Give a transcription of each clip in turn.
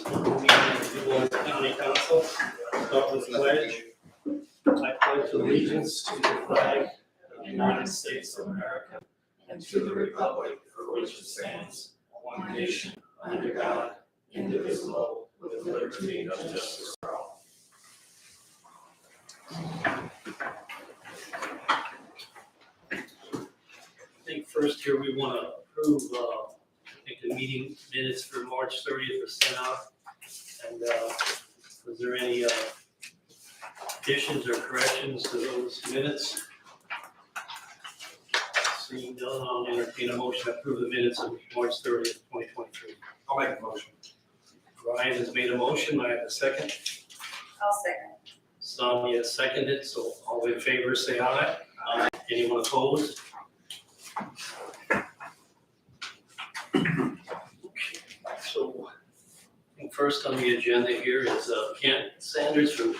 County Council, start with the pledge. I pledge allegiance to the flag of the United States of America and to the republic for which it stands, one nation, under God, indivisible, with liberty and justice for all. I think first here we want to approve, the meeting minutes for March 30th were sent out. And was there any additions or corrections to those minutes? Seeing none, I'll entertain a motion to approve the minutes of March 30th, 2023. I'll make a motion. Ryan has made a motion. I have a second. I'll second. Sonia has seconded. So all in favor, say aye. Aye. Anyone opposed? So I think first on the agenda here is Kent Sanders from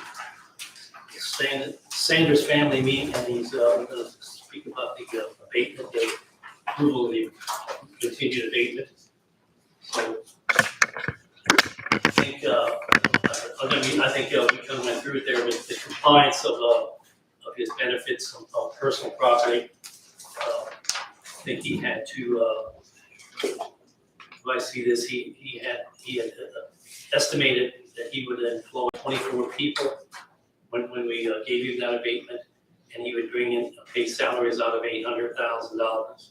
Sanders Family Meeting, and he's going to speak about the abatement, the approval of the continued abatement. So I think we kind of went through it there with the compliance of his benefits of personal property. I think he had to. I see this, he had estimated that he would employ 24 people when we gave him that abatement, and he would bring in pay salaries out of $800,000.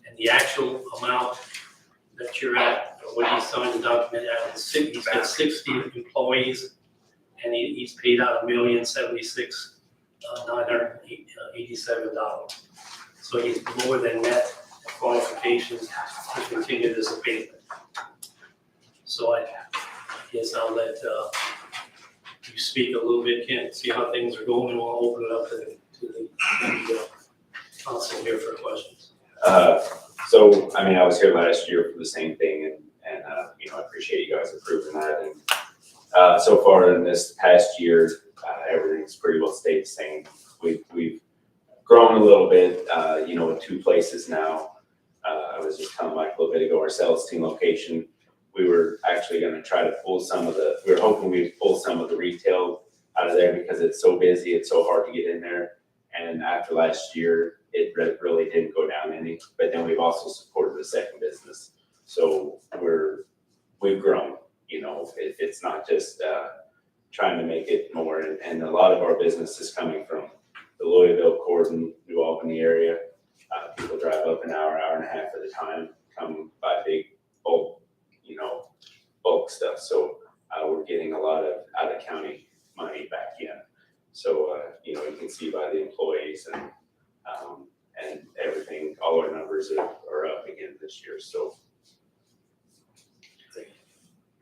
And the actual amount that you're at, or what he signed the document at, he's got 60 employees, and he's paid out $1,076,987. So he's more than met qualifications to continue this abatement. So I guess I'll let you speak a little bit, Kent, see how things are going, and we'll open it up to the council here for questions. So, I mean, I was here last year for the same thing, and I appreciate you guys approving that. And so far in this past year, everything's pretty well stayed the same. We've grown a little bit, in two places now. I was just telling Mike a little bit ago, our sales team location, we were actually going to try to pull we were hoping we'd pull some of the retail out of there because it's so busy, it's so hard to get in there. And after last year, it really didn't go down any, but then we've also supported the second business. So we've grown, it's not just trying to make it more. And a lot of our business is coming from the Louisville, Corden, New Albany area. People drive up an hour and a half at a time, come buy big bulk stuff. So we're getting a lot of out of county money back in. So you can see by the employees and everything, all our numbers are up again this year. So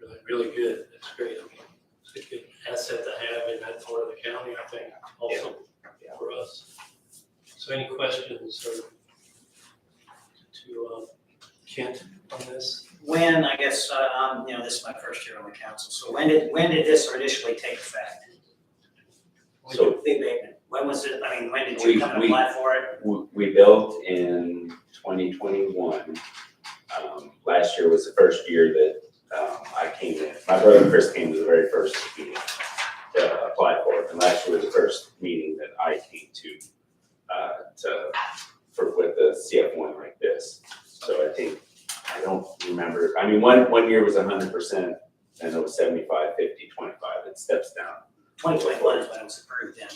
Really, really good. That's great. I mean, it's a good asset to have in that part of the county, I think, also for us. So any questions or to Kent on this? When, I guess, this is my first year on the council, so when did this initially take effect? So The abatement, when was it, when did you come and apply for it? we built in 2021. Last year was the first year that I came in. My brother Chris came to the very first meeting to apply for it, and last year was the first meeting that I came to with the CF1 like this. So I don't remember. One year was 100%, and it was 75, 50, 25. It steps down. 2021 is when it was approved then.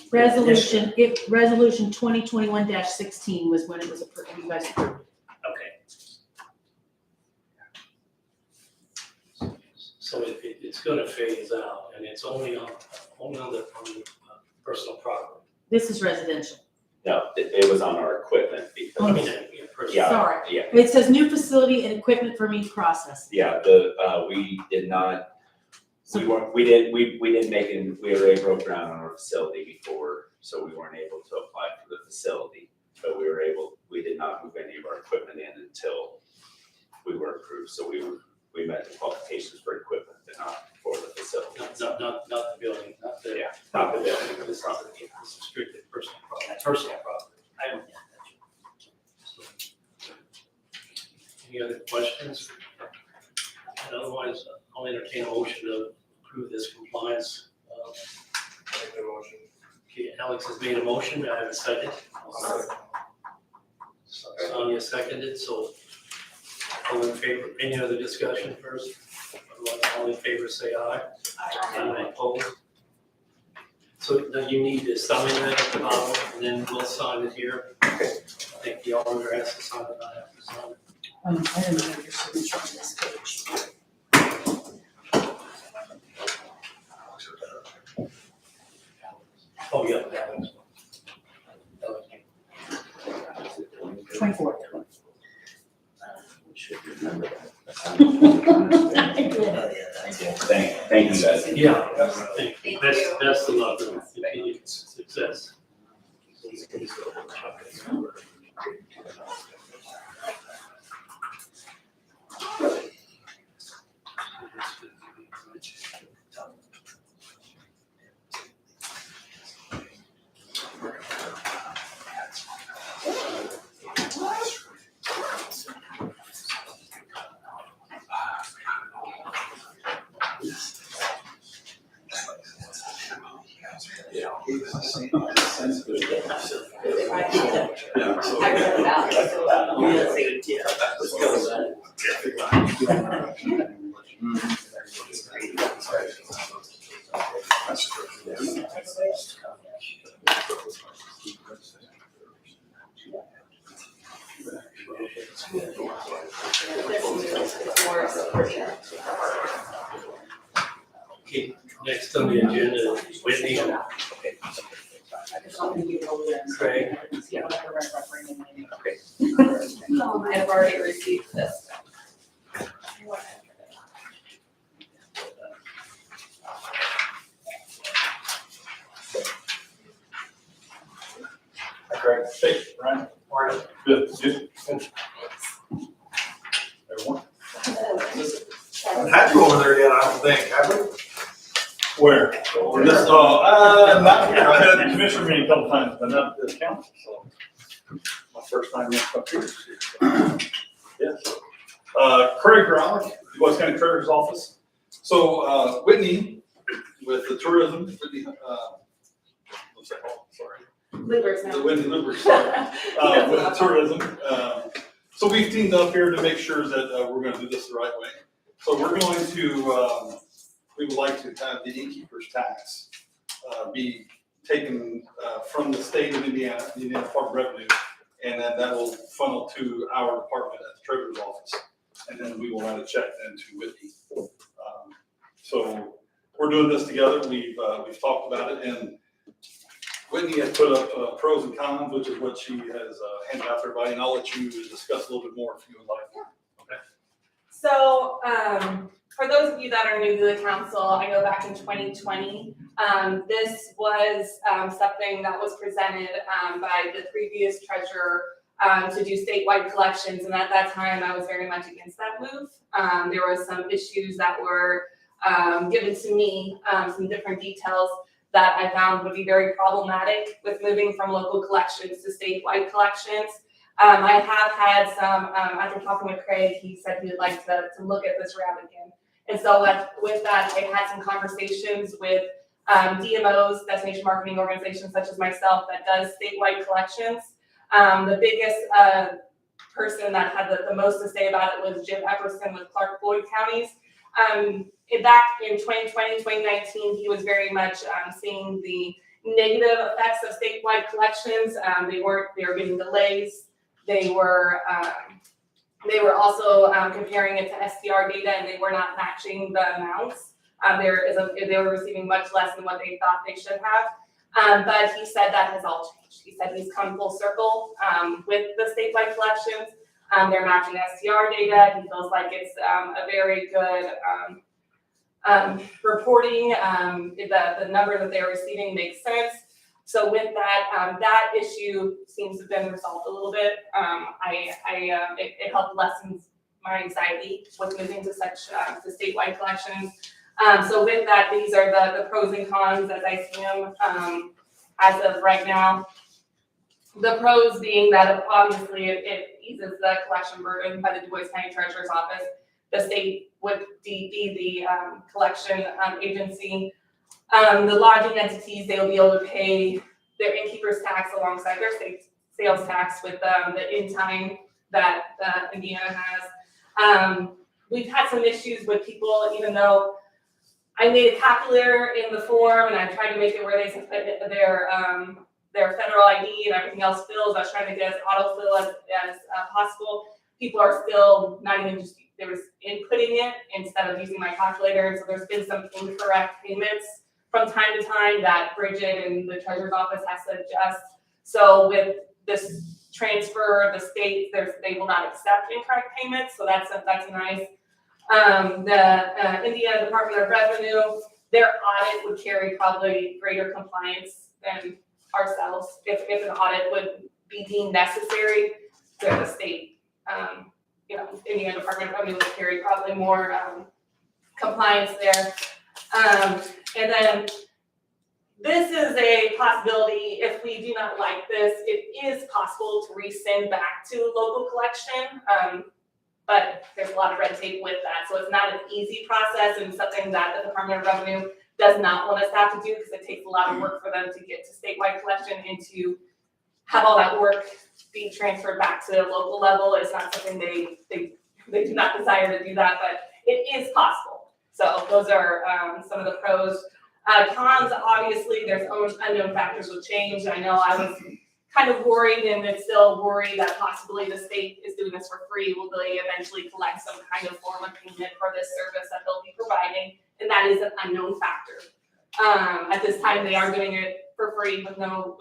Resolution 2021-16 was when it was approved, you guys approved. Okay. So it's going to phase out, and it's only on the personal property. This is residential. No, it was on our equipment because yeah, Sorry. yeah, It says new facility and equipment for meat processing. yeah. We did not. We didn't make it. We already broke ground on our facility before, so we weren't able to apply for the facility. But we did not move any of our equipment in until we were approved. So we met the qualifications for equipment, but not for the facility. Not the building, not the Not the building of the this property. is strictly personal property. Personal property. I don't, So, any other questions? And otherwise, I'll entertain a motion to approve this compliance. Okay, Alex has made a motion, I have a second. Sonia seconded, so all in favor, any other discussion first? Otherwise, all in favor, say aye. Aye. Opposed? So now you need to sign that at the bottom, and then we'll sign it here. I think the auditor has to sign it, I have to sign it. I don't know your signature on this page. Oh, yeah, that was. 24. Should remember that. Oh, yeah, that's it. Thank you guys. Yeah, best of luck, and continued success. Okay, next on the agenda is Whitney and Craig. I've already received this. Hi, Craig. Hey, Ryan. Morning. Good. Good. Everyone? Haven't had you over there yet, I don't think, have we? Where? This, not here. I've been at the commissioner meeting a couple times, but not this council, so. My first time up here. Yes. Craig Rowley, West County Treasurer's Office. So, Whitney, with the tourism, Whitney, what's that called? Sorry. Loopers The now. Whitney Loopers, sorry. With tourism. So we've teamed up here to make sure that we're gonna do this the right way. So we're going to, we would like to have the innkeeper's tax be taken from the state of Indiana, the Indiana Department of Revenue, and then that will funnel to our department at the treasurer's office. And then we will write a check then to Whitney. So we're doing this together. We've talked about it, and Whitney has put up pros and cons, which is what she has handed out to everybody, and I'll let you discuss a little bit more if you would like. Okay. So, for those of you that are new to the council, I go back in 2020. This was something that was presented by the previous treasurer to do statewide collections, and at that time, I was very much against that move. There were some issues that were given to me, some different details that I found would be very problematic with moving from local collections to statewide collections. I have had some, after talking with Craig, he said he would like to look at this route again. And so with that, I had some conversations with DMOs, destination marketing organizations such as myself that does statewide collections. The biggest person that had the most to say about it was Jim Epperson with Clark Floyd counties. Back in 2020, 2019, he was very much seeing the negative effects of statewide collections. They were getting delays. They were also comparing it to SDR data, and they were not matching the amounts. They were receiving much less than what they thought they should have. But he said that has all changed. He said he's come full circle with the statewide collections. They're matching SDR data. He feels like it's a very good reporting. The number that they're receiving makes sense. So with that, that issue seems to have been resolved a little bit. It helped lessen my anxiety with moving to such to statewide collections. So with that, these are the pros and cons as I see them as of right now. The pros being that obviously it eases the collection burden by the Du Bois County Treasurer's Office. the state would be the collection agency. The lodging entities, they'll be able to pay their innkeeper's tax alongside their sales tax with the in-time that Indiana has. We've had some issues with people, even though I made a calculator in the form and I tried to make it where they can put their federal ID and everything else fills. I was trying to get as autofill as possible. People are still not even just, they were inputting it instead of using my calculator. And so there's been some incorrect payments from time to time that Bridget and the treasurer's office has to adjust. So with this transfer, the state, they will not accept incorrect payments. So that's nice. The Indiana Department of Revenue, their audit would carry probably greater compliance than ourselves if an audit would be deemed necessary. So the state, Indiana Department of Revenue would carry probably more compliance there. And then this is a possibility. If we do not like this, it is possible to rescind back to local collection. But there's a lot of red tape with that. So it's not an easy process and something that the Department of Revenue does not want us to have to do because it takes a lot of work for them to get to statewide collection and to have all that work be transferred back to the local level. It's not something they do not desire to do that, but it is possible. So those are some of the pros. Cons, obviously, there's unknown factors with change. I know I was kind of worried and it's still worried that possibly the state is doing this for free. Will they eventually collect some kind of form of payment for this service that they'll be providing? And that is an unknown factor. At this time, they are doing it for free with no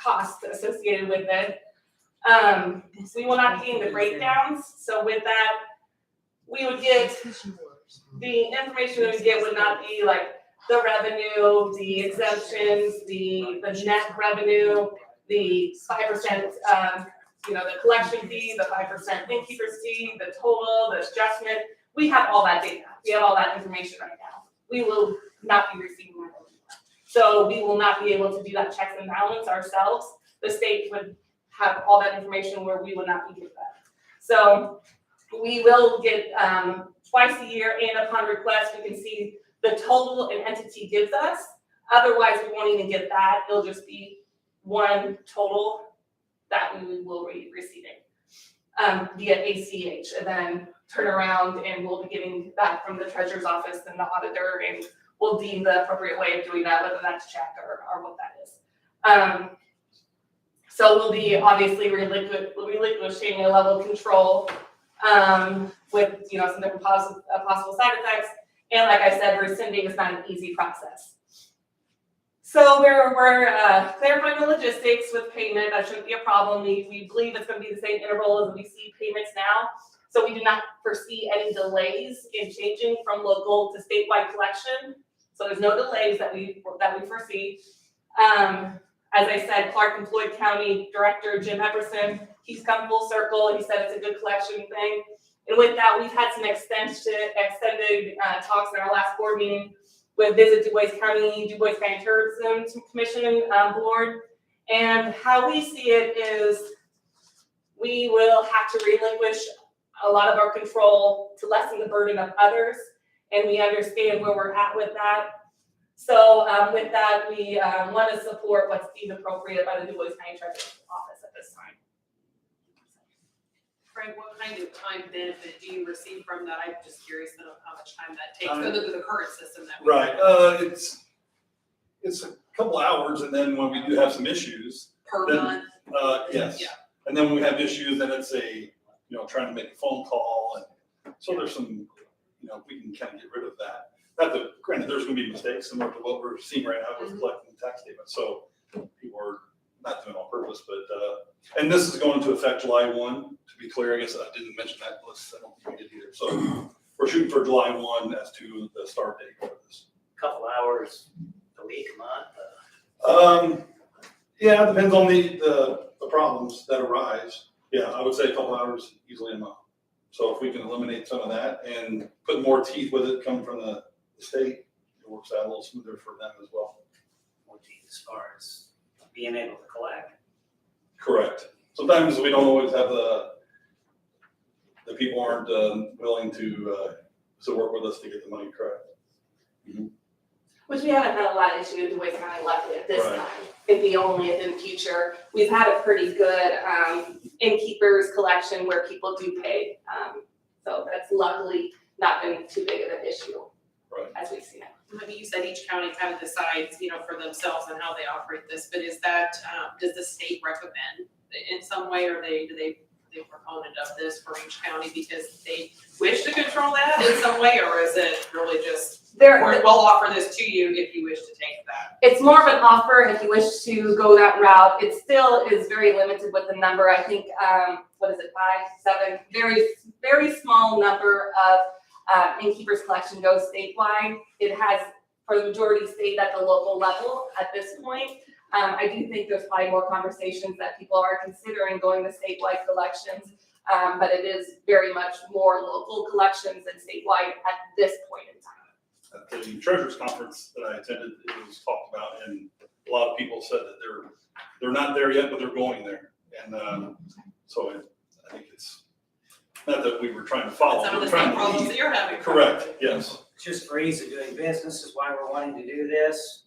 cost associated with it. We will not be getting the breakdowns. So with that, we would get the information that we get would not be like the revenue, the exemptions, the net revenue, the 5%, the collection fee, the 5% innkeeper's fee, the total, the adjustment. We have all that data. We have all that information right now. We will not be receiving that. So we will not be able to do that checks and balance ourselves. The state would have all that information where we would not be getting that. So we will get twice a year and upon request, we can see the total an entity gives us. Otherwise, we won't even get that. It'll just be one total that we will be receiving via ACH, and then turn around and we'll be getting that from the treasurer's office and the auditor, and we'll deem the appropriate way of doing that, whether that's check or what that is. So we'll be obviously relinquishing a level of control with some different possible side effects. And like I said, rescinding is not an easy process. So we're clarifying the logistics with payment. That shouldn't be a problem. We believe it's going to be the same interval as we see payments now. So we do not foresee any delays in changing from local to statewide collection. So there's no delays that we foresee. As I said, Clark and Floyd County Director Jim Epperson, he's come full circle. He said it's a good collection thing. And with that, we've had some extended talks in our last board meeting with Visit Du Bois County Tourism Commission board. And how we see it is we will have to relinquish a lot of our control to lessen the burden of others. And we understand where we're at with that. So with that, we want to support what's deemed appropriate by the Du Bois County Treasurer's Office at this time. Frank, what kind of time benefit do you receive from that? I'm just curious to know how much time that takes under the current system that we Right, have. it's a couple hours, and then when we do have some issues, Per then- month? yes. Yeah. And then when we have issues, then it's trying to make a phone call, and so there's some, we can kind of get rid of that. Granted, there's gonna be mistakes similar to what we're seeing right now with collecting tax statements, so people are not doing it on purpose, but, and this is going to affect July 1, to be clear. I guess I didn't mention that, I don't think we did either. So we're shooting for July 1 as to the start date for this. Couple hours a week, a month. Yeah, it depends on the problems that arise. Yeah, I would say a couple hours easily a month. So if we can eliminate some of that and put more teeth with it coming from the state, it works out a little smoother for them as well. As far as being able to collect. Correct. Sometimes we don't always have the the people aren't willing to work with us to get the money correct. Which we haven't had a lot of issue with Wake County luckily at this Right. time. It'd be only if in future, we've had a pretty good innkeepers collection where people do pay. So that's luckily not been too big of an issue. Right. As we've seen it. Maybe you said each county kind of decides, for themselves and how they operate this, but is that, does the state recommend in some way, or do they proponent of this for each county because they wish to control that in some way, or is it really just, we'll offer this to you if you wish to take that? It's more of an offer if you wish to go that route. It still is very limited with the number. I think, 5, 7, very, very small number of innkeepers collection goes statewide. It has, for the majority, stayed at the local level at this point. I do think there's probably more conversations that people are considering going to statewide collections, but it is very much more local collections than statewide at this point in time. At the treasurers conference that I attended, it was talked about, and a lot of people said that they're not there yet, but they're going there. And so I think it's not that we were trying to follow. Some of we're the trying same to problems lead. that you're having. Correct, yes. Just for ease of doing business is why we're wanting to do this.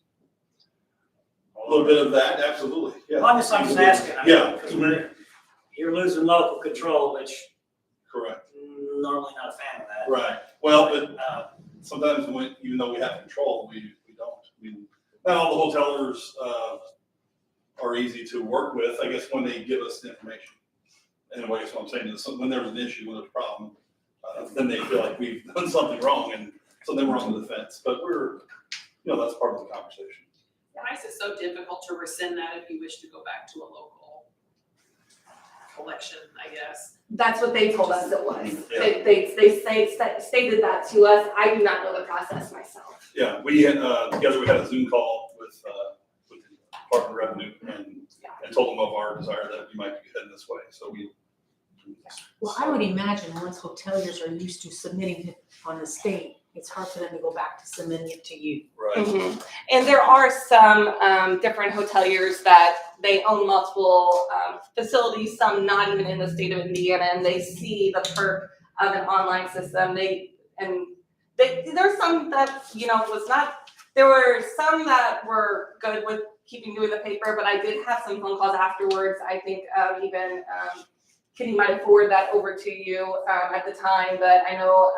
A little bit of that, absolutely, yeah. Well, I'm just asking. I mean, Yeah. because you're losing local control, which Correct, normally not a fan of that. right. Well, but sometimes even though we have control, we don't. I mean, not all the hotelers are easy to work with, I guess, when they give us the information. And I guess what I'm saying is when there's an issue, when there's a problem, then they feel like we've done something wrong, and so then we're on the fence. But that's part of the conversation. Why is it so difficult to rescind that if you wish to go back to a local collection, I guess? That's what they told us it was. Yeah. They stated that to us. I do not know the process myself. Yeah, we had, together we had a Zoom call with the Department of Revenue and told them of our desire that we might be heading this way, so we. Well, I would imagine once hoteliers are used to submitting it on the state, it's hard for them to go back to submitting it to you. Right, And there are some different hoteliers that they own multiple facilities, some not even in the state of Indiana, and they see the perk of an online system. There's some that, was not, there were some that were good with keeping doing the paper, but I did have some phone calls afterwards. I think even Kitty might have forwarded that over to you at the time, but I know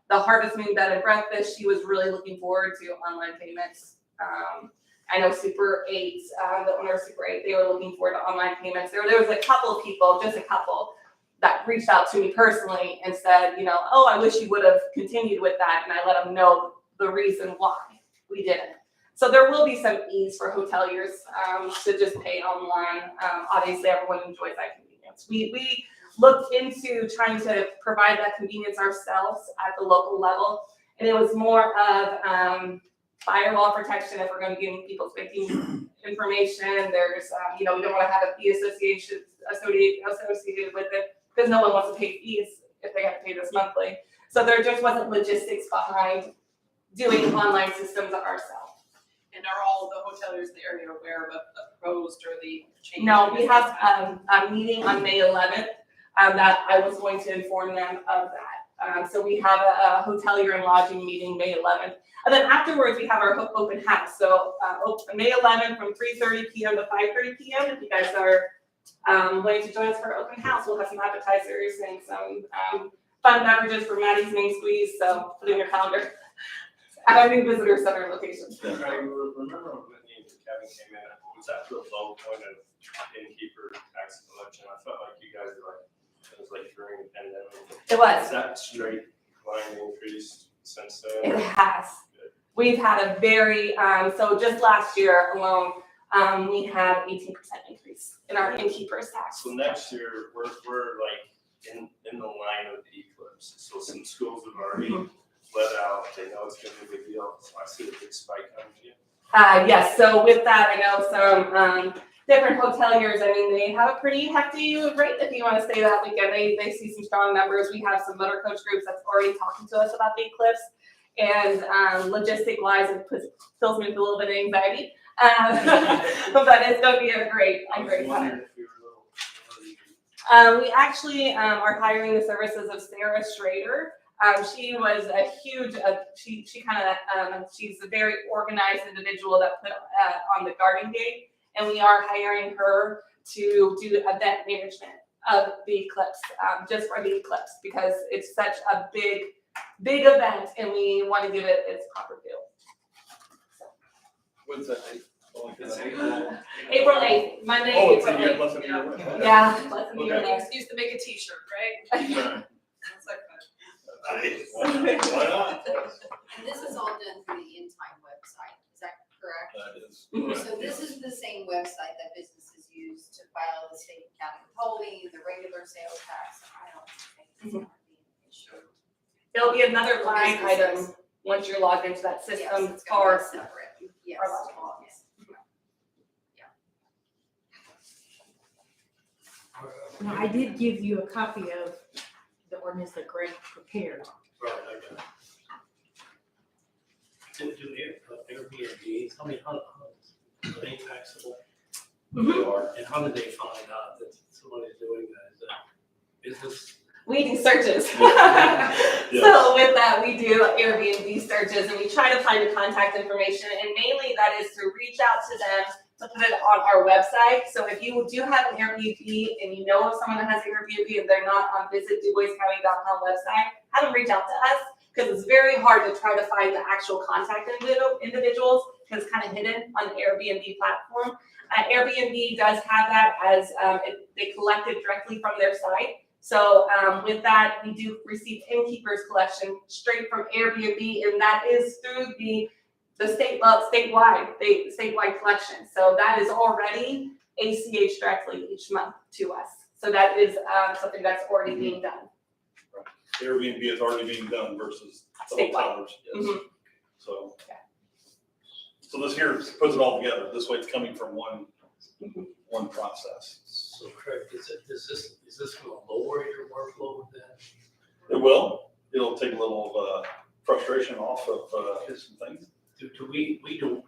the Harvest Moon Bed and Breakfast, she was really looking forward to online payments. I know Super 8, the owner of Super 8, they were looking forward to online payments. There was a couple of people, just a couple, that reached out to me personally and said, oh, I wish you would have continued with that. And I let them know the reason why we didn't. So there will be some ease for hoteliers to just pay online. Obviously, everyone enjoys that convenience. We looked into trying to provide that convenience ourselves at the local level. And it was more of firewall protection if we're going to be giving people's banking information. There's, we don't want to have a fee associated with it because no one wants to pay fees if they have to pay this monthly. So there just wasn't logistics behind doing online systems ourselves. And are all of the hoteliers in the area aware of the proposed or the change? No, we have a meeting on May 11th that I was going to inform them of that. So we have a hotelier and lodging meeting May 11th. And then afterwards, we have our open house. So May 11th from 3:30 p.m. to 5:30 p.m. If you guys are wanting to join us for our open house, we'll have some appetizers and some fun beverages for Maddie's Main Squeeze. So put it in your calendar. At our new visitor center location. I remember when the Kevin came in, was that the low point of innkeeper tax collection? I felt like you guys were it was like during the pandemic. It was. Is that straight line increase since then? It has. We've had a very, so just last year alone, we had 18% increase in our innkeeper's tax. So next year, we're like in the line of the eclipse. So some schools have already let out, they know it's gonna be a big deal. So I see a big spike coming to you. Yes, so with that, I know some different hoteliers, I mean, they have a pretty hefty rate if you want to stay that weekend. They see some strong numbers. We have some motor coach groups that's already talking to us about the eclipse. And logistic wise, it fills me with a little bit of anxiety. But it's going to be a great I was time. wondering if you were a little We actually are hiring the services of Sarah Schrader. She was a huge, she's a very organized individual that put on the Garden Gate, and we are hiring her to do event management of the eclipse, just for the eclipse, because it's such a big event, and we want to give it its proper due. When's that date? April 8th, Monday, Oh, it's April a year, 8th. less than a year away. Yeah, less than a year Okay. away. Excuse to make a t-shirt, right? Right. Sounds like fun. Why not? And this is all done through the InTime website, is that correct? That is. So this is the same website that businesses use to file the state and county withholding, the regular sales tax. I don't think it's gonna be an issue. There'll be another line Businesses. item once you're logged into that Yes, system it's gonna for be separate, yes. our last logs. Now, I did give you a copy of the ordinance that Greg prepared. Right, I got it. Do Airbnb, how many, are they taxable? Mhm. They are. And how did they find out that someone is doing that? Is that business? We do searches. Yes. So with that, we do Airbnb searches, and we try to find the contact information, and mainly that is to reach out to them to put it on our website. So if you do have an Airbnb and you know of someone that has Airbnb and they're not on visitduboiscounty.com website, have them reach out to us, because it's very hard to try to find the actual contact individuals, because it's kind of hidden on the Airbnb platform. Airbnb does have that as they collect it directly from their site. So with that, we do receive innkeepers collection straight from Airbnb, and that is through the statewide collection. So that is already ACH directly each month to us. So that is something that's already being done. Airbnb is already being done versus the Statewide. hotelers, yes. Mhm. So. Yeah. So this here puts it all together. This way it's coming from one process. So Craig, is this gonna lower your workload then? It will. It'll take a little frustration off of some things. Mm-hmm.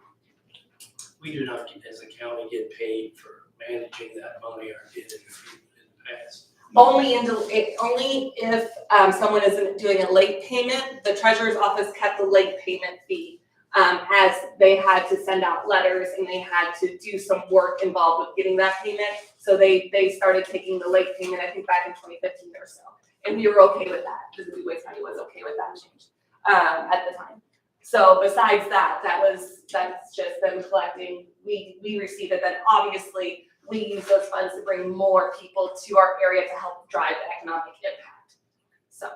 We do not, as a county, get paid for managing that money or did it in the past. Only if someone is doing a late payment, the treasurer's office kept the late payment fee, as they had to send out letters and they had to do some work involved with getting that payment. So they started taking the late payment, I think back in 2015 or so. And we were okay with that, because the DuBois County was okay with that change at the time. So besides that, that's just them collecting, we receive it, then obviously we use those funds to bring more people to our area to help drive the economic impact. So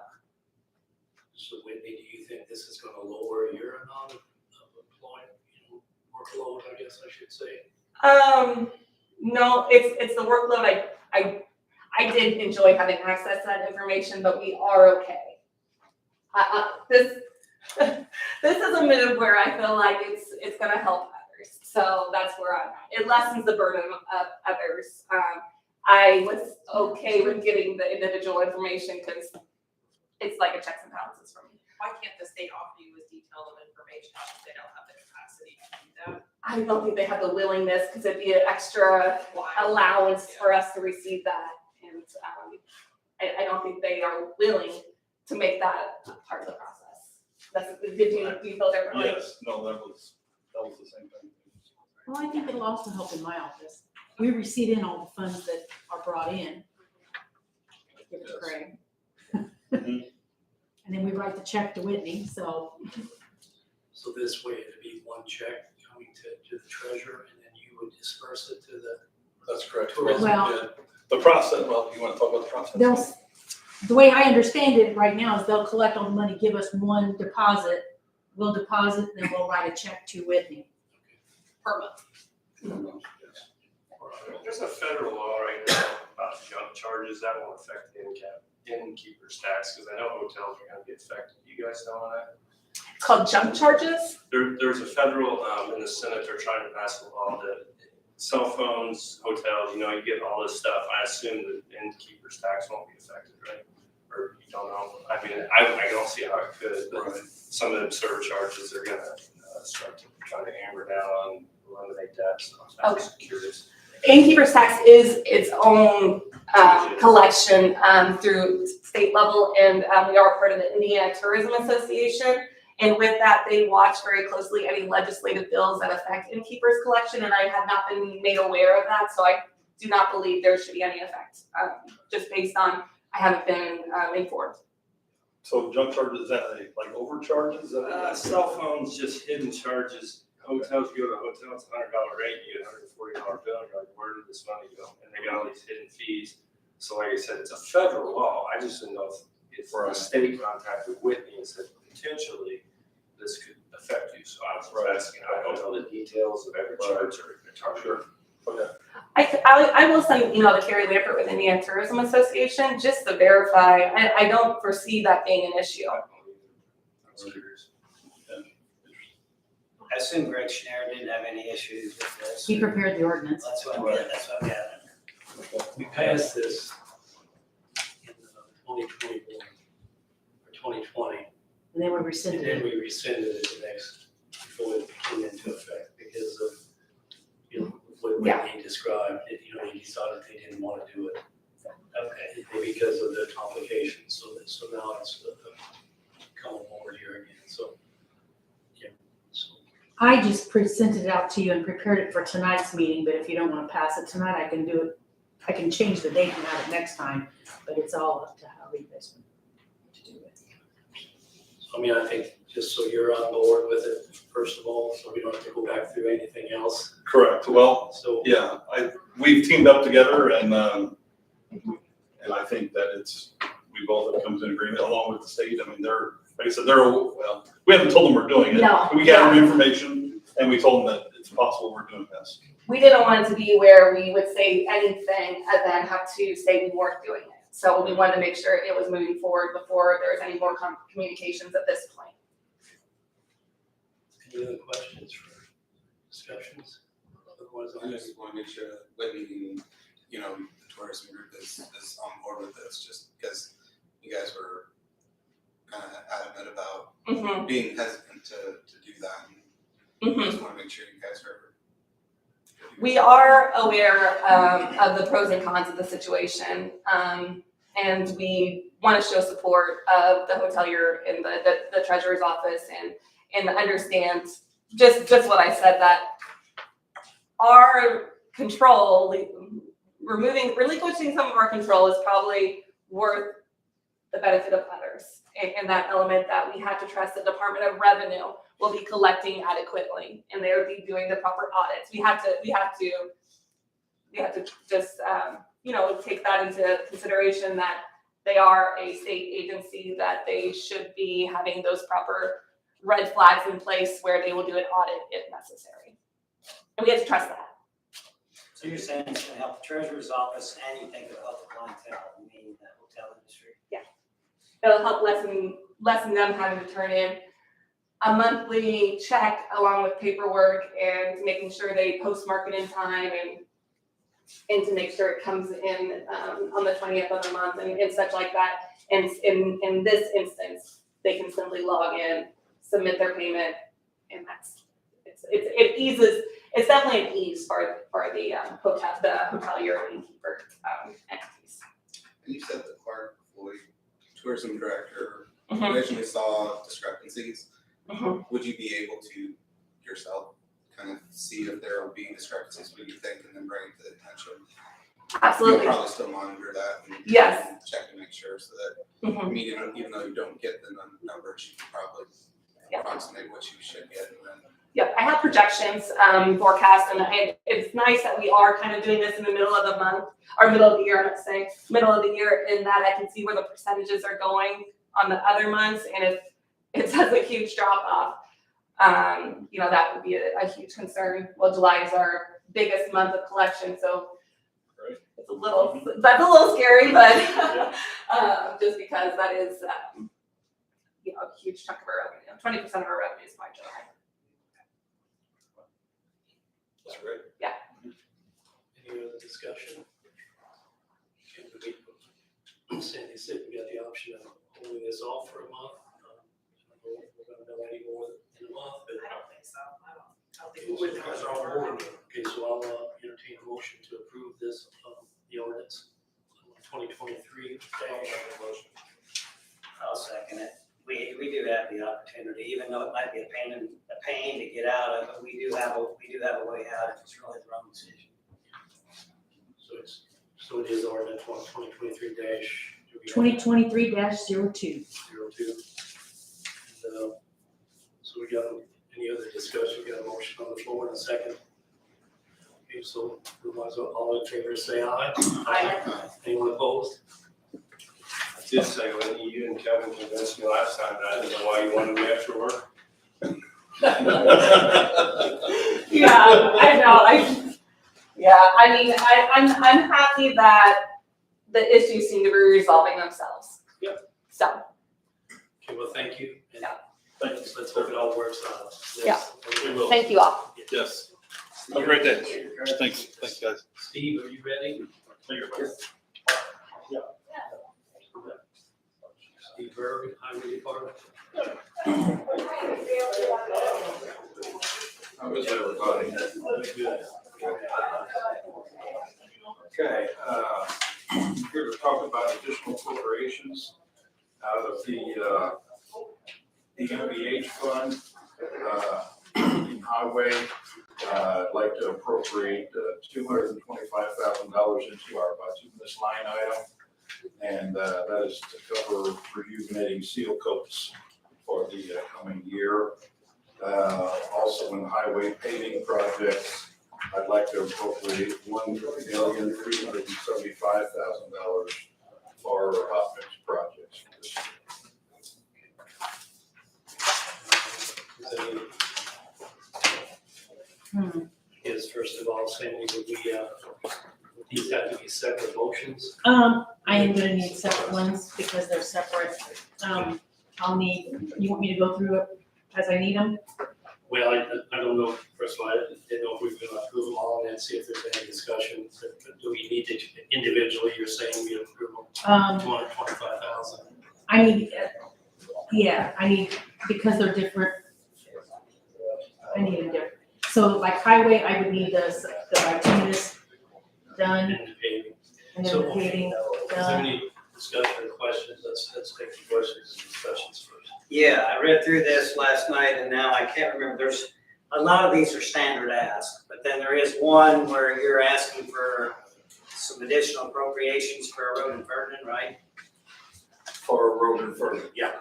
So Whitney, do you think this is gonna lower your amount of employment, workload, I guess I should say? no, it's the workload. I did enjoy having access to that information, but we are okay. This is a move where I feel like it's gonna help others. So that's where I'm at. It lessens the burden of others. I was okay with getting the individual information because it's like a checks and balances for me. Why can't the state offer you as detailed of information if they don't have the capacity to do that? I don't think they have the willingness because it'd be an extra allowance for us to receive that. And I don't think they are willing to make that part of the process. Do you feel differently? Yes, no, that was the same thing. Well, I think it'll also help in my office. We receive in all the funds that are brought in. Give it to Yes. Craig. Mhm. And then we write the check to Whitney, so So this way it'd be one check coming to the treasurer and then you would disperse it to the. That's correct. Well- Yeah. The process, well, you want to talk about the process? the way I understand it right now is they'll collect all the money, give us one deposit. We'll deposit, then we'll write a check to Whitney. Per month. There's a federal law right now about junk charges that won't affect the innkeeper's tax, because I know hotels are gonna be affected. You guys know that? It's called junk charges. There's a federal, in the Senate, they're trying to pass a law that cell phones, hotels, you get all this stuff. I assume the innkeeper's tax won't be affected, right? Or you don't know? I mean, I don't see how it could, but Right. some of them surcharges are gonna start to try to hammer down on eliminate that. So I'm just curious. Innkeeper's tax is its own collection through state level, and we are part of the Indiana Tourism Association. And with that, they watch very closely any legislative bills that affect innkeeper's collection, and I have not been made aware of that, so I do not believe there should be any effect, just based on, I haven't been informed. So junk charges, is that like overcharges? Cell phones, just hidden charges. Hotels, you go to a hotel, it's $100 rate, you get a $140 bill, you're like, where did this money go? And they got all these hidden fees. So like I said, it's a federal law. I just didn't know if the state contacted Whitney and said potentially this could affect you. So I was asking, I don't know the details of every charge or charge. Sure. Okay. I will send an email to Carrie Lampert with Indiana Tourism Association just to verify. I don't foresee that being an issue. I'm curious. I assume Greg Schneider didn't have any issues with this. He prepared the ordinance. That's what I'm getting. We passed this in 2021 or 2020, And they were and rescinded. then we rescinded it the next, before it came into effect because of, you know, what he described, you know, he decided they didn't want to do it. Okay, because of the complications, so now it's coming forward here again, so, yeah, so. I just presented it out to you and prepared it for tonight's meeting, but if you don't want to pass it tonight, I can do it. I can change the date and have it next time, but it's all up to how you guys want to do it. I mean, I think just so you're on board with it, first of all, so we don't have to go back through anything else, Correct. Well, so. yeah, we've teamed up together and I think that we both have come to an agreement along with the state. I mean, like I said, well, we haven't told them we're doing it. No. We got them information and we told them that it's possible we're doing this. We didn't want it to be where we would say anything and then have to say we weren't doing it. So we wanted to make sure it was moving forward before there was any more communications at this point. Any other questions for discussions? Otherwise, I just want to make sure that Whitney, you know, the tourism group is on board with this, just because you guys were kind of adamant about Mm-hmm. being hesitant to do that. Mm-hmm. I just want to make sure you guys are. We are aware of the pros and cons of the situation, and we want to show support of the hotelier in the treasurer's office and understand just what I said, that our control, relinquishing some of our control is probably worth the benefit of others. And that element that we have to trust the Department of Revenue will be collecting adequately and they will be doing the proper audits. We have to just take that into consideration, that they are a state agency, that they should be having those proper red flags in place where they will do an audit if necessary. And we have to trust that. So you're saying it's gonna help the treasurer's office and you think it'll help the clientele, meaning the hotel industry? It'll help lessen them having to turn in a monthly check along with paperwork and making sure they postmark it in time and to make sure it comes in on the 20th of the month and such like that. And in this instance, they can simply log in, submit their payment, and it eases. It's definitely an ease for the hotelier and innkeeper entities. And you said that Clark Floyd, tourism director, Mhm. originally saw discrepancies. Mhm. Would you be able to yourself kind of see if there will be discrepancies, what you think, and then bring it to the attention? Absolutely. You'll probably still monitor that and Yes. and check and make sure so that, Mhm. I mean, even though you don't get the numbers, you can probably Yeah. approximate what you should get and then. Yep, I have projections, forecast, and it's nice that we are kind of doing this in the middle of the month, or middle of the year, let's say, middle of the year, in that I can see where the percentages are going on the other months, and if it does a huge drop off, that would be a huge concern. Well, July is our biggest month of collection, so Right. that's a little scary, but just because that is, a huge chunk of our revenue, 20% of our revenue is by July. That's great. Any other discussion? Sandy said we got the option of holding this off for a month. We're gonna know any more in a month, but. I don't think so. I don't think we would know. Okay, so I'll entertain a motion to been a pain to get out of, but we do have a way out if it's really the wrong decision. So it is ordinance 2023 dash. 2023-02. 02. And, so we got, any other discussion, we got a motion on the floor in a second. Okay, so we might as well, all in favor say aye. Aye. Anyone opposed? I did say when you and Kevin convinced me last time, that I didn't know why you wanted me extra work. Yeah, I know, I'm happy that the issues seem to be resolving themselves. Yep. So, Okay, well, thank you. And Yeah. let's hope it all works out. Yeah. It will. thank you all. Yes. Have a great day. Thanks, guys. Steve, are you ready? Steve Berg, Highway Department. How is everybody? Good. Okay, here to talk about additional appropriations out of the MVH fund, in highway. I'd like to appropriate $225,000 into our bituminous line item. And that is to cover rejuvenating seal coats for the coming year. Also in highway paving projects, I'd like to appropriate $1,375,000 for hot mix projects for this year. Is first of all, Sandy, would we, these have to be separate motions? I am gonna need separate ones because they're separate. I'll need, you want me to go through it as I need them? Well, I don't know, first of all, I didn't know if we were gonna approve them all and then see if there's any discussion. But do we need to individually, you're saying we approve them, 225,000? I need, I need, because they're different. I need them different. So like highway, I would need the bituminous done, And the paving. and then So, the paving Is there done. any discussion or questions? Let's take the questions and discussions first. Yeah, I read through this last night and now I can't remember, there's, a lot of these are standard asks, but then there is one where you're asking for some additional appropriations for road and Vernon, right? For road and further, yeah.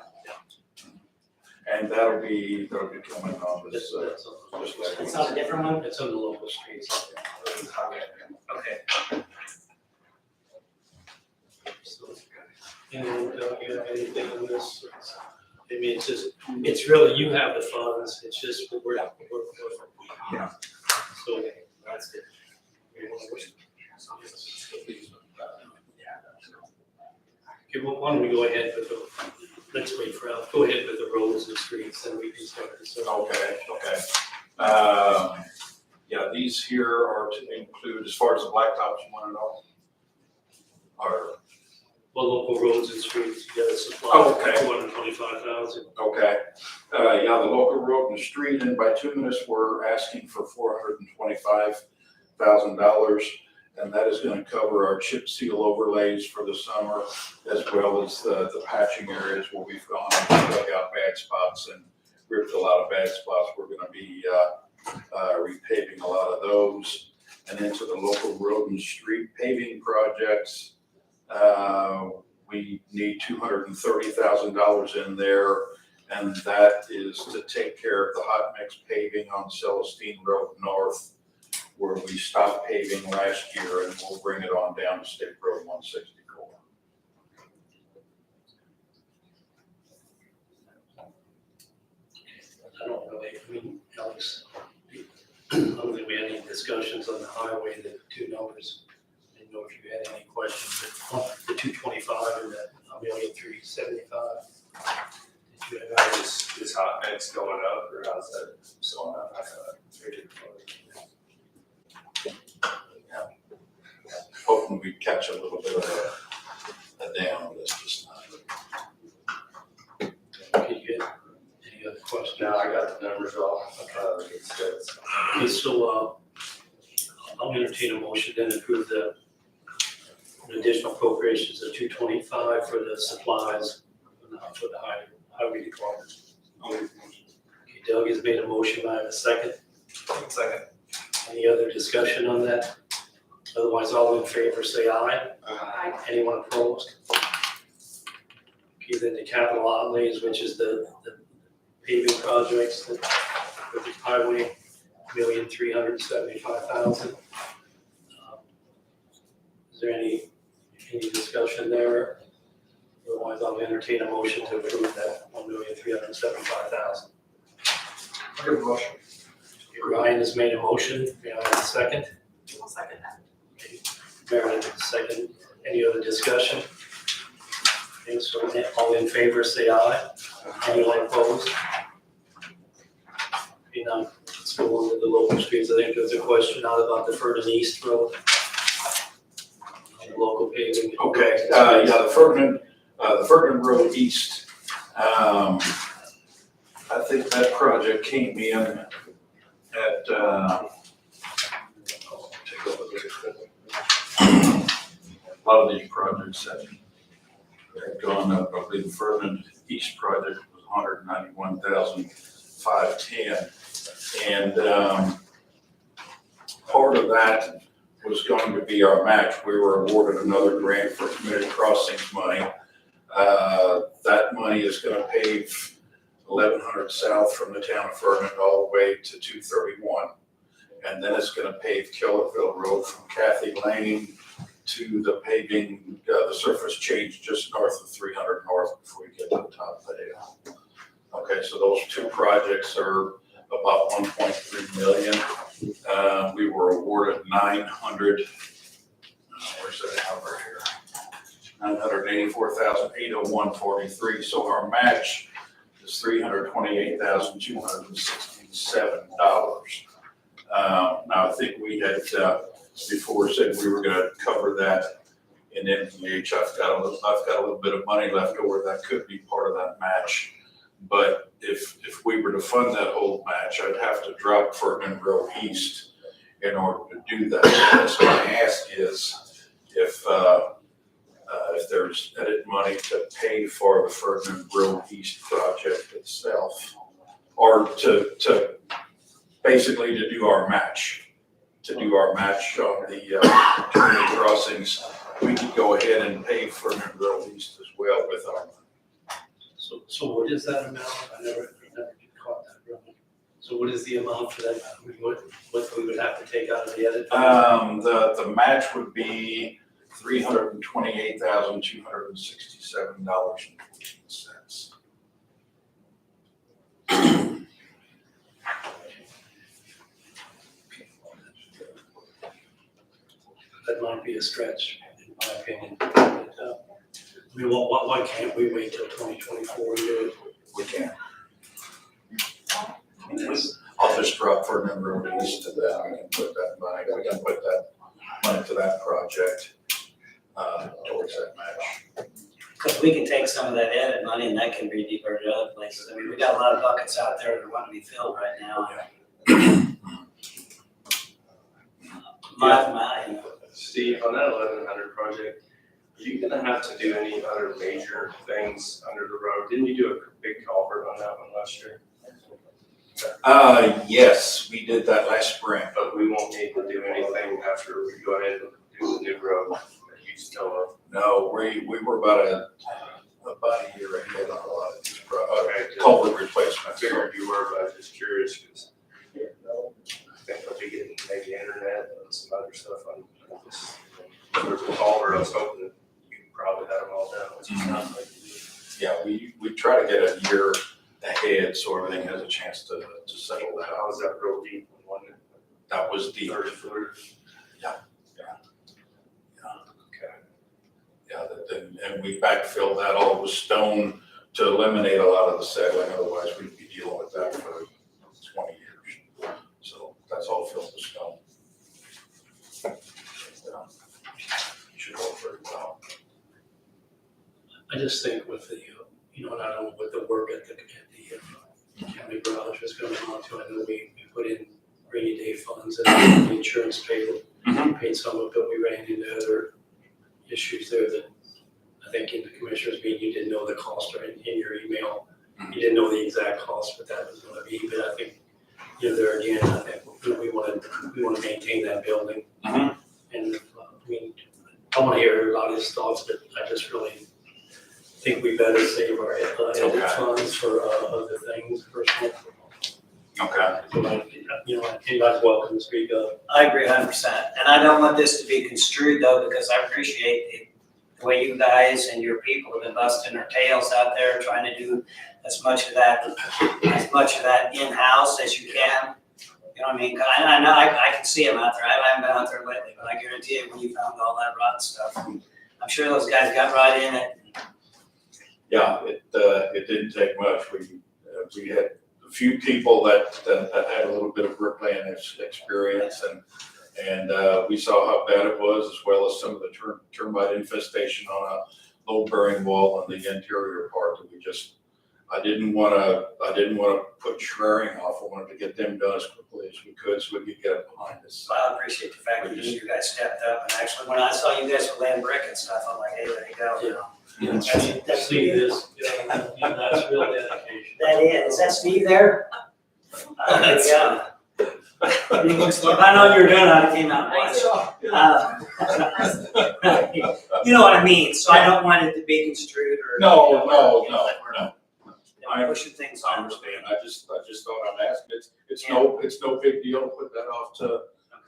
And that'll be coming on this, That's on this the- letter. It's not a different one? It's on the local streets. Okay. So, anyone, you have anything on this? I mean, it's just, it's really, you have the funds, it's just, we're. Yeah. So, that's it. Okay, well, why don't we go ahead with the, let's wait for, go ahead with the roads and streets, and we can start this. Okay. Yeah, these here are to include, as far as the blacktops, you want to know? Or, Well, local roads and streets, you gotta supply Oh, okay. 225,000. okay. Yeah, the local road and street in bituminous, we're asking for $425,000. And that is going to cover our chip seal overlays for the summer, as well as the patching areas where we've gone and dug out bad spots and ripped a lot of bad spots. We're going to be repaving a lot of those. And into the local road and street paving projects, we need $230,000 in there. And that is to take care of the hot mix paving on Celestine Road North, where we stopped paving last year, and we'll bring it on down to State Road 164. I don't really, I mean, Alex, I don't think we had any discussions on the highway, the two numbers. I didn't know if you had any questions, but the 225 and that 1,375. Did you have any? Is hot mix going up or how's that? So I thought. Hoping we catch a little bit of a down, but it's just not. Did you have any other questions? Now I got the numbers all, it's good. Okay, so, I'll entertain a motion then to approve the additional appropriations of 225 for the supplies for the highway department. Okay, Doug has made a motion, I have a second. Second. Any other discussion on that? Otherwise, all in favor, say aye. Anyone opposed? Okay, then the capital outlays, which is the paving projects, the highway, $1,375,000. Is there any discussion there? Otherwise, I'll entertain a motion to approve that $1,375,000. Good motion. Ryan has made a motion, may I have a second? I'll second that. Meredith, second. Any other discussion? Okay, so all in favor, say aye. Anyone opposed? Okay, now, let's go on to the local streets. I think there's a question out about the Ferdinand East Road. Local paving. Okay, yeah, the Ferdinand Road East, I think that project came in at, take a look at it. A lot of these projects have gone up. I believe the Ferdinand East project was $191,510. And part of that was going to be our match. We were awarded another grant for community crossings money. That money is gonna pave 1100 south from the town of Ferdinand all the way to 231. And then it's gonna pave Kellerville Road from Kathy Lane to the paving, the surface change just north of 300 north before you get to the top of the hill. Okay, so those two projects are about 1.3 million. We were awarded 900, where's that number here? 984,801.43. So our match is $328,267. Now I think we had before said we were going to cover that in MPH. I've got a little bit of money left over that could be part of that match. But if we were to fund that whole match, I'd have to drop Ferdinand Road East in order to do that. So my ask is if there's edit money to pay for the Ferdinand Road East project itself, or to basically to do our match on the community crossings, we could go ahead and pay Ferdinand Road East as well with our money. So what is that amount? I never caught that really. So what is the amount for that? I mean, what we would have to take out of the edit? The match would be $328,267.14. That might be a stretch, in my opinion. But, I mean, why can't we wait till 2024 and do it? We can. I'll just drop Ferdinand Road East to that, we can put that money to that project, towards that match. Because we can take some of that edit money and that can be diverted to other places. I mean, we got a lot of buckets out there that are wanting to be filled right now. Steve, on that 1100 project, are you gonna have to do any other major things under the road? Didn't you do a big culvert on that one last year? Yes, we did that last spring. But we won't need to do anything after we go ahead and do the new road that you still have. No, we were about a year ahead on a lot of these Okay, culvert I replacements. figured you were, but I was just curious because I think we'll be getting maybe internet and some other stuff on this. There's a culvert, I was hoping that you probably had them all done, which is not like you do. Yeah, we try to get a year ahead so everything has a chance to settle down. How was that real deep one, wasn't it? That was deep. 30 footers? Yeah, and we backfilled that all with stone to eliminate a lot of the settling, otherwise we'd be dealing with that for 20 years. So that's all filled with stone. Should work very well. I just think with the, and I don't know what the work at the county garage was going on to. I know we put in rainy day funds and the insurance paid some of it. We ran into other issues there that I think in the commissioners meeting, you didn't know the cost or in your email. You didn't know the exact cost, what that was gonna be, but I think, there again, I think, we wanna maintain that building. Mhm. And, I wanna hear everybody's thoughts, but I just really think we better save our Okay. funds for, other things, personal. Okay. Anybody's welcome to speak up. I agree 100%, and I don't want this to be construed though, because I appreciate the way you guys and your people have been busting their tails out there, trying to do as much of that in-house as you can. You know what I mean? I know, I can see them out there, I haven't been out there lately, but I guarantee you, when you found all that rotten stuff, I'm sure those guys got right in it. Yeah, it didn't take much. We had a few people that had a little bit of bricklaying experience, and we saw how bad it was, as well as some of the termite infestation on a load bearing wall on the interior part that I didn't wanna put Schraring off. I wanted to get them done as quickly as we could so we could get it behind us. So I appreciate the fact that you guys stepped up, and actually, when I saw you guys were laying brick and stuff, I'm like, hey, there you go, you know. That's See this, that's real dedication. That is that Steve there? Yeah. I know you're doing how it came out. You know what I mean, so I don't want it to be construed or. No. I'm pushing things I on. understand. I just thought I'd ask. It's no big deal to put that off to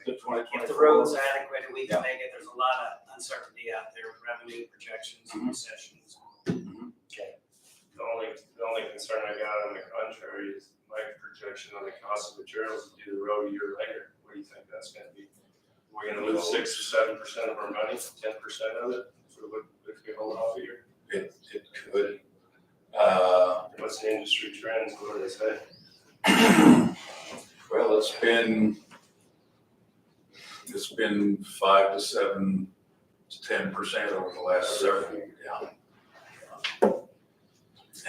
the 2024. If the road's adequate and we can make it, there's a lot of uncertainty out there with revenue projections and recessions. Okay. The only concern I got on the contrary is my projection on the cost of materials to do the road a year later. What do you think that's gonna be? We're gonna lose 6 or 7% of our money, 10% of it, if we hold off a year? It could. What's the industry trends, what do they say? Well, it's been 5 to 7 to 10% over the last several, yeah.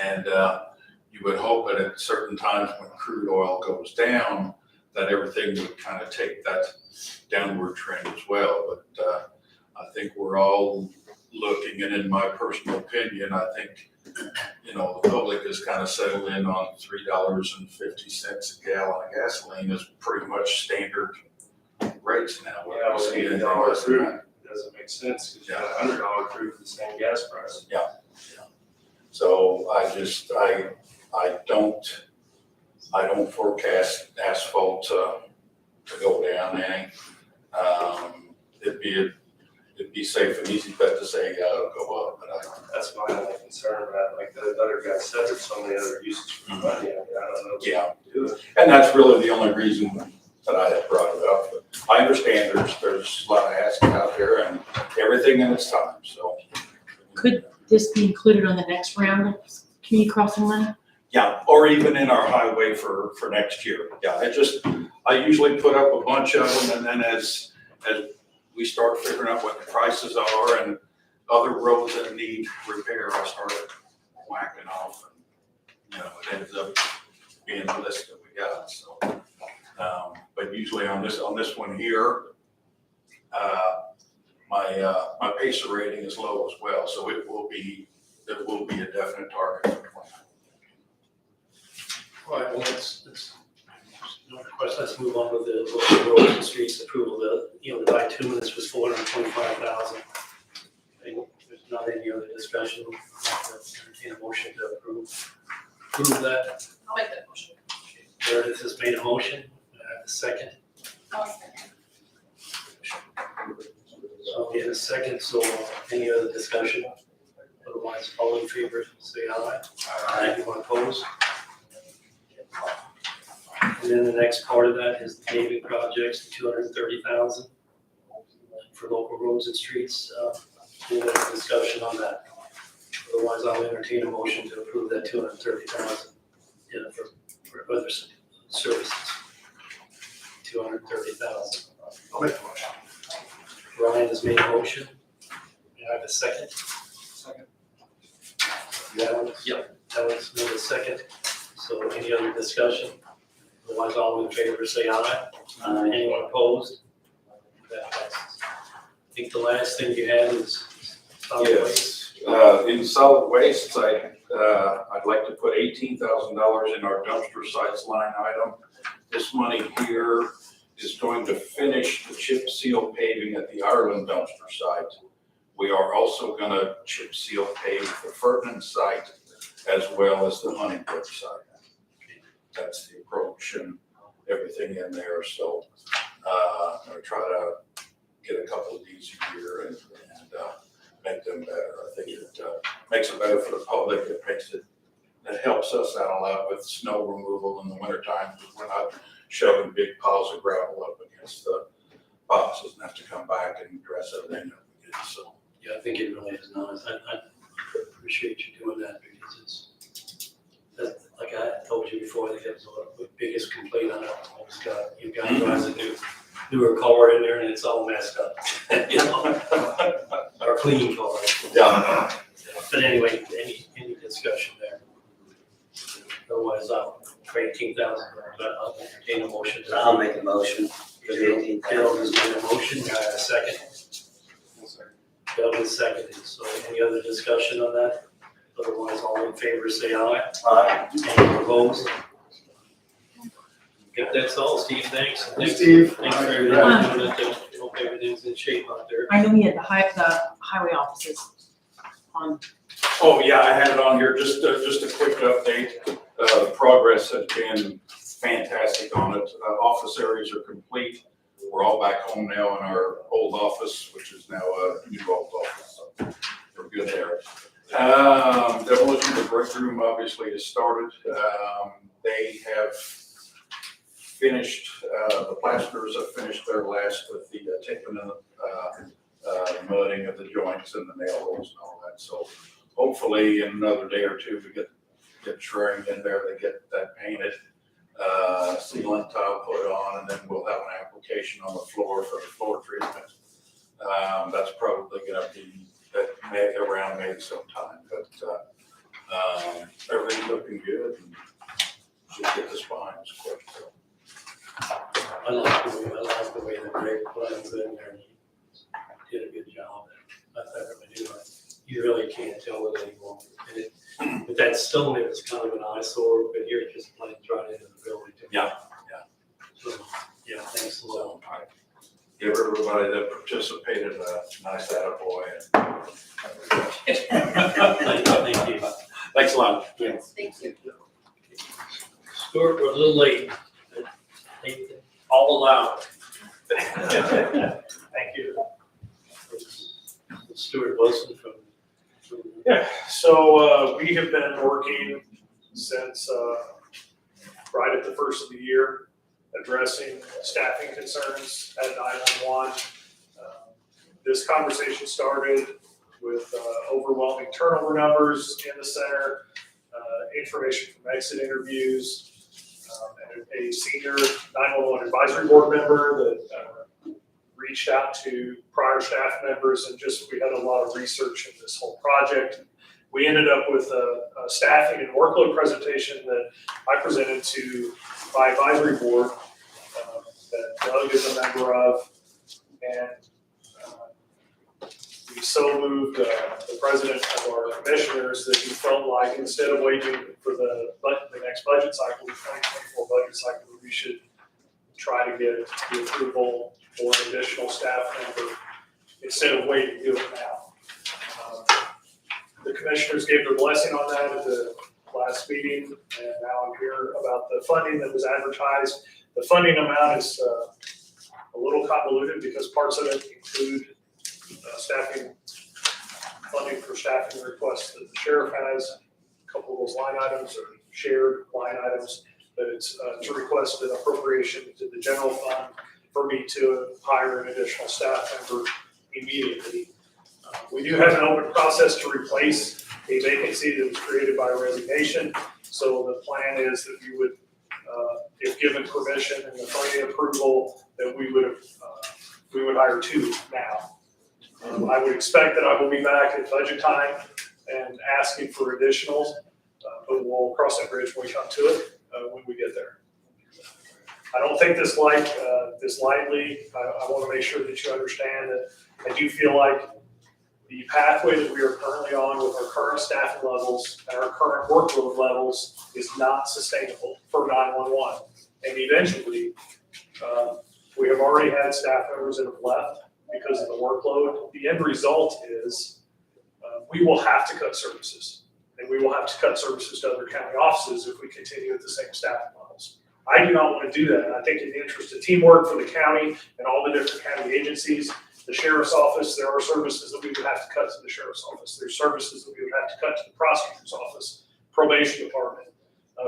And you would hope that at certain times when crude oil goes down, that everything would kind of take that downward trend as well. But I think we're all looking, and in my personal opinion, I think, the public has kind of settled in on $3.50 a gallon of gasoline is pretty much standard rates now. Yeah, but $80 crude doesn't make sense, because you got $100 crude for the same gas price. So I don't forecast asphalt to go down any. It'd be safe and easy bet to say, yeah, it'll go up, but That's my only concern, but like the other guy said, there's so many other uses for money, I don't know if you can do it. and that's really the only reason that I had brought it up. But I understand there's a lot of asking out there and everything in its time, so. Could this be included on the next round of community crossing money? Yeah, or even in our highway for next year. Yeah, I usually put up a bunch of them, and then as we start figuring out what the prices are and other roads that need repair, I start whacking off, and, it ends up being the list that we got, so. But usually on this one here, my pacer rating is low as well, so it will be a definite target for 20. All right, well, let's move on with the local roads and streets approval. The bituminous was $425,000. There's not any other discussion. I'll entertain a motion to approve that. I'll make that motion. Meredith has made a motion. A second. I'll second. So in a second, so any other discussion? Otherwise, all in favor, say aye. Aye. Anyone opposed? And then the next part of that is the paving projects, the $230,000 for local roads and streets. Any other discussion on that? Otherwise, I'll entertain a motion to approve that $230,000 for other services. $230,000. I'll make the motion. Ryan has made a motion. May I have a second? Second. Alex? Yep. Alex made a second. So any other discussion? Otherwise, all in favor, say aye. Aye. Anyone opposed? That passes. I think the last thing you had is solid waste. In solid waste, I'd like to put $18,000 in our dumpster sites line item. This money here is going to finish the chip seal paving at the Ireland dumpster site. We are also gonna chip seal pave the Ferdinand site as well as the Huntington site. That's the approach and everything in there, so, I'm gonna try to get a couple of these a year and make them better. I think it, makes it better for the public, it helps us out a lot with snow removal in the wintertime, because we're not shoving big piles of gravel up against the boxes and have to come back and dress everything up again, so. Yeah, I think it really is nice. I appreciate you doing that because like I told you before, I think that's the biggest complaint I always got. You guys drive a newer car in there and it's all messed up, you know, or clean car. Yeah. But anyway, any discussion there? Otherwise, I'll trade $18,000. I'll entertain a motion. I'll make a motion for the $18,000. Bill has made a motion. Can I have a second? Bill has seconded. So any other discussion on that? Otherwise, all in favor, say aye. Aye. Any opposed? If that's all, Steve, thanks. Steve. Thanks for everything. Hope everything's in shape out there. I know we had the highway offices on. Oh, yeah, I had it on here, just a quick update. The progress has been fantastic on it. Office areas are complete. We're all back home now in our old office, which is now a new old office, so we're good there. Demolition of the break room obviously has started. They have finished, the plasterers have finished their last with the taping and mudding of the joints and the nail holes and all that. So hopefully in another day or two, we get shredding in there, they get that painted, sealant tile put on, and then we'll have an application on the floor for the floor treatment. That's probably gonna be around May sometime, but everything's looking good and should get this behind us quick. So. I like the way the Greg plans in there. He did a good job. I really do. You really can't tell it anymore. But that stone there is kind of an eyesore, but here it just blends right into the building. Yeah. So, yeah, thanks a lot. So I give everybody that participated a nice attaboy. Thank you. Thanks a lot. Yes, thank you. Stuart, we're a little late. All allowed. Thank you. Stuart Wilson from. Yeah, so we have been working since right at the first of the year, addressing staffing concerns at 911. This conversation started with overwhelming turnover numbers in the center, information from exit interviews, and a senior 911 advisory board member that reached out to prior staff members, and just we had a lot of research in this whole project. We ended up with a staffing and workload presentation that I presented to my advisory board that Doug is a member of, and we so moved the president of our commissioners that he felt like instead of waiting for the next budget cycle, the 2024 budget cycle, we should try to get the approval for an additional staff member instead of waiting to do it now. The commissioners gave their blessing on that at the last meeting, and now I'm here about the funding that was advertised. The funding amount is a little convoluted because parts of it include staffing, funding for staffing requests that the sheriff has. A couple of those line items are shared line items, but it's to request an appropriation to the general fund for me to hire an additional staff member immediately. We do have an open process to replace a vacancy that was created by resignation. So the plan is that we would, if given permission and the funding approval, that we would hire two now. I would expect that I will be back at budget time and asking for additionals, but we'll cross that bridge when we come to it, when we get there. I don't think this lightly. I want to make sure that you understand that I do feel like The pathway that we are currently on with our current staffing levels and our current workload levels is not sustainable for 911. And eventually, we have already had staff members that have left because of the workload. The end result is we will have to cut services, and we will have to cut services to other county offices if we continue at the same staffing levels. I do not want to do that. And I think in the interest of teamwork for the county and all the different county agencies, the sheriff's office, there are services that we would have to cut to the sheriff's office. There's services that we would have to cut to the prosecutor's office, probation department,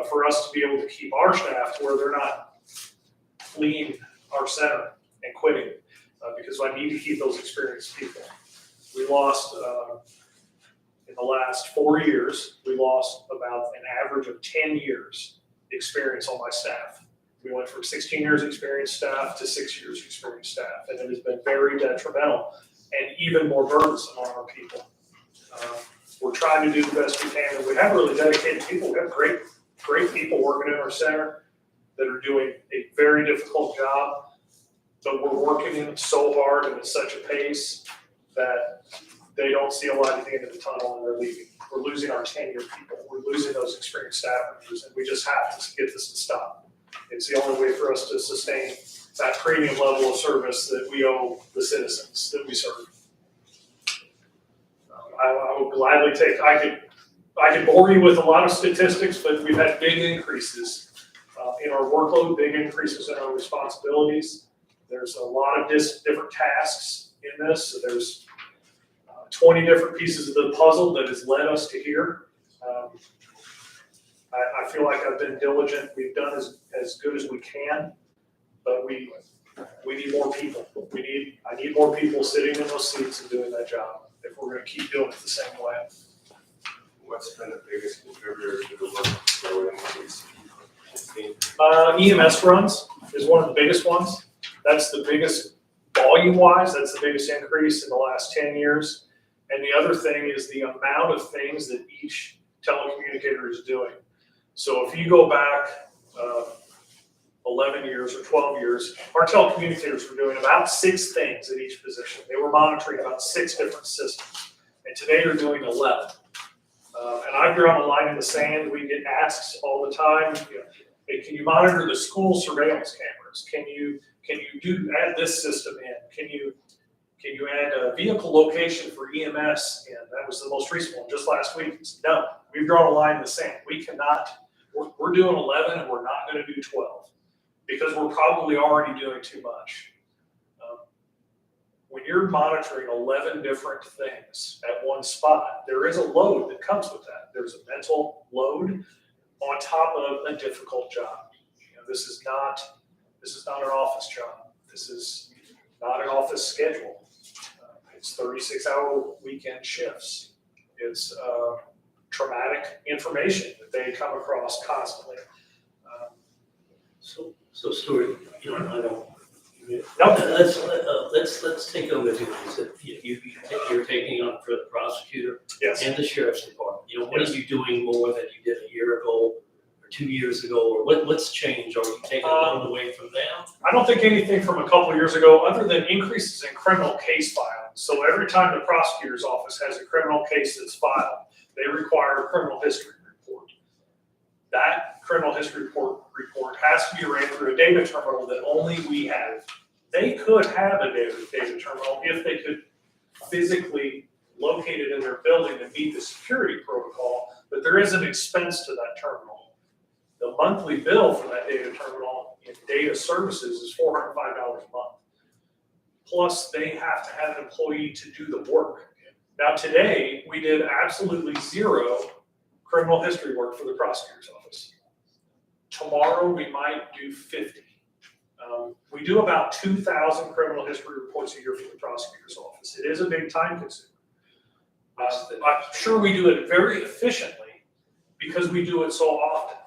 for us to be able to keep our staff to where they're not fleeing our center and quitting, because I need to keep those experienced people. We lost, in the last 4 years, we lost about an average of 10 years experience on my staff. We went from 16 years experienced staff to 6 years experienced staff, and it has been very detrimental and even more burdensome on our people. We're trying to do the best we can, and we have really dedicated people. We have great people working in our center that are doing a very difficult job, but we're working so hard and at such a pace that they don't see a light at the end of the tunnel and they're leaving. We're losing our tenured people. We're losing those experienced staff members, and we just have to get this to stop. It's the only way for us to sustain that premium level of service that we owe the citizens that we serve. I will gladly I could bore you with a lot of statistics, but we've had big increases in our workload, big increases in our responsibilities. There's a lot of different tasks in this. So there's 20 different pieces of the puzzle that has led us to here. I feel like I've been diligent. We've done as good as we can, but we need more people. I need more people sitting in those seats and doing that job if we're going to keep doing it the same way. What's been the biggest contributor to the workload increase? EMS runs is one of the biggest ones. That's the biggest volume-wise. That's the biggest increase in the last 10 years. And the other thing is the amount of things that each telecommunicator is doing. So if you go back 11 years or 12 years, our telecommunicators were doing about 6 things at each position. They were monitoring about 6 different systems. And today they're doing 11. And I've drawn a line in the sand. We get asked all the time, hey, can you monitor the school surveillance cameras? Can you add this system in? Can you add a vehicle location for EMS? And that was the most recent one just last week. No, we've drawn a line in the sand. We cannot, we're doing 11 and we're not going to do 12 because we're probably already doing too much. When you're monitoring 11 different things at one spot, there is a load that comes with that. There's a mental load on top of a difficult job. This is not an office job. This is not an office schedule. It's 36-hour weekend shifts. It's traumatic information that they come across constantly. So Stuart, I don't. No. Let's take over here. You said you're taking on for the prosecutor Yes. and the sheriff's department. What are you doing more than you did a year ago or 2 years ago, or what's changed? Are you taking a load away from them? I don't think anything from a couple of years ago, other than increases in criminal case filing. So every time the prosecutor's office has a criminal case that's filed, they require a criminal history report. That criminal history report has to be ran through a data terminal that only we have. They could have a data terminal if they could physically locate it in their building and meet the security protocol, but there is an expense to that terminal. The monthly bill for that data terminal in data services is $405 a month. Plus, they have to have an employee to do the work. Now, today, we did absolutely 0 criminal history work for the prosecutor's office. Tomorrow, we might do 50. We do about 2,000 criminal history reports a year for the prosecutor's office. It is a big time consumer. I'm sure we do it very efficiently because we do it so often.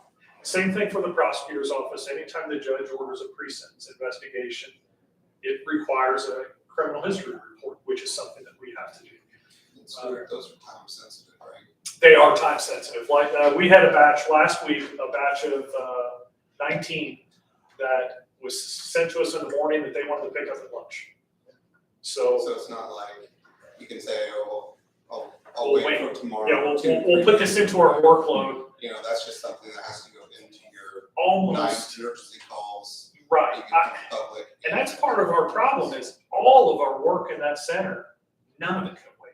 Same thing for the prosecutor's office. Anytime the judge orders a pre-sentence investigation, it requires a criminal history report, which is something that we have to do. So those are time sensitive, right? They are time sensitive. Like we had a batch last week, a batch of 19 that was sent to us in the morning that they wanted to pick up at lunch. So It's not like you can say, oh, I'll We'll wait wait. for tomorrow. Yeah, we'll, 2, we'll put 3 this into our workload You know, that's just something that has to go into your almost, emergency calls. right. You get from the public. And that's part of our problem is all of our work in that center, none of it can wait.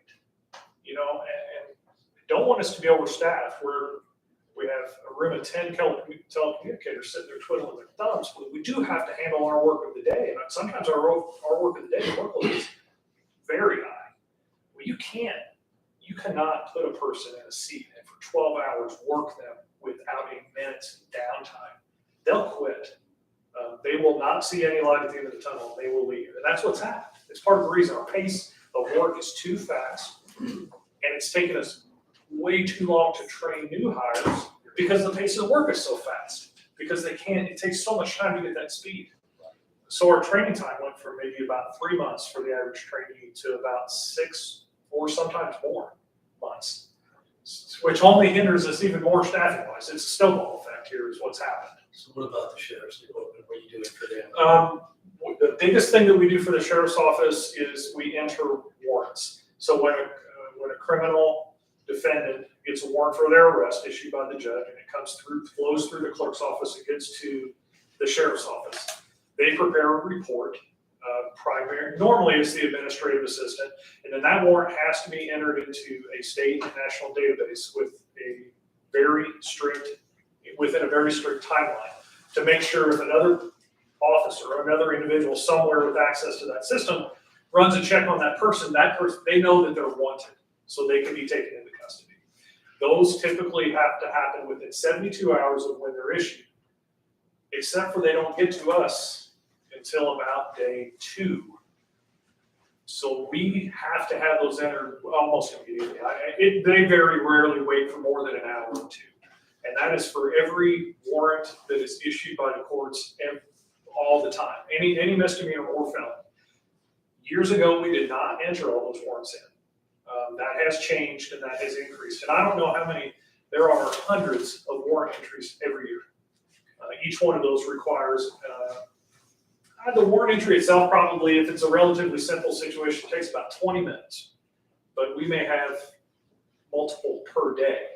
You know, and I don't want us to be overstaffed where we have a room of 10 telecommunicators sitting there twiddling their thumbs. But we do have to handle our work of the day. And sometimes our work of the day workload is very high. Well, you cannot put a person in a seat and for 12 hours work them without a minute's downtime. They'll quit. They will not see any light at the end of the tunnel, and they will leave. And that's what's happened. It's part of the reason our pace of work is too fast, and it's taken us way too long to train new hires because the pace of work is so fast. Because it takes so much time to get that speed. So our training time went from maybe about 3 months for the average trainee to about 6 or sometimes more months, which only hinders us even more staffing wise. It's a snowball effect here is what's happened. So what about the sheriff's department? What are you doing for them? The biggest thing that we do for the sheriff's office is we enter warrants. So when a criminal defendant gets a warrant for their arrest issued by the judge and it flows through the clerk's office, it gets to the sheriff's office. They prepare a report. Normally it's the administrative assistant, and then that warrant has to be entered into a state and national database within a very strict timeline to make sure if another officer or another individual somewhere with access to that system runs a check on that person, they know that they're wanted, so they can be taken into custody. Those typically have to happen within 72 hours of when they're issued, except for they don't get to us until about day 2. So we have to have those entered almost immediately. They very rarely wait for more than an hour or 2. And that is for every warrant that is issued by the courts all the time. Any misdemeanor or felony. Years ago, we did not enter all those warrants in. That has changed and that has increased. And I don't know how many, there are hundreds of warrant entries every year. Each one of those requires, the warrant entry itself probably, if it's a relatively simple situation, takes about 20 minutes. But we may have multiple per day.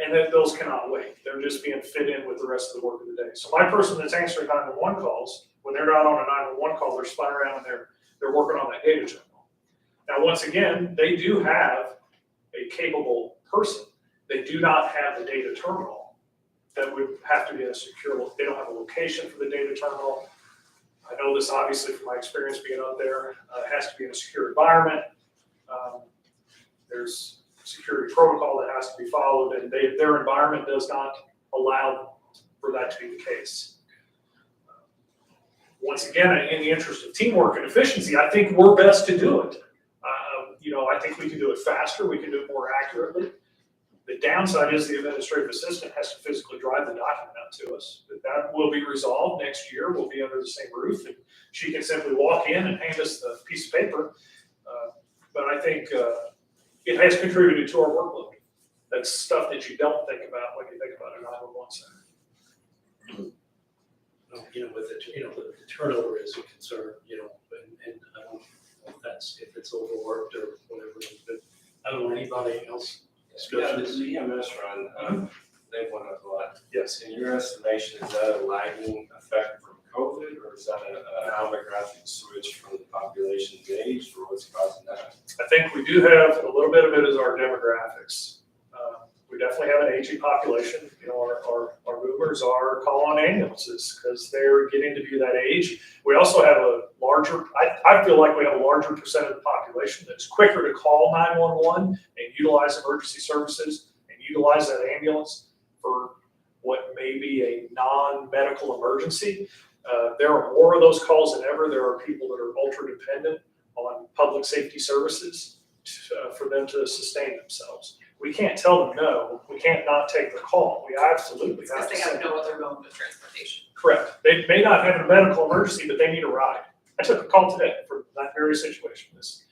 And then those cannot wait. They're just being fit in with the rest of the work of the day. So my person that's answering 911 calls, when they're not on a 911 call, they're spun around and they're working on that data terminal. Now, once again, they do have a capable person. They do not have the data terminal that would have to be a secure, they don't have a location for the data terminal. I know this obviously from my experience being up there. It has to be in a secure environment. There's security protocol that has to be followed, and their environment does not allow for that to be the case. Once again, in the interest of teamwork and efficiency, I think we're best to do it. I think we can do it faster, we can do it more accurately. The downside is the administrative assistant has to physically drive the document out to us. That will be resolved next year. We'll be under the same roof, and she can simply walk in and hand us the piece of paper. But I think it has contributed to our workload. That's stuff that you don't think about when you think about a 911 center. With the turnover is a concern, and I don't know if it's overworked or whatever, but I don't know anybody else. Yeah, the EMS run, they went up a lot. Yes. In your estimation, is that a lagging effect from COVID, or is that an demographic switch from the population's age, or what's causing that? I think we do have a little bit of it as our demographics. We definitely have an aging population. Our boomers are calling ambulances because they're getting to be that age. We also have a larger, I feel like we have a larger percent of the population that's quicker to call 911 and utilize emergency services and utilize that ambulance for what may be a non-medical emergency. There are more of those calls than ever. There are people that are ultra dependent on public safety services for them to sustain themselves. We can't tell them no. We can't not take the call. We absolutely Because have to they say have no other mode of transportation. correct. They may not have a medical emergency, but they need a ride. I took a call today for that very situation. This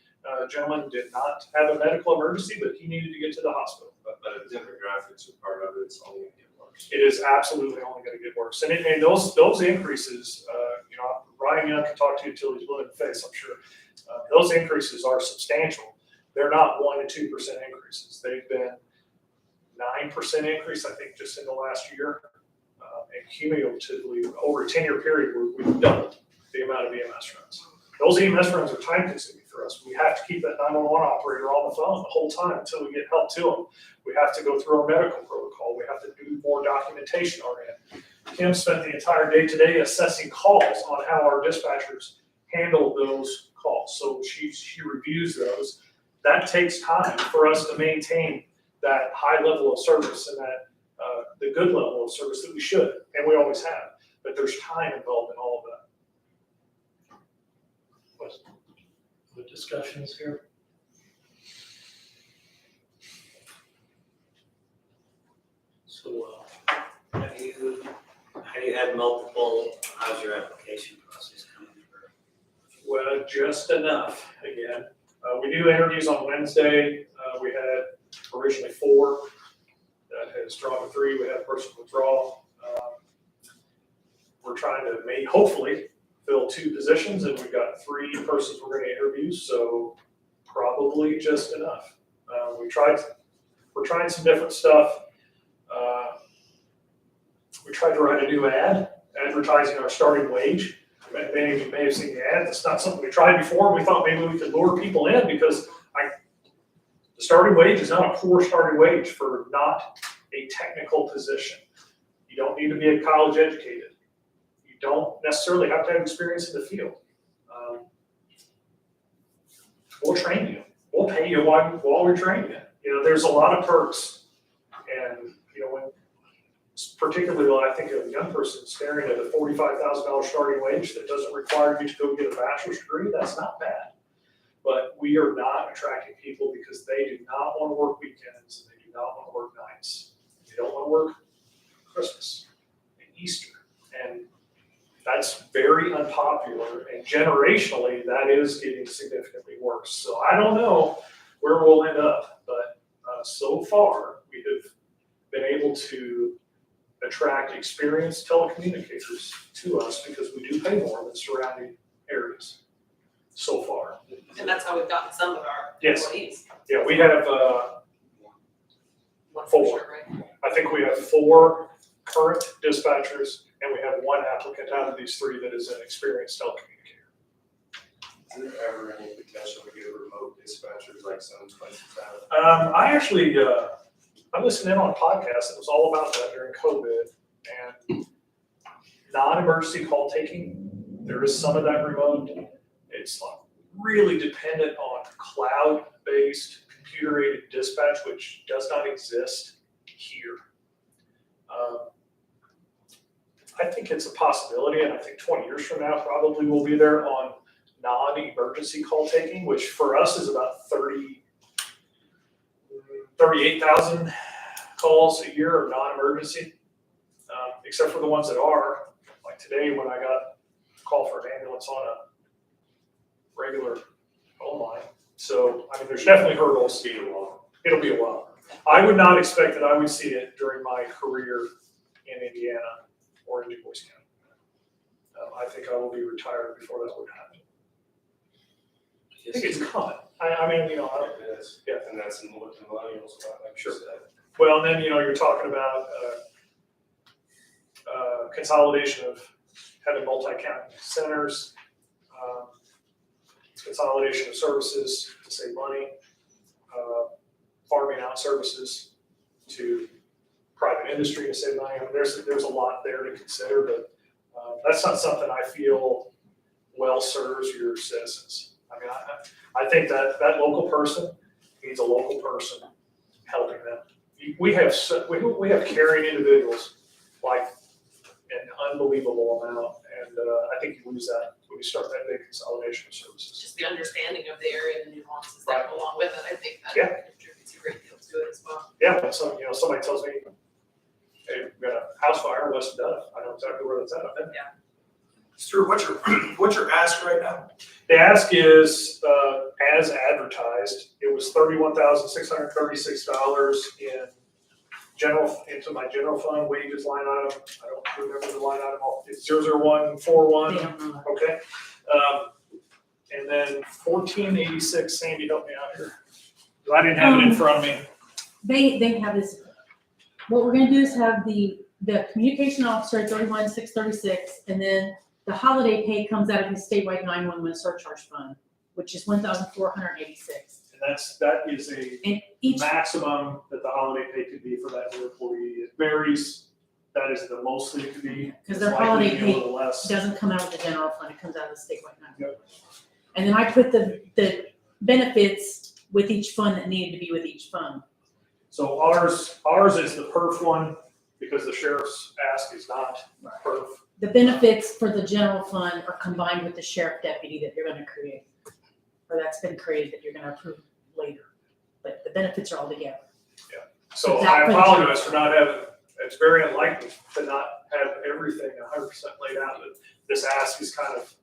gentleman did not have a medical emergency, but he needed to get to the hospital. But if demographics are part of it, it's only going to get worse. It is absolutely only going to get worse. And those increases, Ryan Young can talk to you till he's blue in the face, I'm sure. Those increases are substantial. They're not 1% to 2% increases. They've been 9% increase, I think, just in the last year. And cumulatively, over a 10-year period, we've doubled the amount of EMS runs. Those EMS runs are time consuming for us. We have to keep that 911 operator on the phone the whole time until we get help to them. We have to go through our medical protocol. We have to do more documentation on it. Kim spent the entire day today assessing calls on how our dispatchers handle those calls. So she reviews those. That takes time for us to maintain that high level of service and that the good level of service that we should, and we always have. But there's time involved in all of that. What discussions here? So, Have you had multiple, how's your application process coming through? Well, just enough, again. We do interviews on Wednesday. We had originally 4. That has drawn to 3. We had a person withdraw. We're trying to hopefully fill 2 positions, and we've got 3 persons we're gonna interview, so probably just enough. We're trying some different stuff. We tried to write a new ad advertising our starting wage. Many of you may have seen the ad. It's not something we tried before. We thought maybe we could lure people in because the starting wage is not a poor starting wage for not a technical position. You don't need to be college educated. You don't necessarily have to have experience in the field. We'll train you. We'll pay you while we're training you. You know, there's a lot of perks, and you know, when particularly when I think of a young person staring at a $45,000 starting wage that doesn't require you to go get a bachelor's degree, that's not bad. But we are not attracting people because they do not want to work weekends and they do not want to work nights. They don't want to work Christmas and Easter. And that's very unpopular. And generationally, that is getting significantly worse. So I don't know where we'll end up, but so far we have been able to attract experienced telecommunicators to us because we do pay more than surrounding areas so far. And that's how we've gotten some of our Yes. employees. Yeah, we have, One for 4. sure, right? I think we have 4 current dispatchers, and we have 1 applicant out of these 3 that is an experienced telecommunicator. Is there ever any potential to get remote dispatchers like some places have? I actually, I listened in on a podcast that was all about that during COVID, and non-emergency call taking, there is some of that remote. It's like really dependent on cloud-based computer-aided dispatch, which does not exist here. I think it's a possibility, and I think 20 years from now, probably we'll be there on non-emergency call taking, which for us is about 38,000 calls a year are non-emergency, except for the ones that are. Like today, when I got a call for an ambulance on a regular phone line. So, I mean, there's definitely hurdles. It'll be a while. I would not expect that I would see it during my career in Indiana or in Du Bois County. I think I will be retired before that would happen. I think it's coming. I mean, you know, It is. Yeah. And that's in what the millennials about, like you Sure. said. well, and then, you know, you're talking about consolidation of having multi-county centers, consolidation of services to save money, farming out services to private industry to save money. I mean, there's a lot there to consider, but that's not something I feel well serves your citizens. I mean, I think that local person needs a local person helping them. We have caring individuals like an unbelievable amount, and I think you lose that when you start that big consolidation of services. Just the understanding of the area and the nuances that go along with it, I think that Yeah. contributes a great deal to it as well. Yeah, when somebody tells me, hey, we've got a house fire in West Duff, I know exactly where that's at. I've been there. Stuart, what's your ask right now? The ask is, as advertised, it was $31,636 in into my general fund wages line item. I don't remember the line item, it's 00141. They don't know that. Okay, and then 1486, Sandy, help me out here. 'Cause I didn't have it in front of me. They have this, what we're gonna do is have the communication officer at 31,636, and then the holiday pay comes out of the statewide 911 surcharge fund, which is 1,486. And that is a And each, maximum that the holiday pay could be for that new employee. It varies, that is the most that it could be. because their It's likely holiday to be a pay little less. doesn't come out of the general fund, it comes out of the statewide 911. And then I put the benefits with each fund that needed to be with each fund. So ours is the perf one, because the sheriff's ask is not perf. The benefits for the general fund are combined with the sheriff deputy that you're gonna create, or that's been created that you're gonna approve later. But the benefits are all together. So I Exactly. apologize for not having, it's very unlikely to not have everything 100% laid out, but this ask is kind of,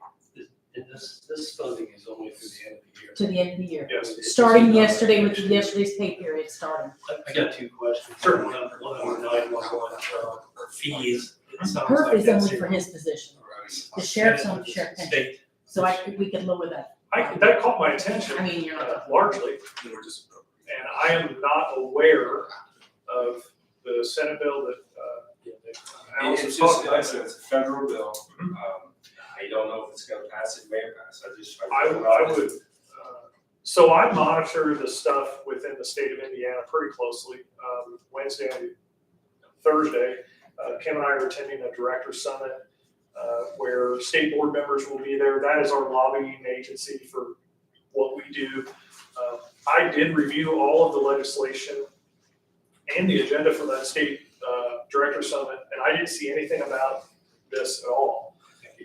And this funding is only through the end of the year. To the end of the year. yes. Starting yesterday with yesterday's pay period starting. I got two questions. Sure. One on 911 fees. It sounds Perf like is that's only for his position. The sheriff's on the sheriff pension. State. So we could lower that. That caught my attention. I mean, you're not, Largely, We're just. and I am not aware of the Senate bill that, Alex was It's just, talking like I about. said, it's a federal bill. Mhm. I don't know if it's gonna pass, it may pass, I would, so I monitor the stuff within the state of Indiana pretty closely. Wednesday and Thursday, Kim and I are attending a director summit, where state board members will be there. That is our lobbying agency for what we do. I did review all of the legislation and the agenda for that state, director summit, and I didn't see anything about this at all.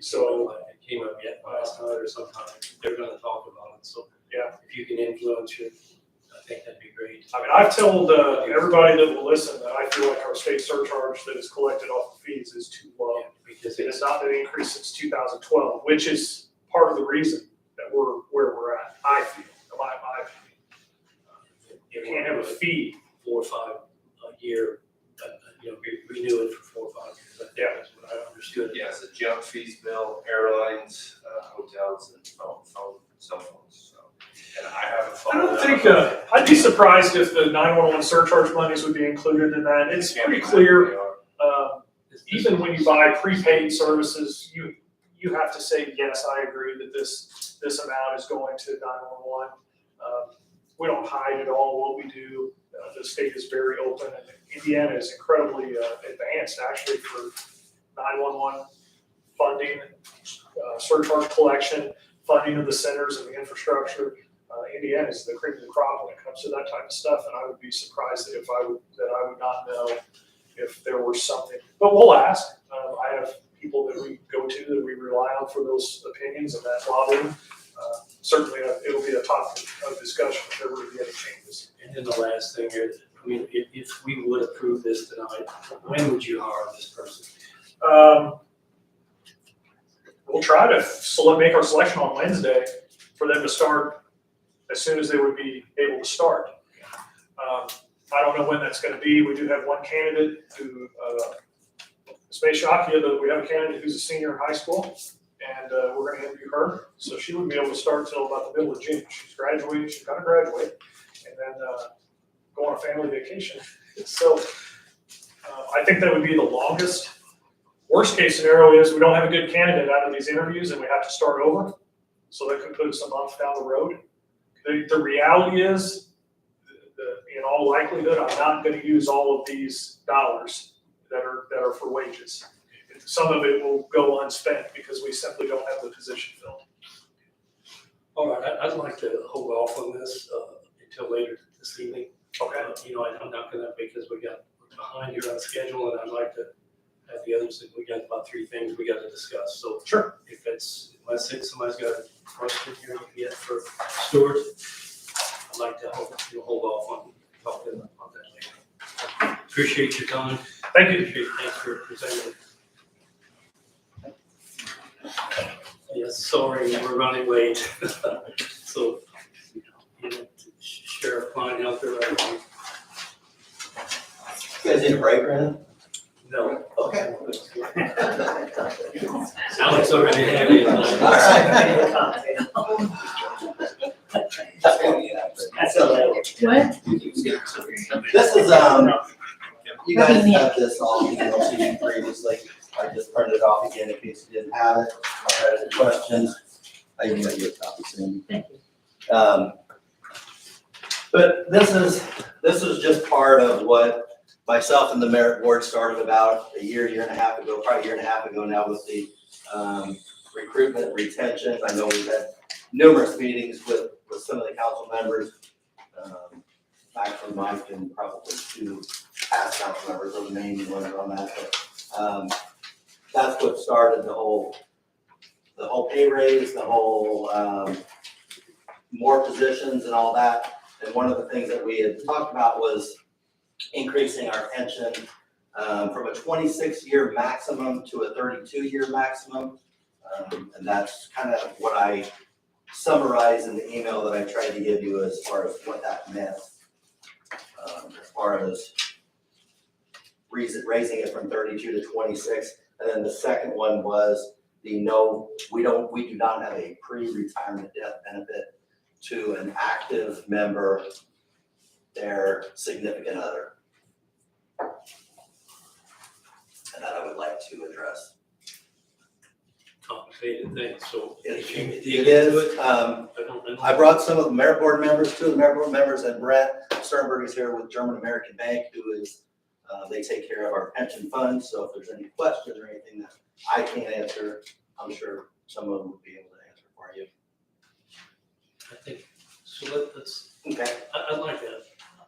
So, It came up yet last night or sometime. They're gonna talk about it, so. Yeah. If you can influence it, I think that'd be great. I mean, I've told everybody that will listen that I feel like our state surcharge that is collected off the fees is too low. Because It has not been increased since 2012, which is part of the reason that we're where we're at, I feel, in my opinion. You can't have a fee. 4 or 5 a year, renew it for 4 or 5 years. I think that's what I understood. Yeah, it's a junk fees bill, airlines, hotels, and cell phones, so. And I haven't I followed don't up think, on it. I'd be surprised if the 911 surcharge monies would be included in that. It's pretty clear, even when you buy prepaid services, you have to say, yes, I agree that this amount is going to 911. We don't hide at all what we do. The state is very open, and Indiana is incredibly advanced actually for 911 funding, surcharge collection, funding of the centers and the infrastructure. Indiana is the cream of the crop when it comes to that type of stuff, and I would be surprised that I would not know if there were something. But we'll ask. I have people that we go to that we rely on for those opinions and that lobbying. Certainly, it'll be a topic of discussion if there were to be any changes. And then the last thing is, I mean, if we would approve this tonight, when would you hire this person? We'll try to make our selection on Wednesday for them to start as soon as they would be able to start. I don't know when that's gonna be. We do have one candidate who, Ms. May Shakia, that we have a candidate who's a senior in high school, and we're gonna interview her. So she wouldn't be able to start until about the middle of June. She's gonna graduate, and then go on a family vacation. So I think that would be the longest. Worst case scenario is we don't have a good candidate out of these interviews and we have to start over. So that could put us a month down the road. The reality is, in all likelihood, I'm not gonna use all of these dollars that are for wages. Some of it will go unspent because we simply don't have the position filled. All right, I'd like to hold off on this until later this evening. Okay. I'm not gonna, because we're behind here on schedule, and I'd like to have the others, we got about 3 things we gotta discuss, so. Sure. Unless somebody's got a question here yet for Stuart, I'd like to hold off on talking about that later. Appreciate your time. Thank you. Thanks for presenting. Yes, sorry, we're running late. So, Sheriff Klein out there right now. You guys need a break, Brandon? No. Okay. Alex already had it. That's a little. What? This is, you guys have this all emailed to you previously. I just printed it off again in case you didn't have it. If I had any questions, I can let you a copy soon. Thank you. But this is just part of what myself and the merit board started about a year and a half ago, probably a year and a half ago now with the recruitment, retention. I know we've had numerous meetings with some of the council members. Back from Mike and probably two past council members are the main ones on that. But that's what started the whole pay raise, the whole more positions and all that. And one of the things that we had talked about was increasing our pension from a 26-year maximum to a 32-year maximum. And that's kind of what I summarized in the email that I tried to give you as far as what that meant. As far as raising it from 32 to 26. And then the second one was we do not have a pre-retirement death benefit to an active member, their significant other. And that I would like to address. Complicated thing, so. It is, I brought some of the merit board members, two of the merit board members, and Brett Sternberg is here with German American Bank, who is, they take care of our pension funds. So if there's any questions or anything that I can't answer, I'm sure some of them would be able to answer for you. I think, so let's, Okay. I'd like that.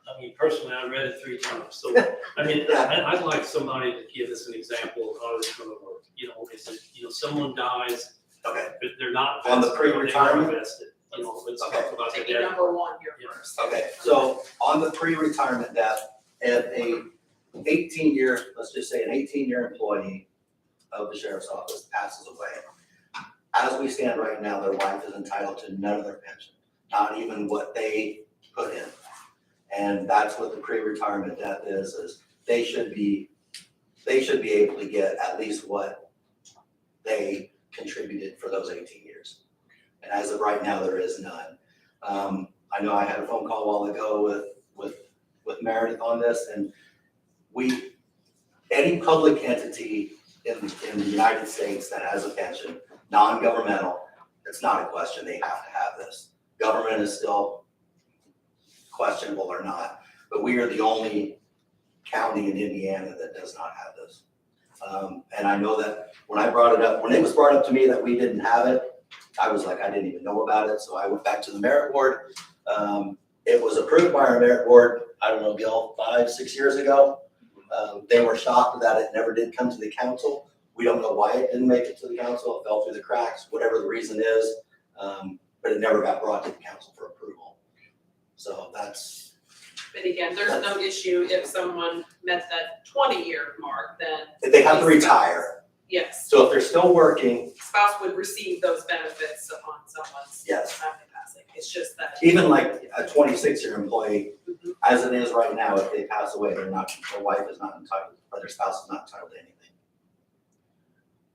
I mean, personally, I read it 3 times, so, I mean, I'd like somebody to give us an example of how it's gonna work. You know, is it, someone dies, Okay. but they're not. On the vested, or they are pre-retirement? vested. Let's Okay. talk about the Taking death. number one here Yeah. first. Okay, so on the pre-retirement death, if a 18-year, let's just say an 18-year employee of the sheriff's office passes away, as we stand right now, their wife is entitled to none of their pension, not even what they put in. And that's what the pre-retirement death is they should be able to get at least what they contributed for those 18 years. And as of right now, there is none. I know I had a phone call a while ago with Meredith on this, and any public entity in the United States that has a pension, non-governmental, it's not a question, they have to have this. Government is still questionable or not, but we are the only county in Indiana that does not have this. And I know that when it was brought up to me that we didn't have it, I was like, I didn't even know about it, so I went back to the merit board. It was approved by our merit board, I don't know, Gil, 5-6 years ago. They were shocked that it never did come to the council. We don't know why it didn't make it to the council, it fell through the cracks, whatever the reason is, but it never got brought to the council for approval. So that's. But again, there's no issue if someone met that 20-year mark, then. They have to retire. Yes, So if they're still working, spouse would receive those benefits upon someone's yes. passing. It's just that. Even like a 26-year employee, as it is right now, if they pass away, their wife is not entitled, or their spouse is not entitled to anything.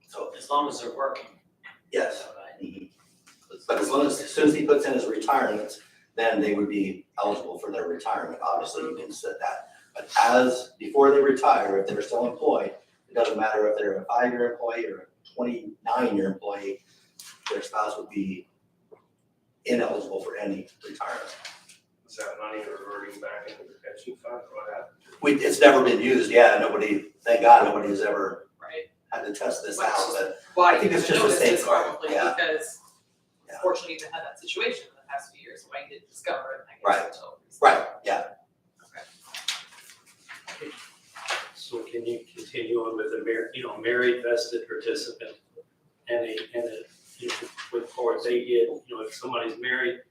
So, As long as they're working. yes. Mhm. But as soon as he puts in his retirement, then they would be eligible for their retirement. Obviously, you can set that. But before they retire, if they're still employed, it doesn't matter if they're a 5-year employee or a 29-year employee, their spouse would be ineligible for any retirement. Is that money reverting back into the pension fund, or what happened? It's never been used, thank God, nobody has ever Right. had to test this Which out, is but Why I think you it's haven't just a noticed this safeguard, probably, yeah. because Yeah. unfortunately you've had that situation in the past few years, why you didn't discover it, I guess. Right. until recently. right, yeah. So can you continue on with a married vested participant and with or they get, if somebody's married,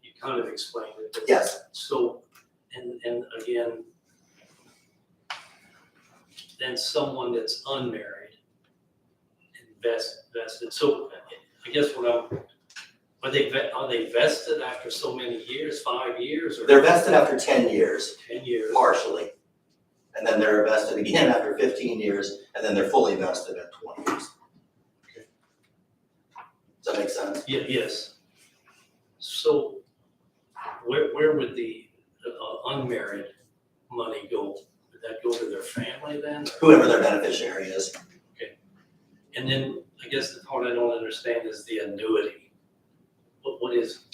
you kind of explained it. But Yes. So, and again, then someone that's unmarried and vested, so I guess are they vested after so many years, 5 years or? They're vested after 10 years, 10 years? partially. and then they're vested again after 15 years, and then they're fully vested at 20 years. Does that make sense? Yeah, yes. So where would the unmarried money go? Would that go to their family then? Whoever their beneficiary is. And then I guess the part I don't understand is the annuity. What is,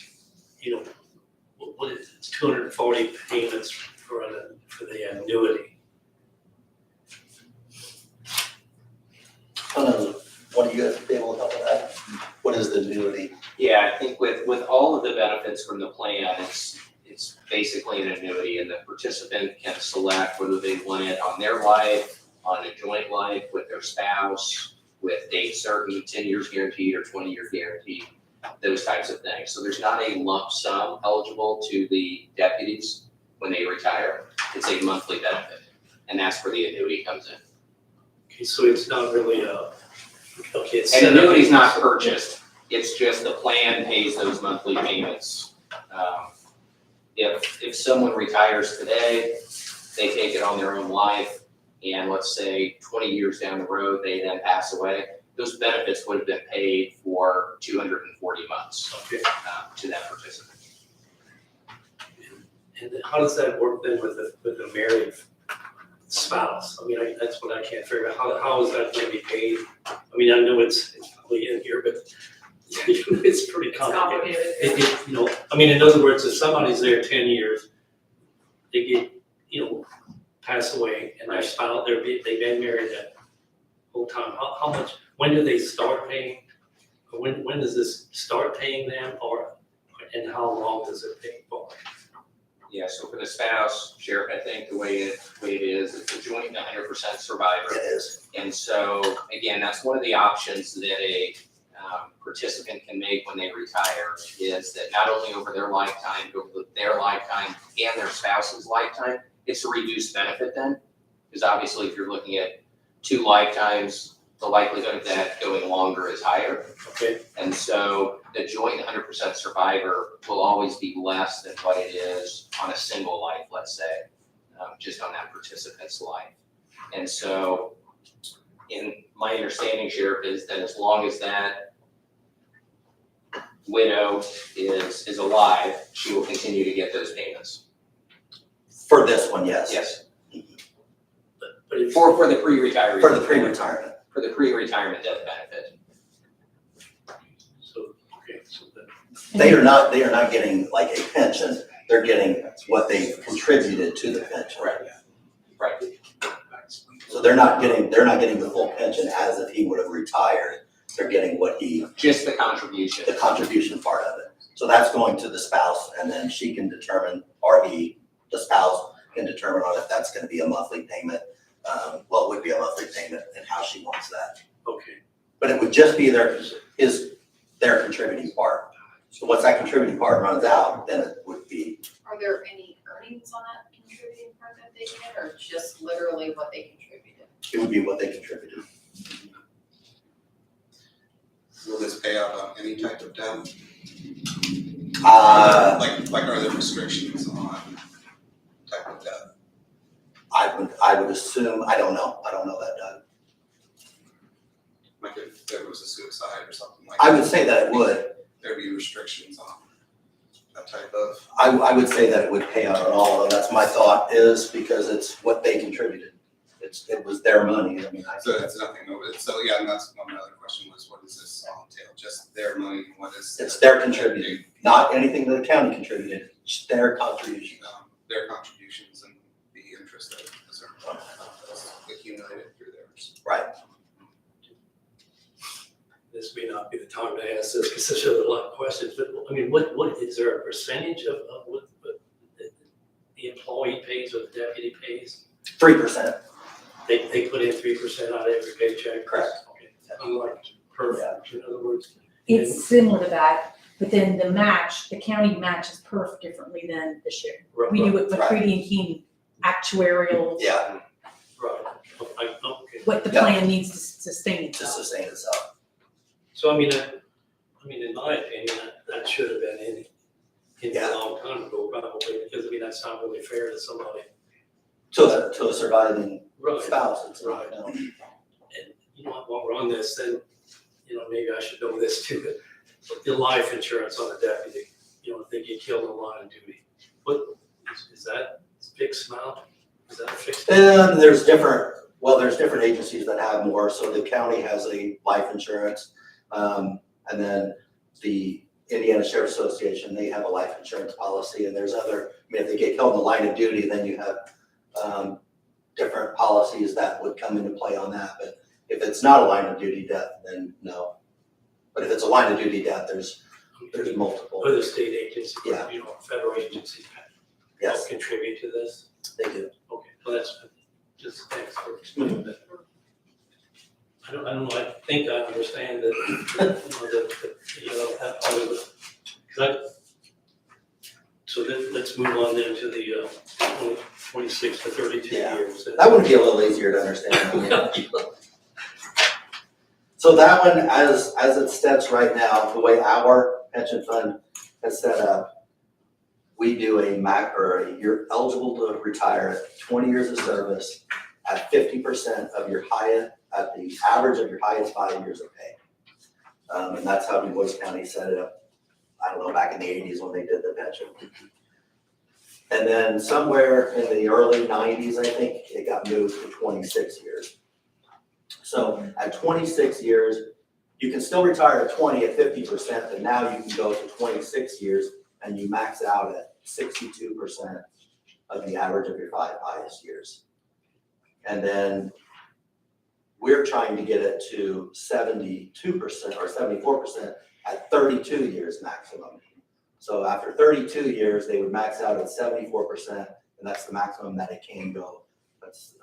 you know, what is, it's 240 payments for the annuity. One of you guys be able to help with that? What is the annuity? Yeah, I think with all of the benefits from the plan, it's basically an annuity, and the participant can select whether they want it on their life, on a joint life with their spouse, with date certain, 10 years guaranteed or 20 years guaranteed, those types of things. So there's not a lump sum eligible to the deputies when they retire. It's a monthly benefit, and that's where the annuity comes in. Okay, so it's not really okay, it's An set up. annuity's not purchased, it's just the plan pays those monthly payments. If someone retires today, they take it on their own life, and let's say 20 years down the road, they then pass away, those benefits would have been paid for 240 months Okay. to that participant. And then how does that work then with the married spouse? I mean, that's what I can't figure out. How is that going to be paid? I mean, I know it's probably in here, but it's pretty complicated. You know, I mean, in other words, if somebody's there 10 years, they get, you know, pass away, and their spouse, they've been married that whole time. How much? When do they start paying? When does this start paying them, and how long does it pay for? Yeah, so for the spouse, Sheriff, I think the way it is, it's a joint 100% survivor. It is. And so, again, that's one of the options that a participant can make when they retire, is that not only over their lifetime, but over their lifetime and their spouse's lifetime, it's a reduced benefit then. Because obviously, if you're looking at 2 lifetimes, the likelihood of that going longer is higher. Okay. And so the joint 100% survivor will always be less than what it is on a single life, let's say, just on that participant's life. And so in my understanding, Sheriff, is that as long as that widow is alive, she will continue to get those payments. For this one, yes. Yes, But it's, for the pre-retirement. For the pre-retirement. For the pre-retirement death benefit. so okay, so that. They are not getting like a pension, they're getting what they've contributed to the pension. Right. So they're not getting the full pension as if he would have retired. They're getting what Just the contribution. the contribution part of it. So that's going to the spouse, and then she can determine, or the spouse can determine on if that's gonna be a monthly payment. Well, it would be a monthly payment and how she wants that. Okay. But it would just be their contributing part. So once that contributing part runs out, then it would be, Are there any earnings on that contributing part that they get, or just literally what they contributed? it would be what they contributed. Will this pay out on any type of debt? Like are there restrictions on type of debt? I would assume, I don't know that, Doug. Like if there was a suicide or something like that? I would say that it would. There'd be restrictions on that type of? I would say that it would pay out on all of them. That's my thought is because it's what they contributed. It was their money. I mean, So it's nothing over it. So yeah, and that's one of my other question was, what does this all entail? Just their money, what is? it's their contributing, not anything that the county contributed, it's their contribution. Their contributions and the interest that is accumulated through theirs. Right. This may not be the time to ask this because there's a lot of questions, but I mean, what is there a percentage of what the employee pays or the deputy pays? 3%. They put in 3% out of every paycheck? Correct. Okay. Unlike perfect, in other words. It's similar to that, but then the match, the county matches perf differently than the sheriff. We do it McCready and King actuarial, Yeah, Right, okay. what the Yeah. plan needs to sustain to itself. sustain itself. So I mean, in my opinion, that should have been in Yeah. a long time ago probably, because I mean, that's not really fair to somebody To a surviving Right. spouse, it's Right. no. And you know, while we're on this, then, you know, maybe I should know this too, but the life insurance on a deputy, you know, if they get killed in the line of duty, what, is that fixed amount? Is that a fixed? And there's different agencies that have more, so the county has a life insurance. And then the Indiana Sheriff Association, they have a life insurance policy, and there's other, I mean, if they get killed in the line of duty, then you have, different policies that would come into play on that, but if it's not a line of duty death, then no. But if it's a line of duty death, there's multiple. Other state agencies, Yeah. you know, federal agencies Yes, help contribute to this? they do. Okay, well, that's, just thanks for explaining that. I don't know, I think I understand that, you know, that part of it. 'Cause so then, let's move on then to the, 26 to 32 Yeah. years. That would be a little easier to understand. So that one, as it stands right now, the way our pension fund is set up, we do you're eligible to retire at 20 years of service at 50% of your at the average of your highest 5 years of pay. And that's how Du Bois County set it up, I don't know, back in the 80s when they did the pension. And then somewhere in the early 90s, I think, it got moved to 26 years. So at 26 years, you can still retire at 20 at 50%, but now you can go to 26 years and you max out at 62% of the average of your 5 highest years. And then we're trying to get it to 72% or 74% at 32 years maximum. So after 32 years, they would max out at 74%, and that's the maximum that it can go. That's,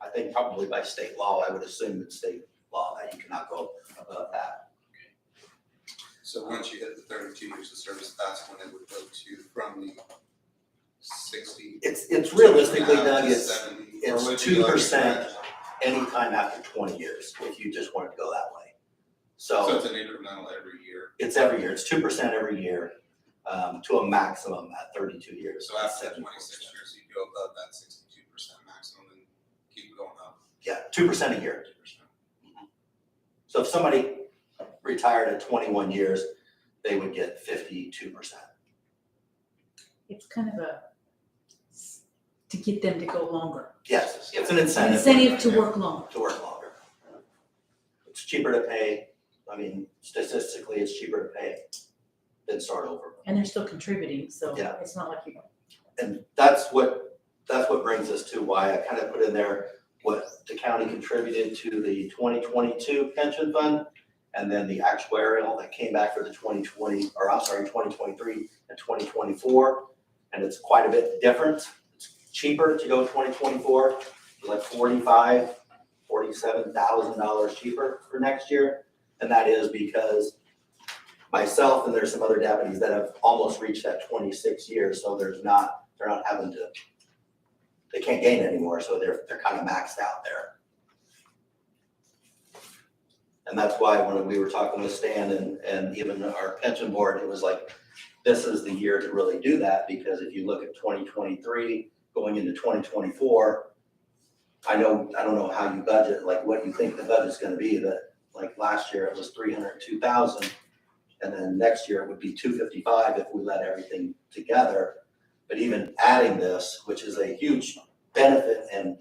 I think probably by state law, I would assume it's state law that you cannot go above that. So once you hit the 32 years of service, that's when it would go to from the 60. It's realistically, now Doug, to it's 70, or would it be 2% anytime after 20 years, if you just wanted to go that way. So it's an incremental every year. It's every year, it's 2% every year, to a maximum at 32 years. So after 26 years, you go above that 62% maximum and keep going up. Yeah, 2% a year. So if somebody retired at 21 years, they would get 52%. It's kind of to get them to go longer. Yes, it's an An incentive. incentive to work longer. To work longer. It's cheaper to pay, I mean, statistically, it's cheaper to pay than start over. And they're still contributing, so Yeah. it's not like you. And that's what brings us to why I kind of put in there what the county contributed to the 2022 pension fund, and then the actuarial that came back for the 2023 and 2024. And it's quite a bit different. It's cheaper to go 2024, like $47,000 cheaper for next year. And that is because myself and there's some other deputies that have almost reached that 26 years, so they're not having to, they can't gain anymore, so they're kind of maxed out there. And that's why when we were talking with Stan and even our pension board, it was like, this is the year to really do that, because if you look at 2023 going into 2024, I don't know how you budget, like what you think the budget's gonna be, but like last year it was 302,000. And then next year it would be 255 if we let everything together. But even adding this, which is a huge benefit and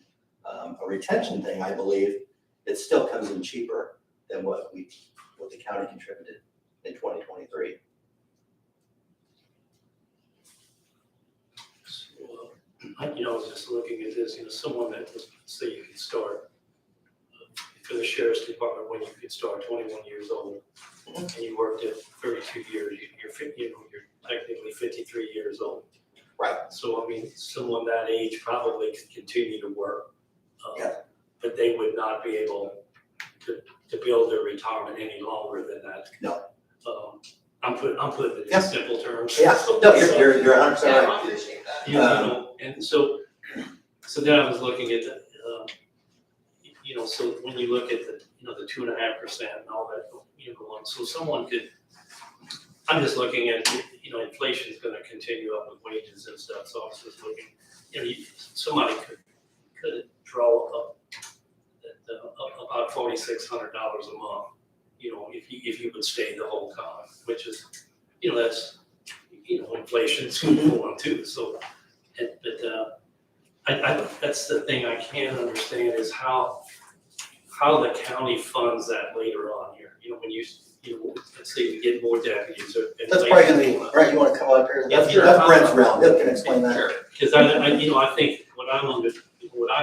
a retention thing, I believe, it still comes in cheaper than what the county contributed in 2023. So, I was just looking at this, someone that was, say you could start for the sheriff's department when you could start 21 years old, and you worked at 32 years, you're technically 53 years old. Right. So, someone that age probably could continue to work. Yeah. But they would not be able to build their retirement any longer than that. No. I'm putting it in Yes. simple terms. Yeah, no, you're 100% Yeah, right. I appreciate that. And so then I was looking at the, so when you look at the 2.5% and all that, so someone could, I'm just looking at, inflation's gonna continue up with wages and stuff, so I was just looking, somebody could draw up about $4,600 a month, if you would stay the whole time, which is, that's, inflation's going on too, so, that's the thing I can't understand is how the county funds that later on here, when let's say we get more deputies or. That's probably gonna be, Brent, you wanna come up here? That's Brent's realm, he can explain that. Because I think what I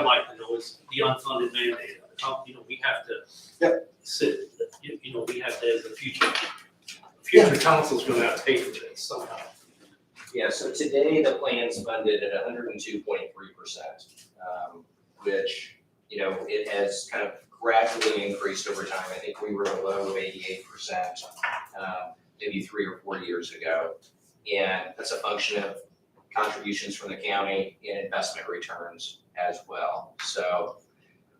like to know is the unfunded mandate, how, we have to. Sit, we have to, as a future council's gonna have to pay for this somehow. Yeah, so today the plan's funded at 102.3%, which, it has kind of gradually increased over time. I think we were a low of 88%, maybe 3 or 4 years ago. And that's a function of contributions from the county and investment returns as well. So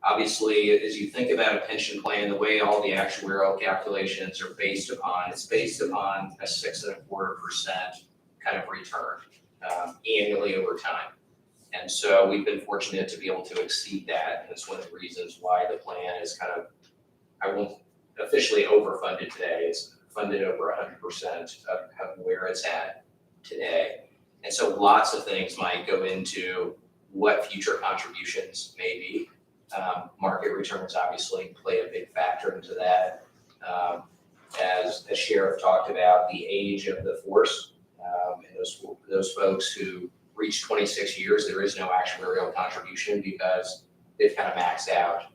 obviously, as you think about a pension plan, the way all the actuarial calculations are based upon, it's based upon a 6.25% kind of return annually over time. And so we've been fortunate to be able to exceed that. And it's one of the reasons why the plan is kind of, I won't officially overfunded today. It's funded over 100% of where it's at today. And so lots of things might go into what future contributions may be. Market returns obviously play a big factor into that. As the sheriff talked about, the age of the force, and those folks who reach 26 years, there is no actuarial contribution because they've kind of maxed out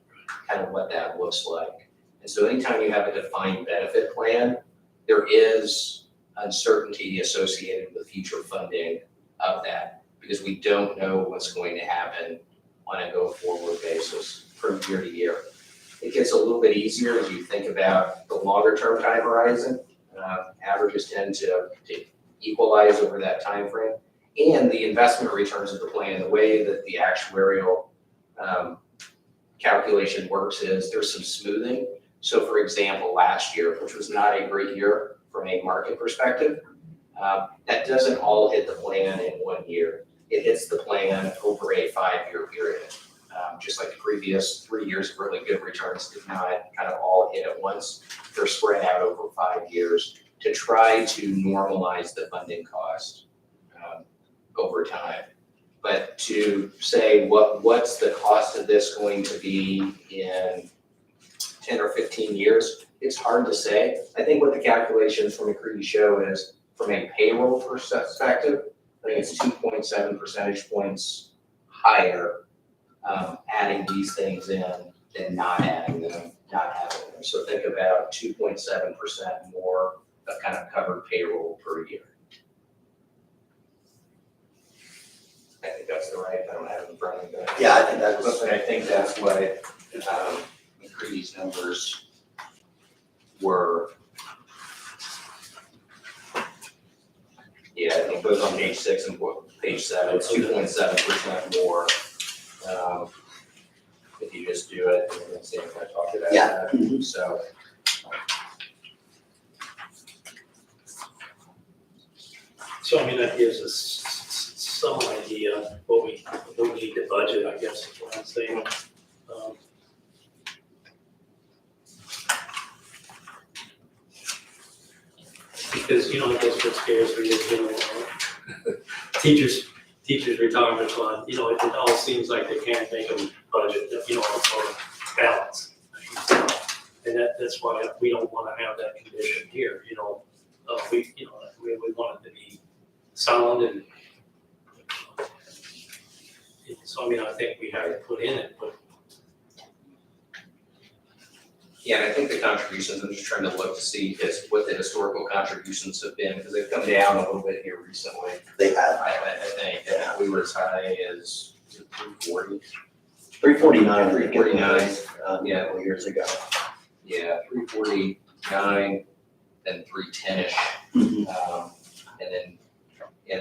kind of what that looks like. And so anytime you have a defined benefit plan, there is uncertainty associated with future funding of that because we don't know what's going to happen on a go-forward basis from year to year. It gets a little bit easier as you think about the longer-term time horizon. Averages tend to equalize over that time frame. And the investment returns of the plan, the way that the actuarial calculation works is there's some smoothing. So for example, last year, which was not a great year from a market perspective, that doesn't all hit the plan in 1 year. It hits the plan over a 5-year period. Just like the previous 3 years of really good returns did not kind of all hit at once. They're spread out over 5 years to try to normalize the funding cost over time. But to say what's the cost of this going to be in 10 or 15 years, it's hard to say. I think what the calculations from McCready show is from a payroll perspective, I think it's 2.7 percentage points higher adding these things in than not adding them, not having them. So think about 2.7% more of kind of covered payroll per year. I think that's the right, I don't have it in front of me. Yeah, I think that was. But I think that's what McCready's numbers were. Yeah, I think both on page 6 and page 7, it's 2.7% more. If you just do it, and then see if I talked about that. Yeah. So. So I mean, that gives us some idea what we need to budget, I guess is what I'm saying. Because, that's what scares me is, teachers retirement fund, it all seems like they can't make a budget, or balance. And that's why we don't want to have that condition here, we want it to be sound and so, I mean, I think we have to put in it, but. Yeah, and I think the contributions, I'm just trying to look to see what the historical contributions have been, because they've come down a little bit here recently. They have. I think, we were as high as 340. 349. 349. Yeah, a couple years ago. Yeah, 349, then 310-ish, and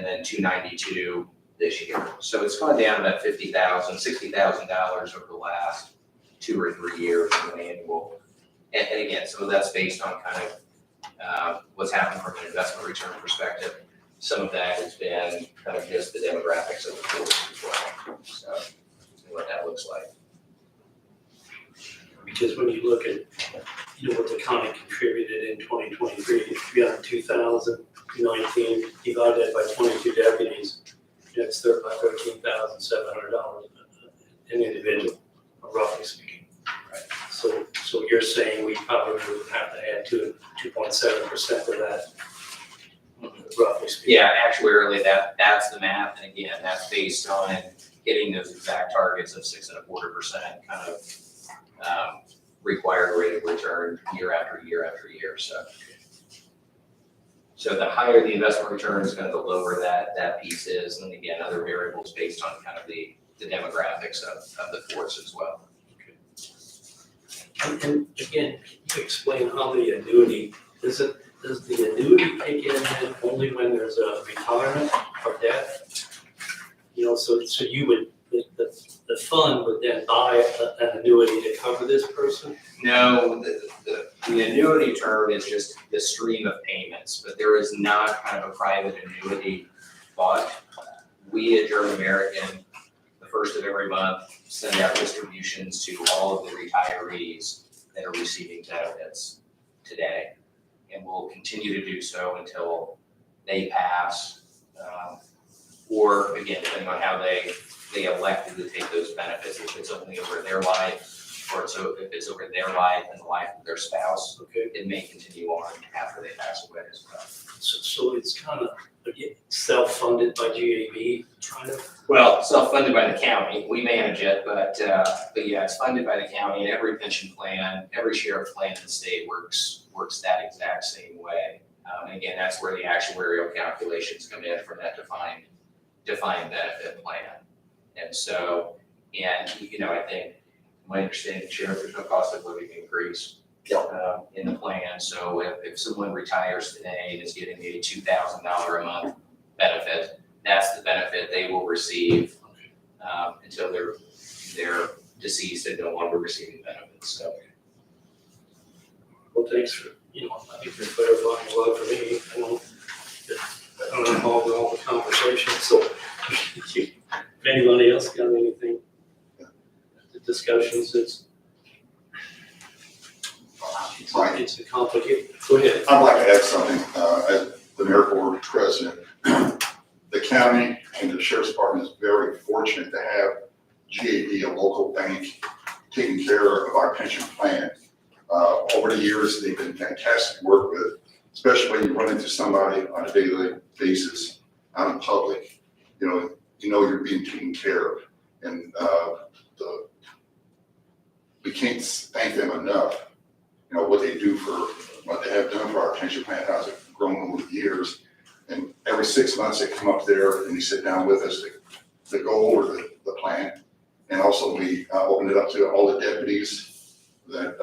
then 292 this year. So it's gone down about $50,000, $60,000 over the last 2 or 3 years in an annual. And again, some of that's based on kind of what's happened from an investment return perspective. some of that has been kind of just the demographics of the force as well, so what that looks like. Because when you look at, what the county contributed in 2023, 302,019 divided by 22 deputies, that's about $13,700 an individual, roughly speaking. So you're saying we probably would have to add 2.7% of that, roughly speaking? Yeah, actuarially, that's the math, and again, that's based on hitting those exact targets of 6.25% kind of required rate of return year after year after year, so. So the higher the investment returns, kind of the lower that piece is, and again, other variables based on kind of the demographics of the force as well. And again, can you explain how the annuity, does the annuity kick in only when there's a retirement or death? So you would, the fund would then buy an annuity to cover this person? No, the annuity term is just the stream of payments, but there is not kind of a private annuity fund. We at German American, the first of every month, send out distributions to all of the retirees that are receiving benefits today. And we'll continue to do so until they pass, or again, depending on how they elected to take those benefits, if it's only over their life, or if it's over their life and the life of their spouse, it may continue on after they pass away as well. So it's kind of self-funded by GAB, kind of? Well, self-funded by the county, we manage it, but yeah, it's funded by the county, and every pension plan, every sheriff plan in the state works that exact same way. And again, that's where the actuarial calculations come in from that defined benefit plan. And so, I think, my understanding, Sheriff, there's no cost of living increase in the plan. So if someone retires today and is getting a $2,000 a month benefit, that's the benefit they will receive until they're deceased and no longer receiving benefits. So. Well, thanks for, I think you're clarifying a lot for me. I don't know involved in all the conversations, so if anybody else got anything, the discussions, it's a complicated, go ahead. I'd like to add something, as the mayor board president. The county and the sheriff's department is very fortunate to have GAB, a local bank, taking care of our pension plan. Over the years, they've been fantastic to work with, especially when you run into somebody on a daily basis out in public. You're being taken care of, and we can't thank them enough. What they do for what they have done for our pension plan, how it's grown over the years. And every 6 months, they come up there and they sit down with us to go over the plan. And also, we open it up to all the deputies that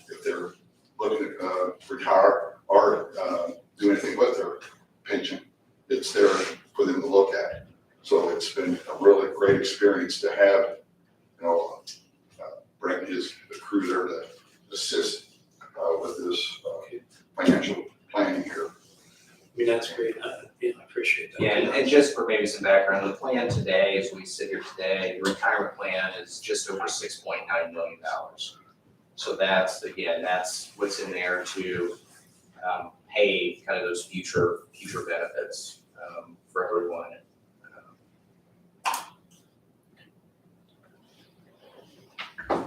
if they're looking to retire or do anything with their pension, it's there for them to look at. So it's been a really great experience to have, Brent and his crew there to assist with this financial planning here. I mean, that's great. I appreciate that. Yeah, and just for maybe some background, the plan today, as we sit here today, the retirement plan is just over $6.9 million. So that's what's in there to pay kind of those future benefits for everyone.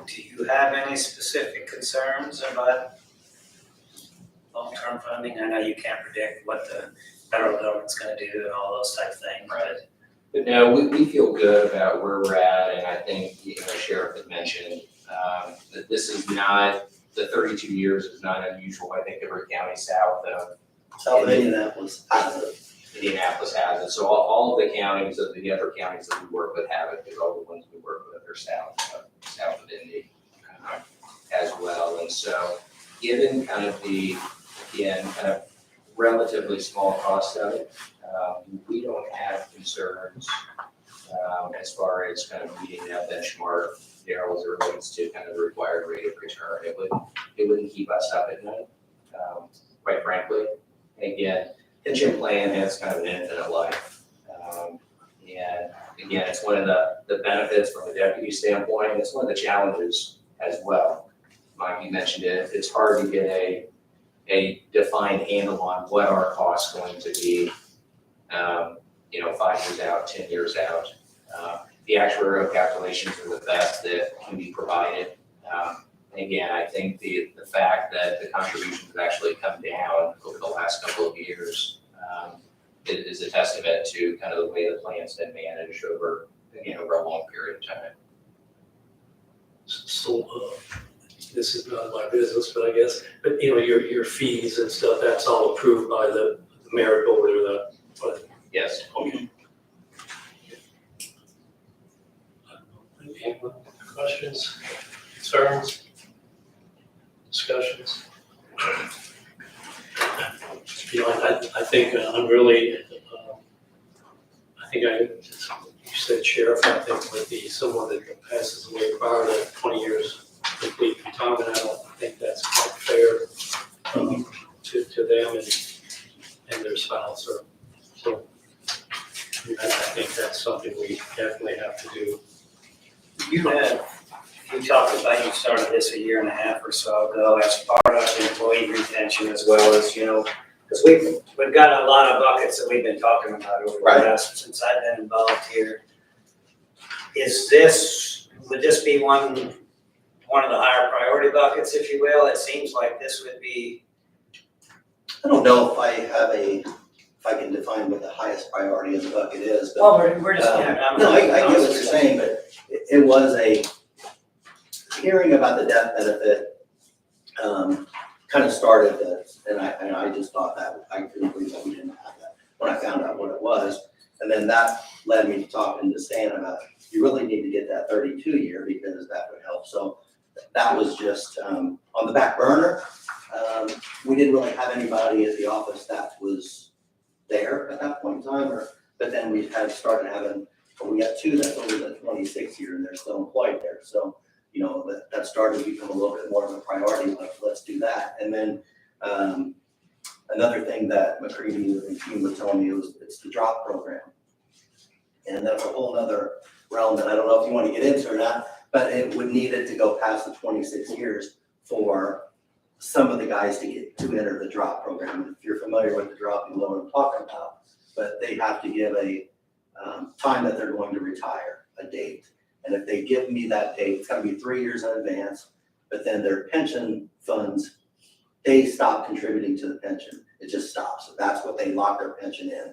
Do you have any specific concerns about long-term funding? I know you can't predict what the federal government's gonna do and all those type of things, But no, we feel good about where we're at, and I think, Sheriff had mentioned that this is not, the 32 years is not unusual. I think every county south of Indianapolis. Indianapolis has it. So all of the counties of the other counties that we work with have it, because all the ones we work with are south of Indy as well. And so given kind of the, again, kind of relatively small cost of it, we don't have concerns as far as kind of meeting that benchmark, as it relates to kind of the required rate of return. It wouldn't keep us up at night, quite frankly. And again, pension plan has kind of an infinite life. And again, it's one of the benefits from a deputy standpoint, and it's one of the challenges as well. Mike, you mentioned it, it's hard to get a defined handle on what our cost's going to be, 5 years out, 10 years out. The actuarial calculations are the best that can be provided. Again, I think the fact that the contributions have actually come down over the last couple of years is a testament to kind of the way the plan's been managed over a long period of time. So, this is not my business, but I guess, your fees and stuff, that's all approved by the merit board or Yes. okay. Any questions, concerns, discussions? I think I'm really, you said sheriff, I think would be someone that passes away prior to 20 years complete retirement. I don't think that's quite fair to them and their spouse. So I think that's something we definitely have to do. You talked about, you started this a year and a half or so ago as part of employee retention as well as, because we've got a lot of buckets that we've been talking about over the last, since I've been involved here. Would this be one of the higher priority buckets, if you will? It seems like this would be. I don't know if I can define what the highest priority of the bucket is, but. Well, we're just, No, I get what you're saying, but it was hearing about the death benefit, kind of started this, and I just thought that, I couldn't believe that we didn't have that when I found out what it was. And then that led me to talking to Stan about, you really need to get that 32 year because that would help. So that was just, on the back burner. We didn't really have anybody at the office that was there at that point in time, but then we had started having, we got 2 that's over the 26 year and they're still employed there. So, that started to become a little bit more of a priority, like, let's do that. And then, another thing that McCready and team was telling me was it's the drop program. And that's a whole nother realm that I don't know if you want to get into or not, but it would need it to go past the 26 years for some of the guys to enter the drop program. If you're familiar with the drop, you know what I'm talking about, but they have to give a time that they're going to retire, a date. And if they give me that date, it's gonna be 3 years in advance, but then their pension funds, they stop contributing to the pension. It just stops. So that's what they lock their pension in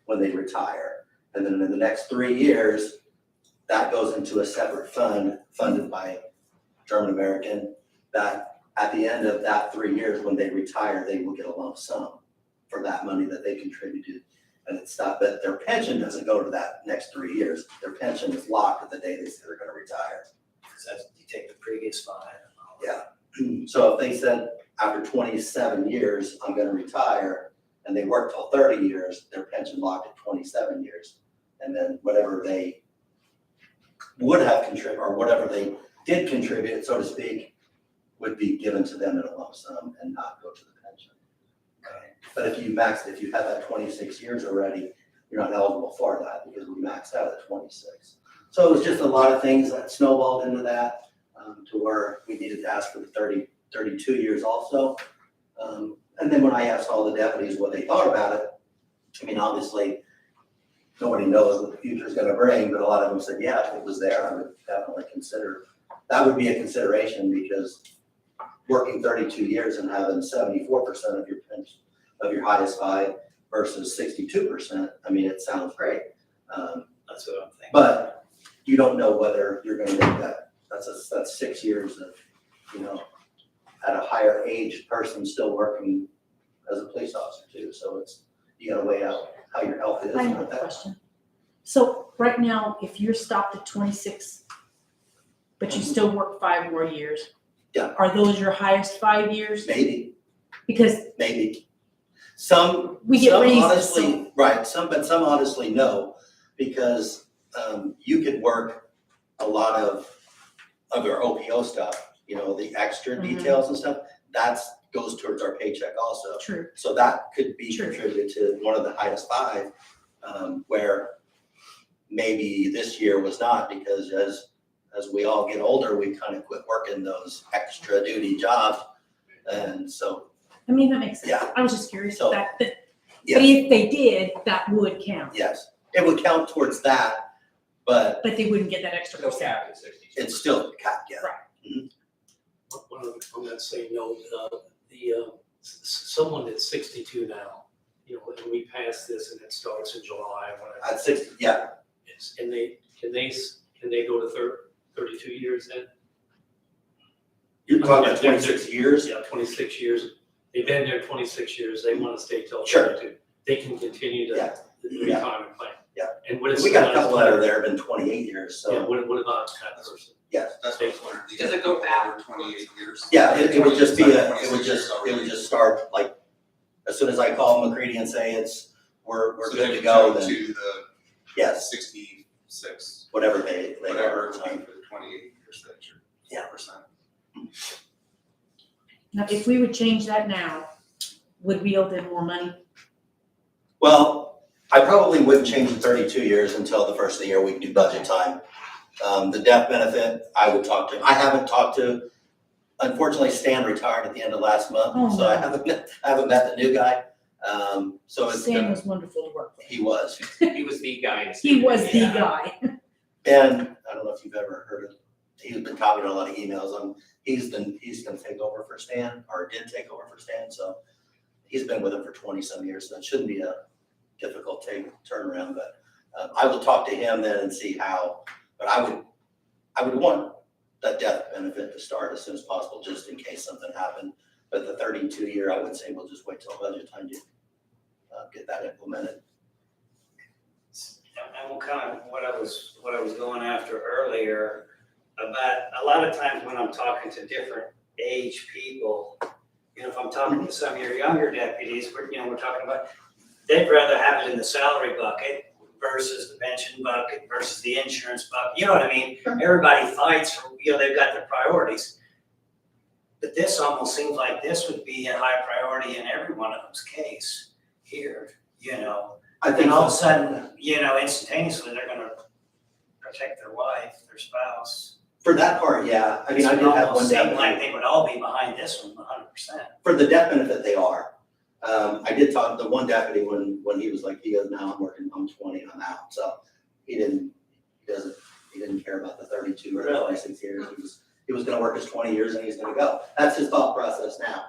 when they retire. And then in the next 3 years, that goes into a separate fund funded by German American, that at the end of that 3 years, when they retire, they will get a lump sum for that money that they contributed. And it's not that their pension doesn't go to that next 3 years. Their pension is locked at the day they say they're gonna retire. So you take the previous 5. Yeah. So if they said after 27 years, I'm gonna retire, and they work till 30 years, their pension locked at 27 years. And then whatever they would have contributed, or whatever they did contribute, so to speak, would be given to them in a lump sum and not go to the pension. But if you have that 26 years already, you're not eligible for that because we maxed out at 26. So it was just a lot of things that snowballed into that, to where we needed to ask for the 32 years also. And then when I asked all the deputies what they thought about it, I mean, obviously, nobody knows what the future is gonna bring, but a lot of them said, yeah, if it was there, I would definitely consider. That would be a consideration because working 32 years and having 74% of your pension, of your highest 5 versus 62%, I mean, it sounds great. That's what I'm thinking. But you don't know whether you're gonna make that. That's 6 years of, at a higher age person still working as a police officer too. So you gotta weigh out how your health is. I have a question. So right now, if you're stopped at 26, but you still work 5 more years. Yeah. Are those your highest 5 years? Maybe. Because maybe. Some raises, honestly, right, some honestly no, because you could work a lot of other OPO stuff, the extra details and stuff, that's goes towards our paycheck also. True. So that could be True. contributed to one of the highest 5, where maybe this year was not, because as we all get older, we kind of quit working those extra duty jobs. And so, I mean, that makes sense. Yeah. I was just curious So, that, but yes, if they did, that would count. yes, it would count towards that, but But they wouldn't get that extra Still percent. capped at 60. it's still capped, yeah. One of, on that same note, someone that's 62 now, you know, and we pass this and it starts in July, whatever. At 60, yeah, And can they go to 32 years then? you're talking about 26 years? Yeah, 26 years. They've been there 26 years. They want to stay till Sure. 32. They can continue to Yeah. the retirement plan. Yeah. And what is We got a couple that are there, been 28 years, Yeah, so, what about that person? yes. That's what I was wondering. Do you Does guys it go go back? over 28 years? Yeah, it would just be it 26 would years already. just start, like, as soon as I call McCready and say we're So good they to would go, jump then, to the yes, 66, whatever they whatever are. it's been for the 28 years that you're. Yeah. Percent. Now, if we would change that now, would we owe them more money? Well, I probably wouldn't change the 32 years until the first of the year we do budget time. The death benefit, I haven't talked to, unfortunately, Stan retired at the end of last month, Oh, so I no. haven't met the new guy. So it's, Stan was wonderful to work with. he was. He was the guy. in He was the Yeah. guy. And I don't know if you've ever heard of, he's been copied on a lot of emails, he's gonna take over for Stan, or did take over for Stan, so he's been with him for 20-some years, so it shouldn't be a difficult turnaround, but I will talk to him then and see how, but I would want that death benefit to start as soon as possible, just in case something happened. But the 32 year, I would say we'll just wait till budget time to get that implemented. And kind of what I was going after earlier, about a lot of times when I'm talking to different age people, you know, if I'm talking to some of your younger deputies, we're talking about, they'd rather have it in the salary bucket versus the pension bucket versus the insurance bucket, you know what I mean? Everybody fights for, they've got their priorities. But this almost seems like this would be a high priority in every one of them's case here, I think And all of a sudden, instantaneously, they're gonna protect their wife, their spouse. For that part, yeah, I mean, I did have one It seemed like deputy, they would all be behind this one 100%. for the death benefit, they are. I did talk to the one deputy when he was like, he goes, now I'm working, I'm 20, I'm out, so he didn't care about the 32 or Really? 26 years, he was gonna work his 20 years and he's gonna go. That's his thought process now,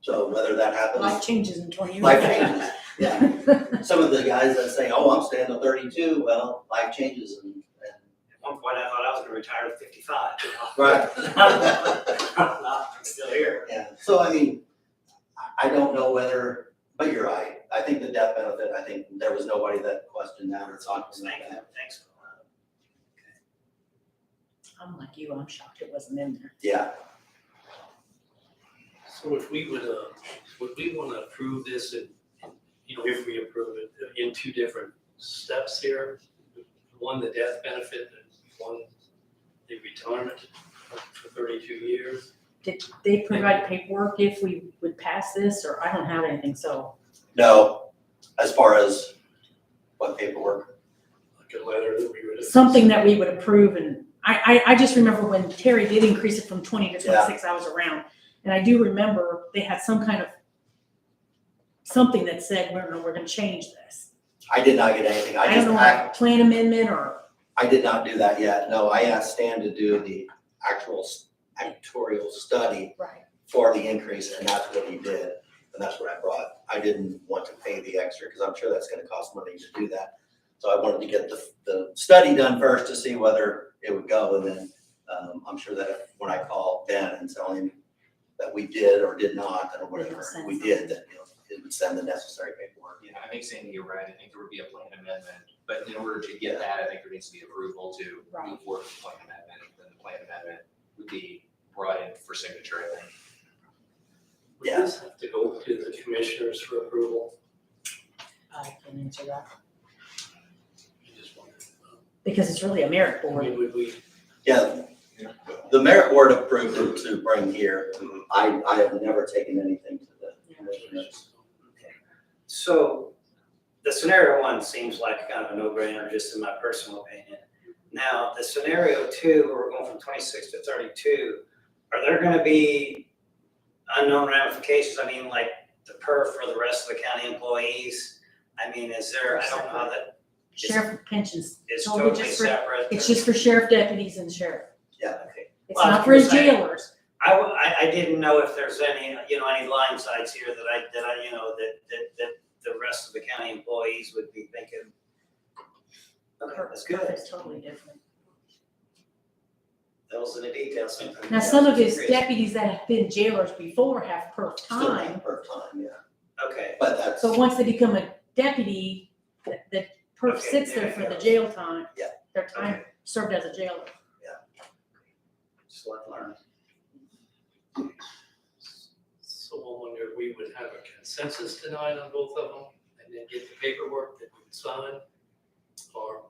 so whether that happens. Life changes in 20 years. Life changes, yeah. Some of the guys that say, oh, I'm staying till 32, well, life changes and. At one point, I thought I was gonna retire at 55. Right. I'm still here. Yeah, so I mean, I don't know whether, but you're right. I think the death benefit, I think there was nobody that questioned that or talked about that. Thanks. I'm like you, I'm shocked it wasn't in there. Yeah, So if we would we want to approve this and, if we approve it in two different steps here? One, the death benefit, and one, the retirement for 32 years. Did they provide paperwork if we would pass this, or I don't have anything, so. no, as far as what paperwork, Like a letter that we would. Something that we would approve, and I just remember when Terry did increase it from 20 to Yeah. 26 hours around. And I do remember they had some kind of, something that said, we're gonna change this. I did not get anything. I don't know, like a plan amendment or, I did not do that yet. No, I asked Stan to do the actual actuarial study right, for the increase, and that's what he did. And that's what I brought. I didn't want to pay the extra because I'm sure that's gonna cost money to do that. So I wanted to get the study done first to see whether it would go, and then I'm sure that when I call Ben and tell him that we did or did not, or whatever send we did, that it would send the necessary paperwork. Yeah, I think Sandy, you're right. I think there would be a plan amendment, but in order to get that, I think there needs to be approval to Right. move forward with the plan amendment. Then the plan amendment would be brought in for signature, I think. Would this have to go to the commissioners for approval? I can answer that. I just wondered. Because it's really a merit I board. mean, would we, Yeah, The merit board approved it to bring here. I have never taken anything to the commissioners. So the scenario one seems like kind of a no-brainer, just in my personal opinion. Now, the scenario two, where we're going from 26 to 32, are there gonna be unknown ramifications? I mean, like the perf for the rest of the county employees? I mean, is there, I don't know how that Sheriff pensions, is totally totally just for, separate. it's just for sheriff deputies and sheriff. Yeah. Okay. It's Well, I not was for his gonna say- jailers. I didn't know if there's any, any line sides here that I, that the rest of the county employees would be thinking. Okay, that's good. It's totally different. Those are the details sometimes. Now, some of his deputies that have been jailers before have perf Still time, have per time, yeah. Okay, But that's, so once they become a deputy, the perf Okay, sits there for yeah. the jail time. Yeah. Their time served as a jailer. just let learn. So I wonder if we would have a consensus tonight on both of them and then get the paperwork that we would sign, or,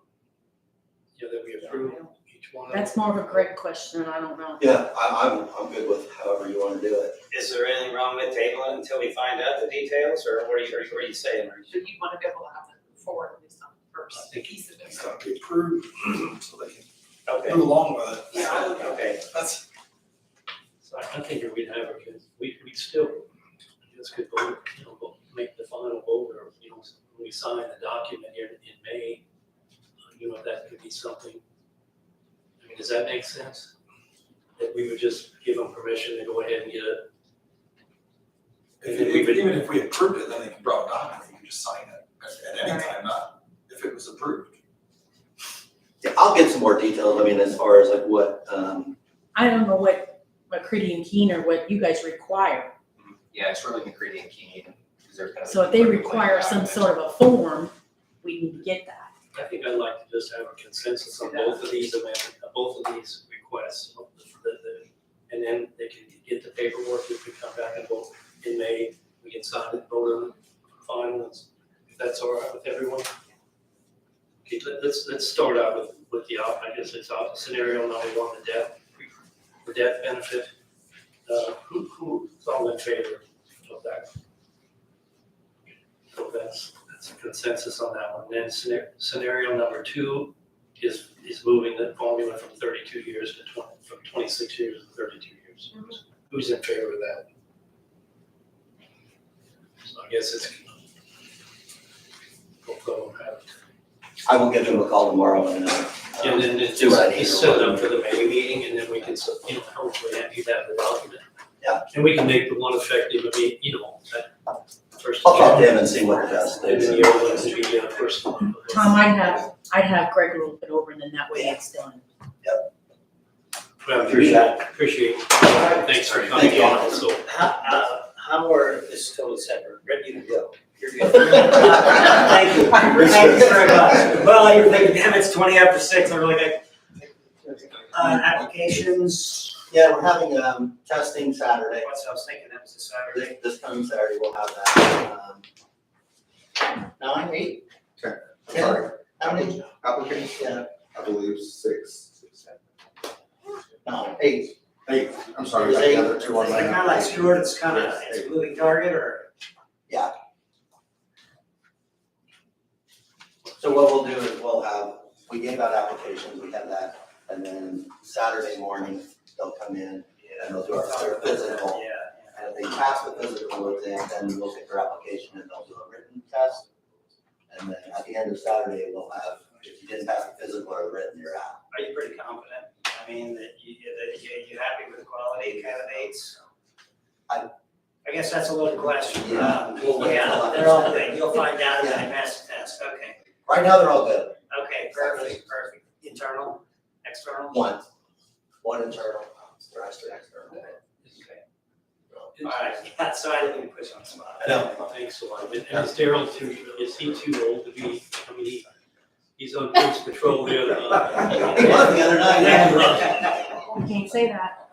that we approve each one of them. That's more of a Greg question, I don't know. yeah, I'm good with however you want to do it. Is there anything wrong with tabling it until we find out the details, or what are you saying? But you want to be able to have it move forward at least on the first piece of it. It's gotta be approved, so they can Okay, move along with it. Yeah. okay. That's, So I think if we'd have we'd still, I guess, could vote, make the final vote, or, when we sign the document here in May, that could be something. I mean, does that make sense? That we would just give them permission to go ahead and get it? And then we would, even if we approved it, then they can draw a document, you can just sign it at any time, not if it was approved. Yeah, I'll get some more details, I mean, as far as like what, I don't know what McCready and Keener, what you guys require. Yeah, it's really McCready and Keene, because they're kind of. So if they require some sort of a form, we need to get that. I think I'd like to just have a consensus on both of these amendments, both of these requests. And then they can get the paperwork, if we come back and vote in May, we can sign it, vote on the final, if that's all right with everyone. Okay, let's start out with the, I guess it's scenario number one, the death benefit. Who's all in favor of that? So that's a consensus on that one. Then scenario number two is moving the formula from 32 years to from 26 years to 32 years. Who's in favor of that? So I guess it's, both of them have. I will give them a call tomorrow and, And then it's see what I need. just set it up for the May meeting, and then we can, hopefully have you have the document. Yeah. And we can make the one effective, that first. I'll talk to him and see what the best And then is. the other one would be first. Tom, I'd have Greg look it over and then that way it's done. Well, Appreciate appreciate it. Thanks for coming Thank you. on, so. How are, this is totally separate, Red, you can go. You're good. Thank you. Thank you very much. Well, you're thinking, damn, it's 20 after 6, I really got, applications. Yeah, we're having, testing Saturday. What's, I was thinking that was a Saturday. This coming Saturday, we'll have that. 9, 8? Ten. 10? How many? Applicants, Yeah, I believe 6. 9, 8. I'm sorry, I got the other two on It's my. kind of like Stuart, it's kind of, it's a moving target, or? Yeah. So what we'll do is we gave out applications, we have that, and then Saturday morning, they'll come in and they'll do their physical. Yeah. And if they pass the physical with them, then we'll take their application and they'll do a written test. And then at the end of Saturday, we'll have, if you didn't pass the physical or the written, you're out. Are you pretty confident? I mean, that you happy with the quality of candidates? I guess that's a loaded question. Yeah. Yeah, they're all good. You'll find out if they pass the test. Okay. Right now, they're all good. Okay, perfect. Internal, external? One internal, the rest are external. All right, yeah, so I didn't push on the spot. I know. Thanks a lot. And is Daryl too, is he too old to be, he's on police patrol the other night. He was the other night. You can't say that.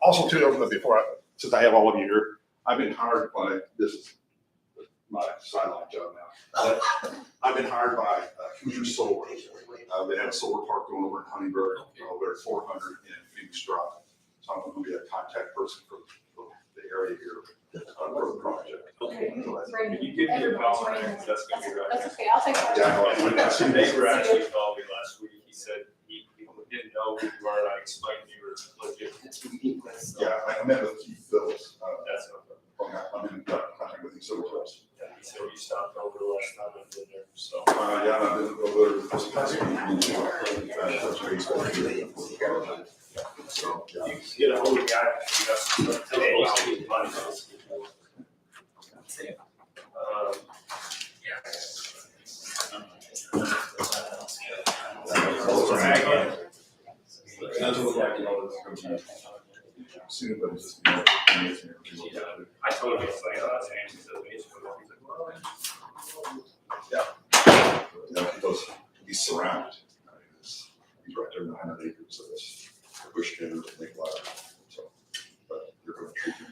Also too, before, since I have all of you here, I've been hired by this my sideline job now. But I've been hired by Hoosier Solar. They have a solar park going over in Huntingburg, over at 400 in Phoenix Drive. So I'm gonna be a contact person for the area here for the project. Okay. Can you give me a call on that? 'Cause that's gonna be right. That's okay, I'll take that. Yeah, I know. My neighbor actually called me last week. He said he didn't know who you were, and I explained you were legit. Yeah, I met with Keith Phillips. That's not. I'm in contact with him several times. He said you stopped over the last time I've been there, so. Yeah, I've been over this past week. So, yeah. You can get a hold of the guy, you got some today, I'll get money. Doesn't look like, soon, but it's just, I told him, it's like, oh, that's Andy's, so he's like, well. Yeah, he goes, he's surrounded. I mean, he's right there in the 100 acres of this bush cannon to make live. So, but you're gonna treat him.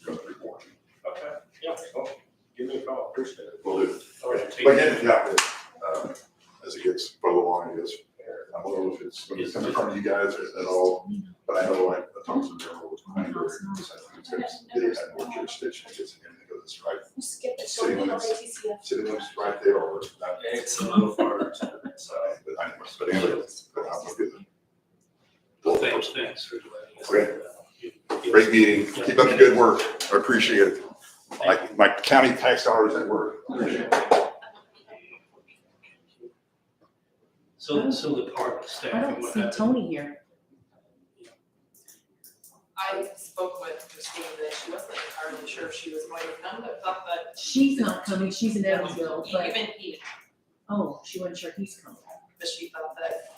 You're gonna reward him. Okay, yeah, well, give me a call, appreciate it. Will do. All right, take But care. yeah, as it gets further along, I guess, I don't know if it's gonna be coming from you guys at all, but I know like the Thompson General was behind her. They had more jurisdiction, I guess, again, because it's right. Skip the City limits, city limits right there, or not. It's a little farther to the side. But anyway, but I'm looking at Well, thanks for letting us. Great. Great meeting. Keep up the good work. I appreciate it. My county tax dollars at work. Appreciate it. So the part of I staff, don't what see happened? Tony here. I spoke with Christine that she wasn't entirely sure if she was going to come, but thought that She's not coming, she's in Evansville, but, even he, oh, she wasn't sure he's coming. but she thought that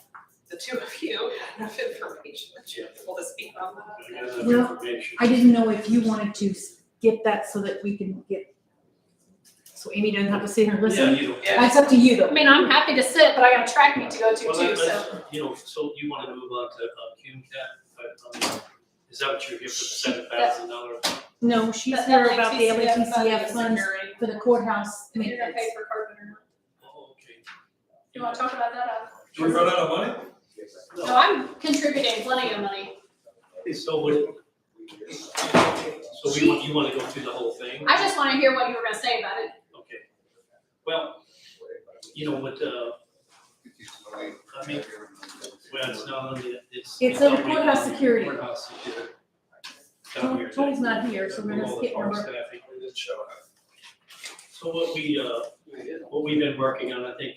the two of you had enough information that you're able to speak on that. Well, I didn't know if you wanted to skip that so that we can get, so Amy doesn't have to sit here and Yeah, listen. you know. That's up to you though. I mean, I'm happy to sit, but I got a track meet to go to Well, too, let's, so. you know, so you wanna move on to CUMCAT, is that what you're here for, the $7,000? No, she's That here about the LATCF LATCF funds security. for the courthouse You're gonna maintenance. pay for Carpenter. Oh, okay. You wanna talk about that? Do we run out of money? No, I'm contributing plenty of money. Okay, so what, you wanna go through the whole thing? I just wanna hear what you were gonna say about it. Okay. Well, you know, what, I mean, well, it's not only, it's. It's not under only courthouse the security. Courthouse security. Down here. Tony's not here, so we're gonna All the skip farm number. staffing. So what we've been working on, I think,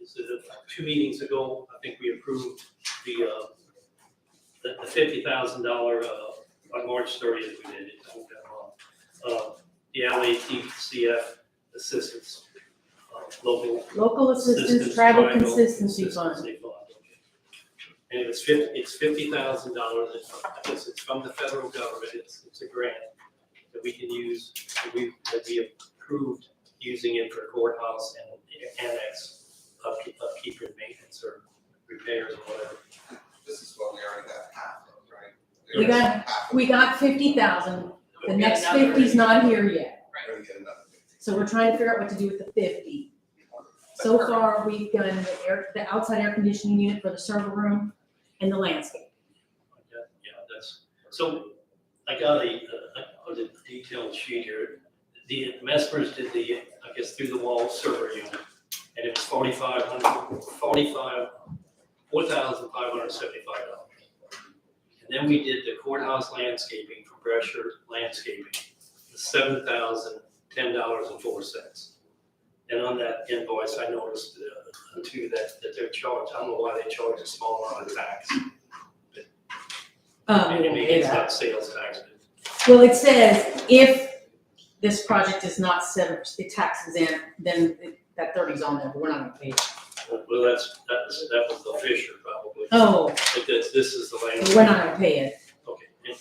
is that 2 meetings ago, I think we approved the $50,000, on March 30th, we did it, I think that long. The LATCF assistance, Local assistance, travel consistency fund. okay. And it's $50,000, I guess it's from the federal government, it's a grant that we can use, that we approved using it for courthouse and annex upkeep and maintenance or repairs or whatever. This is what we already got half of, right? We got 50,000, the next 50's not here yet. We're gonna get another 50. So we're trying to figure out what to do with the 50. So far, we've done the outside air conditioning unit for the server room and the landscape. Yeah, that's, so I got a detailed sheet here. The Messmers did the, I guess, through the wall server unit, and it was $4,575. And then we did the courthouse landscaping from Brescher Landscaping, $7,010.04. And on that invoice, I noticed too that they're charged, I don't know why they charge a small amount of tax. Maybe it's not sales tax, but Well, it says if this project is not the taxes in, then that 30's on there, but we're not gonna pay it. well, that was the Fisher probably. Oh. But this is the land. We're not gonna pay it. Okay, I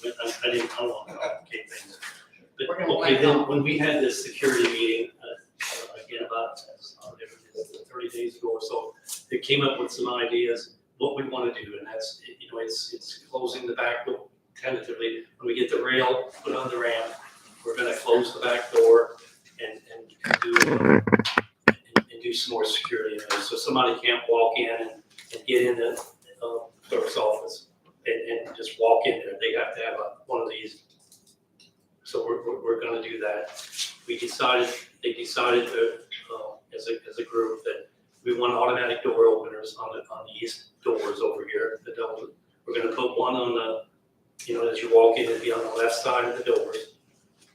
don't want to complicate things. But, We're gonna okay, wipe then, out. when we had this security meeting, again, about 30 days ago or so, they came up with some ideas, what we want to do, and that's, you know, it's closing the back door tentatively. When we get the rail put on the ramp, we're gonna close the back door, and do some more security in there. So somebody can't walk in and get in the clerk's office and just walk in there. They have to have one of these. So we're gonna do that. They decided to, as a group, that we want automatic door openers on the east doors over here. We're gonna put one on the, as you walk in, it'll be on the left side of the doors.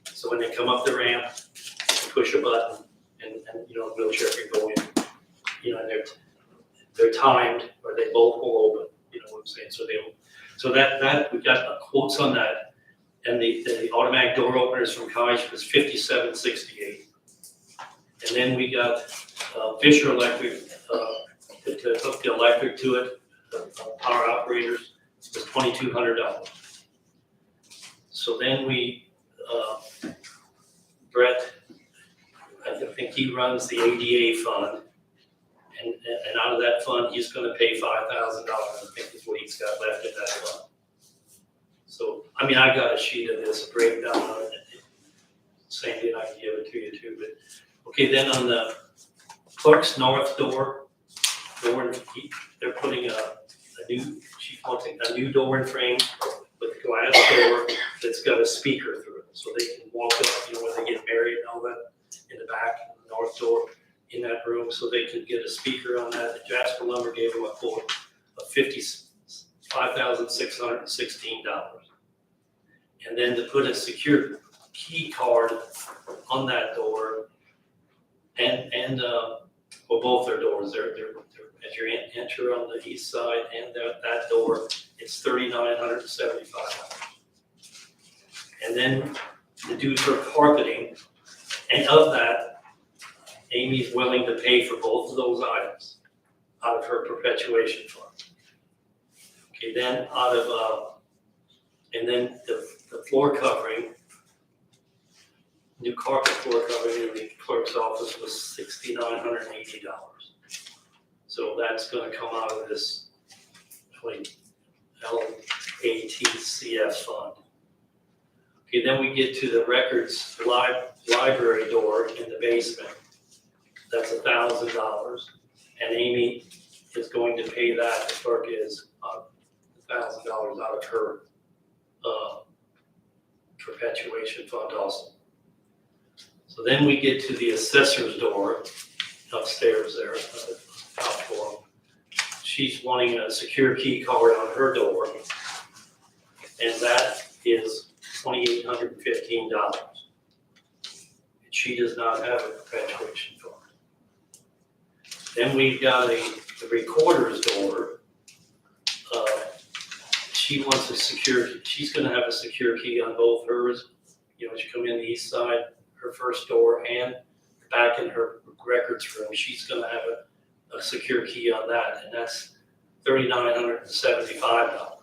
So when they come up the ramp, you push a button and the wheelchair can go in. And they're timed, or they both will open, you know what I'm saying? So that we got quotes on that. And the automatic door openers from Kaiser was $57.68. And then we got Fisher Electric to hook the electric to it, power operators, was $2,200. So then we, Brett, I think he runs the ADA fund, and out of that fund, he's gonna pay $5,000, I think is what he's got left in that fund. So, I mean, I got a sheet of this, a breakdown on it. Sandy and I can give it to you too, but, okay, then on the clerk's north door, they're putting she wants a new door and frame with a glass door that's got a speaker through it, so they can walk up, when they get married and all that, in the back, in the north door, in that room, so they could get a speaker on that. Jasper Lumber gave them a quote of $5,616. And then to put a secure key card on that door and both their doors, they're as you enter on the east side and that door, it's $3,975. And then the dues for carpeting, and of that, Amy's willing to pay for both of those items out of her perpetuation fund. Okay, then and then the floor covering, new carpet floor covering in the clerk's office was $6,980. So that's gonna come out of this LATCF fund. Okay, then we get to the records library door in the basement. That's $1,000, and Amy is going to pay that, the clerk is, $1,000 out of her perpetuation fund also. So then we get to the assessor's door upstairs there, top floor. She's wanting a secure key card on her door, and that is $2,815. She does not have a perpetuation fund. Then we've got the recorder's door. She wants she's gonna have a secure key on both hers. As you come in the east side, her first door, and back in her records room, she's gonna have a secure key on that, and that's $3,975.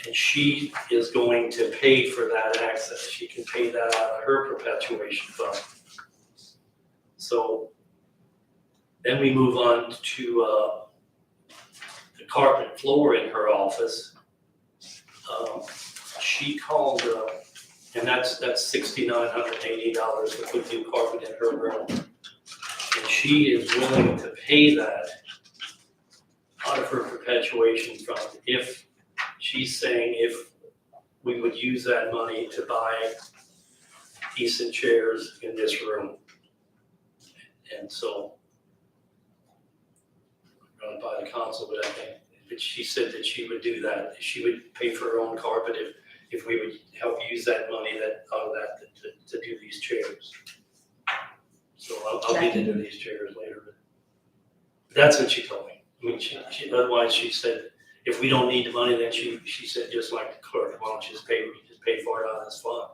And she is going to pay for that access. She can pay that out of her perpetuation fund. So then we move on to the carpet floor in her office. She called, and that's $6,980 to put new carpet in her room. And she is willing to pay that out of her perpetuation fund if she's saying if we would use that money to buy decent chairs in this room. And so I'm gonna buy the console, but she said that she would do that. She would pay for her own carpet if we would help use that money out of that to do these chairs. So I'll get into these chairs later. But that's what she told me. I mean, otherwise she said, if we don't need the money, then she said, just like the clerk, why don't you just pay for it out of this fund?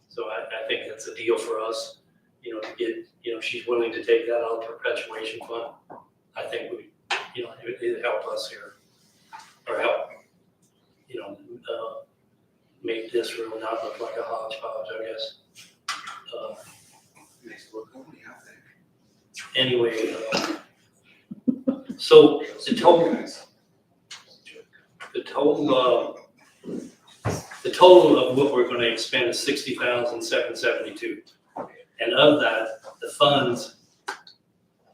So I think that's a deal for us, to get, she's willing to take that out of the perpetuation fund. I think it'd help us here, or help, make this room not look like a hodgepodge, I guess. Makes it look homey, I think. Anyway, so the total of what we're gonna expend is $60,772. And of that, the funds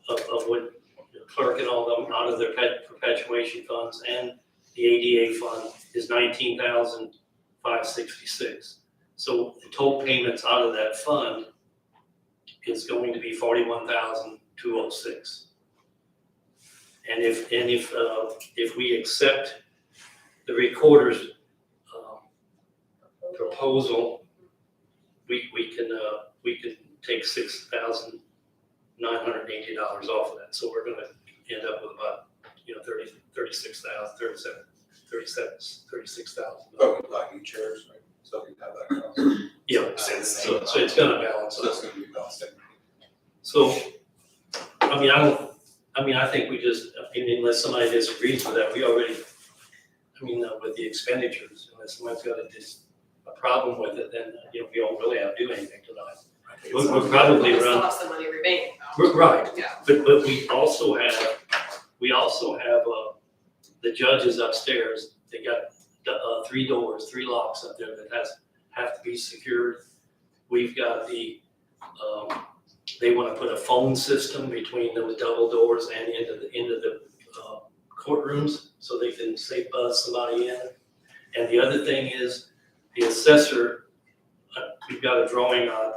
of what the clerk and all them out of their perpetuation funds and the ADA fund is $19,566. So the total payments out of that fund is going to be $41,206. And if we accept the recorder's proposal, we can take $6,980 off of that. So we're gonna end up with about, 36,000. Oh, like new chairs, right? So you have that cost. Yeah, so it's gonna balance So out. that's gonna be balanced. So, I think we just, unless somebody disagrees with that, we already, with the expenditures, unless somebody's got a problem with it, then, we don't really have to do anything tonight. We're probably We still around, have some money remaining though. we're right, Yeah. but we also have, the judges upstairs, they got, 3 doors, 3 locks up there that have to be secured. We've got they wanna put a phone system between those double doors and into the courtrooms, so they can say buzz somebody in. And the other thing is, the assessor, we've got a drawing on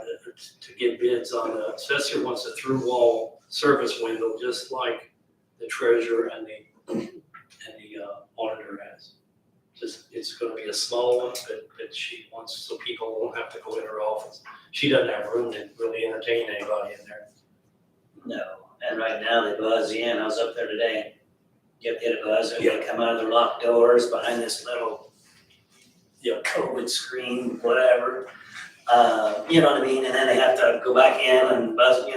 to get bids on. The assessor wants a through wall service window, just like the treasurer and the auditor has. It's gonna be a small one, but she wants, so people won't have to go in her office. She doesn't have room to really entertain anybody in there. No, and right now they buzz in, I was up there today, get a buzz, and they come out of their locked doors behind this little, COVID screen, whatever. You know what I mean, and then they have to go back in and buzz, do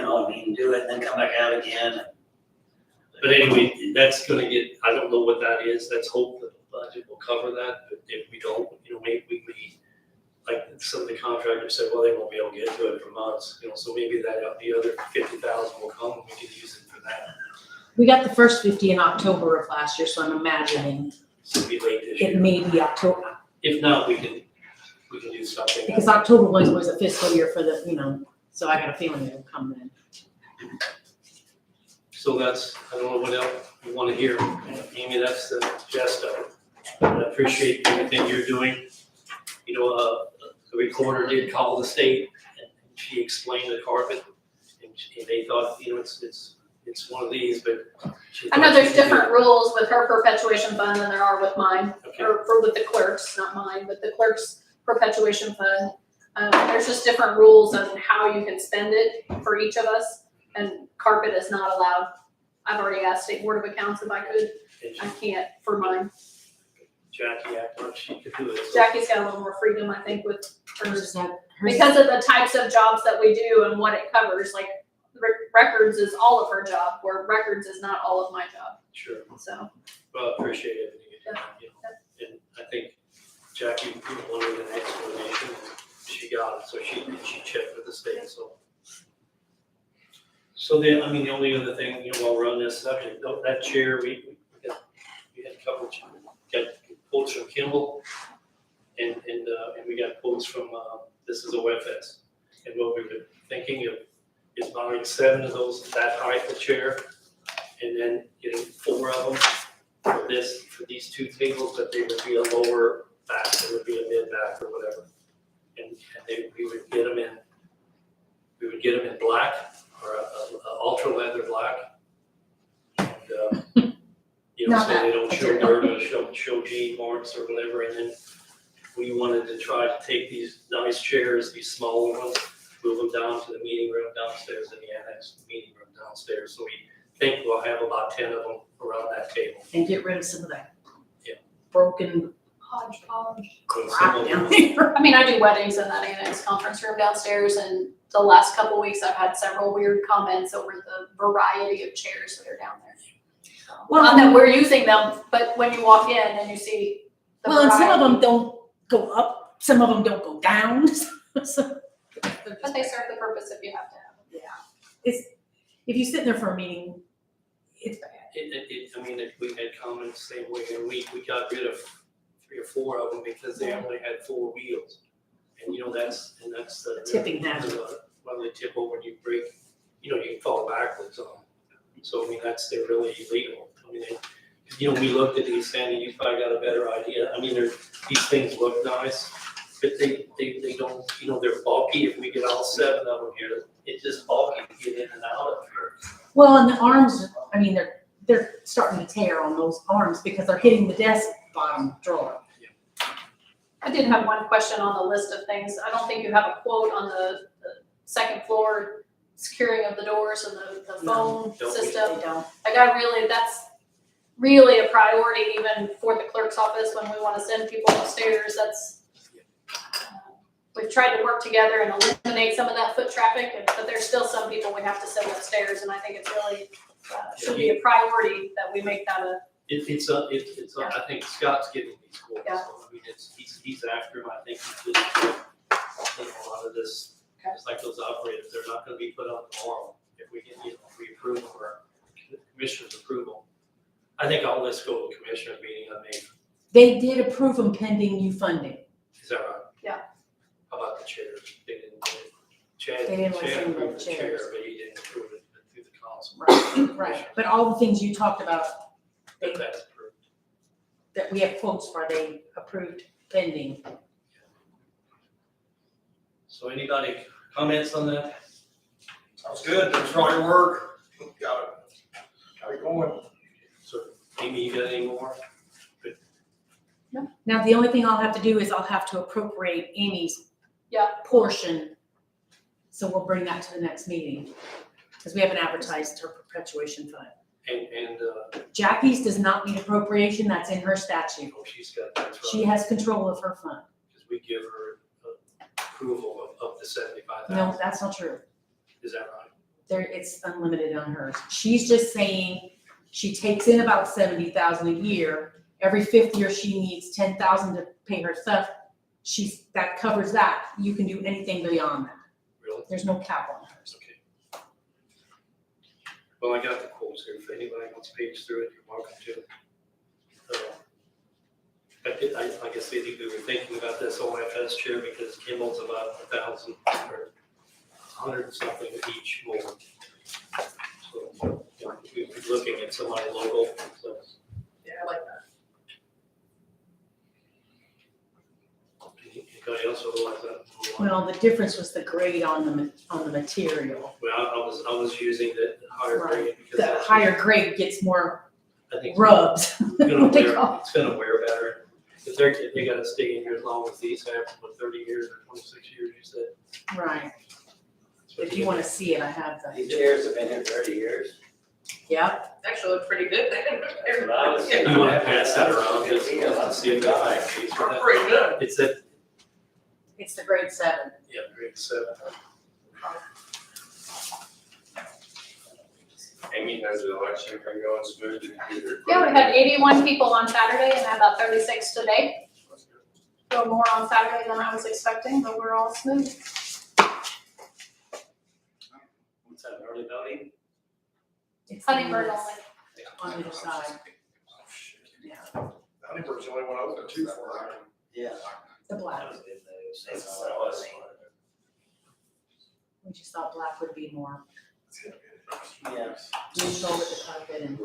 it, and then come back out again. But anyway, that's gonna get, I don't know what that is, let's hope that the budget will cover that, but if we don't, maybe we, like some of the contractors said, well, they won't be able to get to it for months, so maybe the other 50,000 will come, and we can use it for that. We got the first 50 in October of last year, so I'm imagining So it'll be late this it year. may be October, If not, we can do something. because October was a fiscal year for the, so I got a feeling it'll come then. So that's, I don't know what else you want to hear. Amy, that's the gist of it. I appreciate everything you're doing. The recorder did call the state and she explained the carpet. And they thought, it's one of these, but. she I know thought there's she could do different rules with her perpetuation fund than there are with mine, Okay. or with the clerks, not mine, but the clerk's perpetuation fund. There's just different rules on how you can spend it for each of us, and carpet is not allowed. I've already asked State Board of Accounts if I could, it. I can't for mine. Jackie acted like she could do it. So Jacky's got a little more freedom, I think, with hers. Hers is Because of the types of jobs that we do and what it covers, like records is all of her job, where records is not all of my job, Sure. so. Well, I appreciate everything you did. And I think Jackie wanted an explanation, and she got it, so she checked with the state, so. So then, the only other thing, while we're on this subject, that chair, we had a couple, got quotes from Kimball, and we got quotes from, this is OFS. And what we've been thinking of is buying 7 of those, that height of chair, and then getting 4 of them for these 2 tables, but they would be a lower back, they would be a mid back or whatever. And we would get them in black, or a ultra leather black. And, Not so that they don't show material. dirt or show G marks or whatever. And then we wanted to try to take these nice chairs, these small ones, move them down to the meeting room downstairs in the annex meeting room downstairs. So we think we'll have about 10 of them around that table. And get rid of some of that. Yeah. Broken Hodgepodge. crap down there. I mean, I do weddings in that annex conference room downstairs, and the last couple weeks I've had several weird comments over the variety of chairs that are down there. Well, Not that we're using them, but when you walk in and you see the Well, and some of variety. them don't go up, some of them don't go down. So, But they serve the purpose if you have to have them. it's, if you sit there for a meeting, it's bad. We had comments same way, and we got rid of 3 or 4 of them because they only had 4 wheels. And that's the. Tipping hazard. when they tip over and you break, you can fall backwards on them. So, I mean, they're really illegal. I mean, we looked at these, Sandy, you probably got a better idea. I mean, these things look nice, but they don't, they're bulky. If we get all 7 of them here, it's just bulky to get in and out of here. Well, and the arms, I mean, they're starting to tear on those arms because they're hitting the desk bottom drawer. I did have one question on the list of things. I don't think you have a quote on the second floor securing of the doors and the phone system. They don't. Like that's really a priority even for the clerk's office when we want to send people upstairs. We've tried to work together and eliminate some of that foot traffic, but there's still some people we have to send upstairs, and I think it's really, should be a priority that we make that a. I think Scott's getting these quotes. Yeah. So, I mean, he's after him. I think he's just, a lot of this, it's like those operators, they're not gonna be put on tomorrow if we get, if we approve them or the commissioner's approval. I think all this go to the commissioner meeting on May. They did approve them pending new funding. Is that right? Yeah. How about the chairs? They didn't get it. Chad They didn't want to Chad send them approved the the chair, chairs. but he didn't approve it through the council. Right. But all the things you talked about But that's approved. that we have quotes for, they approved pending. So anybody comments on that? Sounds good, thanks for all your work. Got it going. So Amy, you got any more? Now, the only thing I'll have to do is I'll have to appropriate Amy's portion. So we'll bring that to the next meeting, because we haven't advertised her perpetuation fund. And Jackie's does not need appropriation, that's in her statute. she's got, that's right. She has control of her fund. Because we give her approval of the 75,000. No, that's not true. Is that right? It's unlimited on hers. She's just saying she takes in about 70,000 a year. Every 5th year she needs 10,000 to pay her stuff. That covers that. You can do anything beyond that. Really? There's no cap on hers. Okay. Well, I got the quotes here. If anybody wants to page through it, you're welcome to. I guess we were thinking about this OFS chair because Kimball's about 1,000 or 100 something each more. So we're looking at somebody local. So. Yeah, I like that. Anybody else otherwise that? Well, the difference was the grade on the material. Well, I was using the higher grade because The higher grade gets more I think rubs. it's gonna wear better. If they gotta stay in here as long as these have, for 30 years or 26 years, you said. Right. If you want to see it, I have the. These chairs have been here 30 years. Yeah. Actually look pretty good. You wanna pass that around, just to see if that's the case for that. Pretty good. It's the grade 7. Yeah, grade 7. Amy, has the election been going smoothly? Yeah, we had 81 people on Saturday and had about 36 today. A little more on Saturday than I was expecting, but we're all smooth. What's that, early voting? It's Huntingburg only. on either side. Huntingburg's the only one open too for. Yeah. The black. We just thought black would be more Yeah. neutral with the carpet and.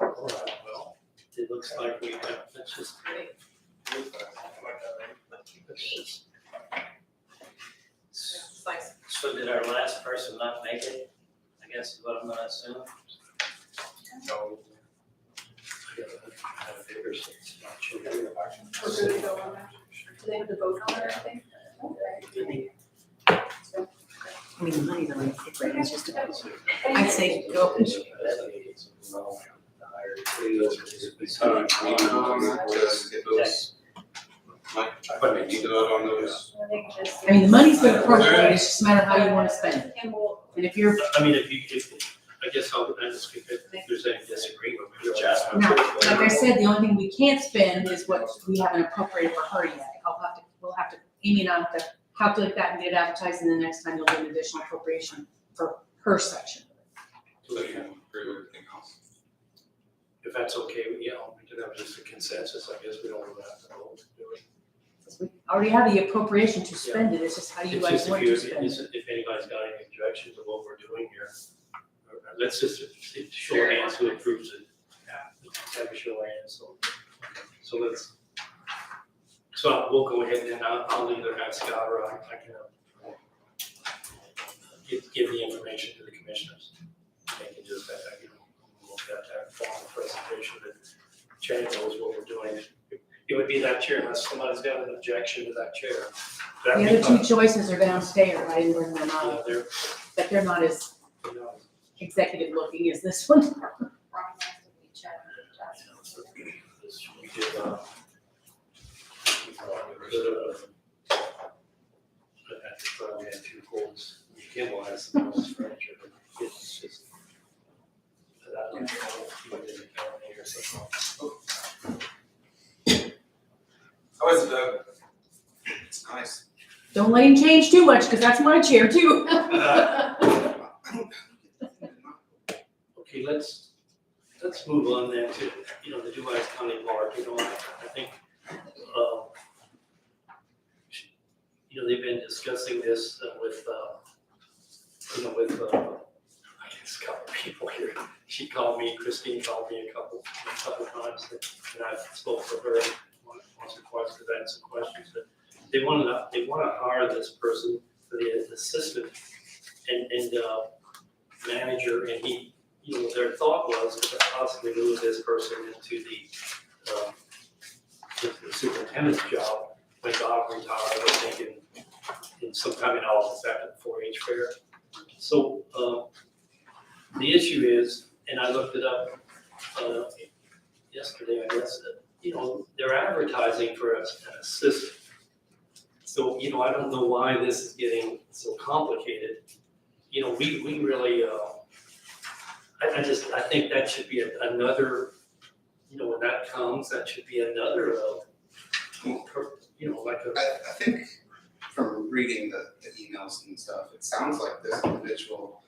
All right, well, it looks like we have, let's just. So did our last person not make it? I guess is what I'm gonna assume. No. I have a paper, so it's not sure. We're good to go on that. Do they have to vote on it or anything? Okay. I mean, the money's already picked, right? It's just about. I'd say go. But we need to vote on those. I mean, the money's been appropriated, it's just a matter of how you want to spend it. And if you're, I mean, I guess I'll just, if there's any disagreement, we'll just. now, like I said, the only thing we can't spend is what we haven't appropriated for her yet. We'll have to, Amy and I have to calculate that and get it advertised, and the next time you'll get an additional appropriation for her section. So you can approve everything else. If that's okay, we can have just a consensus, I guess we don't really have to vote, do it. We already have the appropriation to spend it, it's just how you It's guys just want if you, to spend it. if anybody's got any objections to what we're doing here, let's just show of hands who approves it. Have a show of hands, so let's, so we'll go ahead and I'll either have Scott or I can give the information to the commissioners. They can just, we'll get that formal presentation that Chad knows what we're doing. It would be that chair unless somebody's got an objection to that chair. That'd The be other two fine. choices are downstairs, I didn't bring them Yeah, out, they're, but they're not as you know, executive looking as this one. Ron has to be checked. we did, we had two quotes. Kimball has some of his furniture, but it's just. I don't know if you did it down here or something. How is it, Doug? It's nice. Don't let him change too much, cause that's my chair too. Okay, let's move on then to, the Dubois County Park, I think, they've been discussing this with I guess a couple people here. She called me, Christine called me a couple times, and I spoke to her once or twice because I had some questions, but they want to hire this person for the assistant and manager, and he, their thought was to possibly move this person into the superintendent's job when Doc retired, I think in sometime in August after the 4-H fair. So the issue is, and I looked it up yesterday, I guess, they're advertising for an assistant. So, I don't know why this is getting so complicated. We really, I think that should be another, when that comes, that should be another, like a. I think from reading the emails and stuff, it sounds like this individual,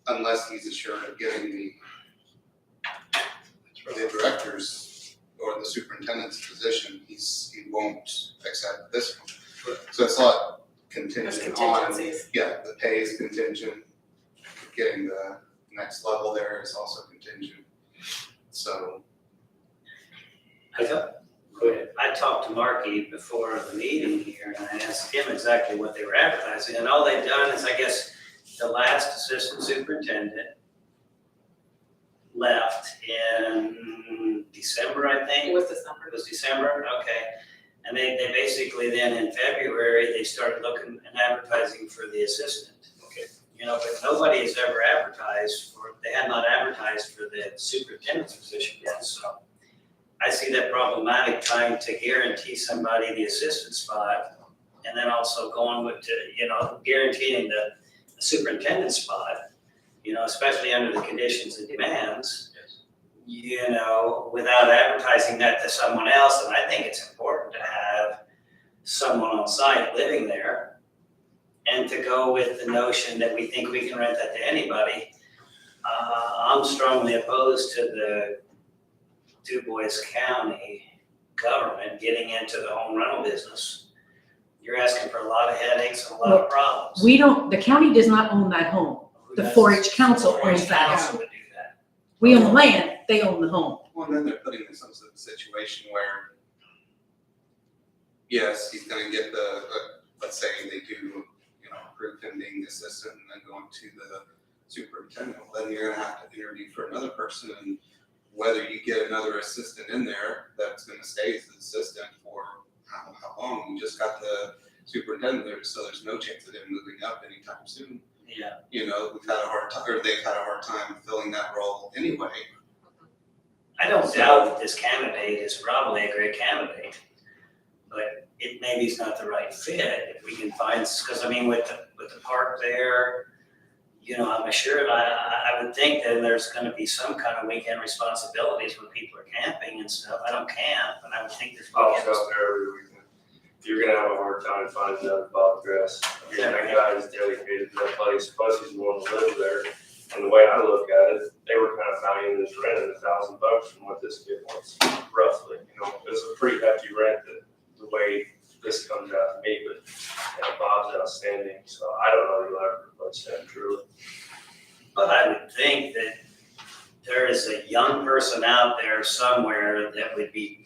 unless he's assured of giving the director's or the superintendent's position, he won't accept this one. So it's not contingent on, the pay is contingent, getting the next level there is also contingent, so. I talked to Marky before the meeting here, and I asked him exactly what they were advertising, and all they've done is, I guess, the last assistant superintendent left in December, I think. It was December. It was December, okay. And they basically then in February, they started looking and advertising for the assistant. Okay. But nobody has ever advertised they had not advertised for the superintendent's position yet, so. I see that problematic trying to guarantee somebody the assistant spot and then also going with, guaranteeing the superintendent spot, especially under the conditions and demands, without advertising that to someone else. And I think it's important to have someone on site living there and to go with the notion that we think we can rent that to anybody. I'm strongly opposed to the Dubois County government getting into the home rental business. You're asking for a lot of headaches and a lot of problems. The county does not own that home. The 4-H council owns that Council home. would do that. We own the land, they own the home. Well, then they're putting themselves in a situation where, yes, he's gonna get let's say they do, approve him being the assistant and then going to the superintendent, well, then you're gonna have to interview for another person, and whether you get another assistant in there that's gonna stay as the assistant for how long, you just got the superintendent there, so there's no chance of him moving up anytime soon. Yeah. We've had a hard time, or they've had a hard time filling that role anyway. I don't doubt that this candidate is probably a great candidate, but maybe he's not the right fit. If we can find, because with the park there, I'm assured, I would think that there's gonna be some kind of weekend responsibilities when people are camping and stuff. I don't camp, but I would think there's I'll weekends. go there every weekend. You're gonna have a hard time finding another Bob Grass. That guy is dedicated to that place, plus he's willing to live there. And the way I look at it, they were kind of valuing this rent at $1,000 from what this kid wants, roughly. It's a pretty hefty rent that the way this comes out to me, but, Bob's outstanding, so I don't know who I replaced him truly. But I would think that there is a young person out there somewhere that would be,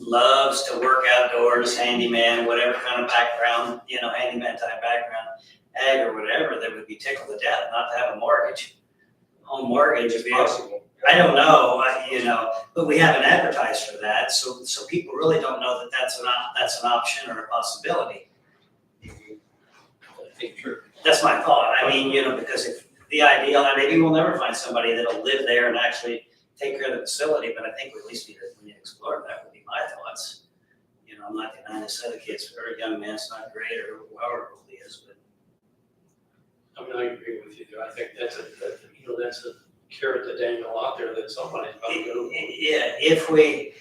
loves to work outdoors, handyman, whatever kind of background, handyman type background, ag or whatever, that would be tickled to death not to have a mortgage. Home mortgage, if you, Possible. I don't know, but we haven't advertised for that, so people really don't know that that's an option or a possibility. I think you're That's my thought. I mean, because if the ideal, and maybe we'll never find somebody that'll live there and actually take care of the facility, but I think we at least need to explore that, would be my thoughts. I'm not denying this other kid's a very young man, it's not great or however old he is, but. I mean, I agree with you there. I think that's a carrot to dangle out there that somebody's probably gonna. Yeah, if we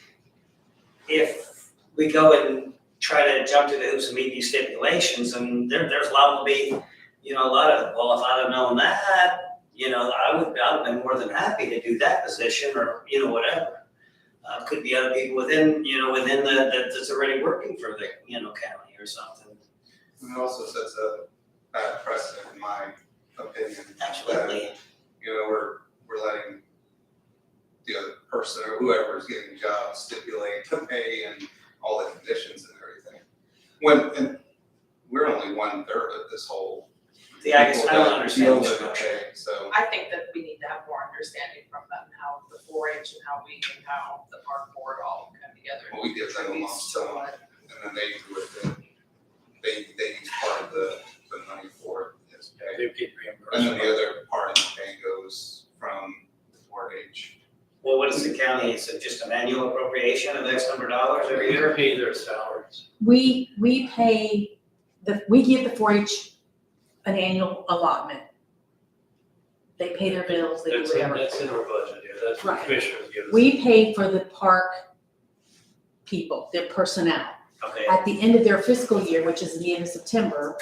go and try to jump to the hoops and meet these stipulations, and there's liable to be, a lot of, well, if I'd have known that, I would have been more than happy to do that position or, whatever. Could be other people within that's already working for the, county or something. And it also sets a bad precedent, in my opinion. Absolutely. We're letting the other person or whoever is getting the job stipulate the pay and all the conditions and everything. And we're only 1/3 of this whole. Yeah, I guess I don't understand deal this with the much. pay, so. I think that we need to have more understanding from them, how the 4-H and how the park board all come together. Well, we give them a lump sum, and then they do it, they use part of the money for his pay. They get reimbursed. And then the other part of the pay goes from the 4-H. Well, what is the county? Is it just an annual appropriation of X number of dollars every year? Pay their salaries. We give the 4-H an annual allotment. They pay their bills, they do That's in whatever. our budget here. That's what Right. commissioners give us. We pay for the park people, their personnel. Okay. At the end of their fiscal year, which is the end of September,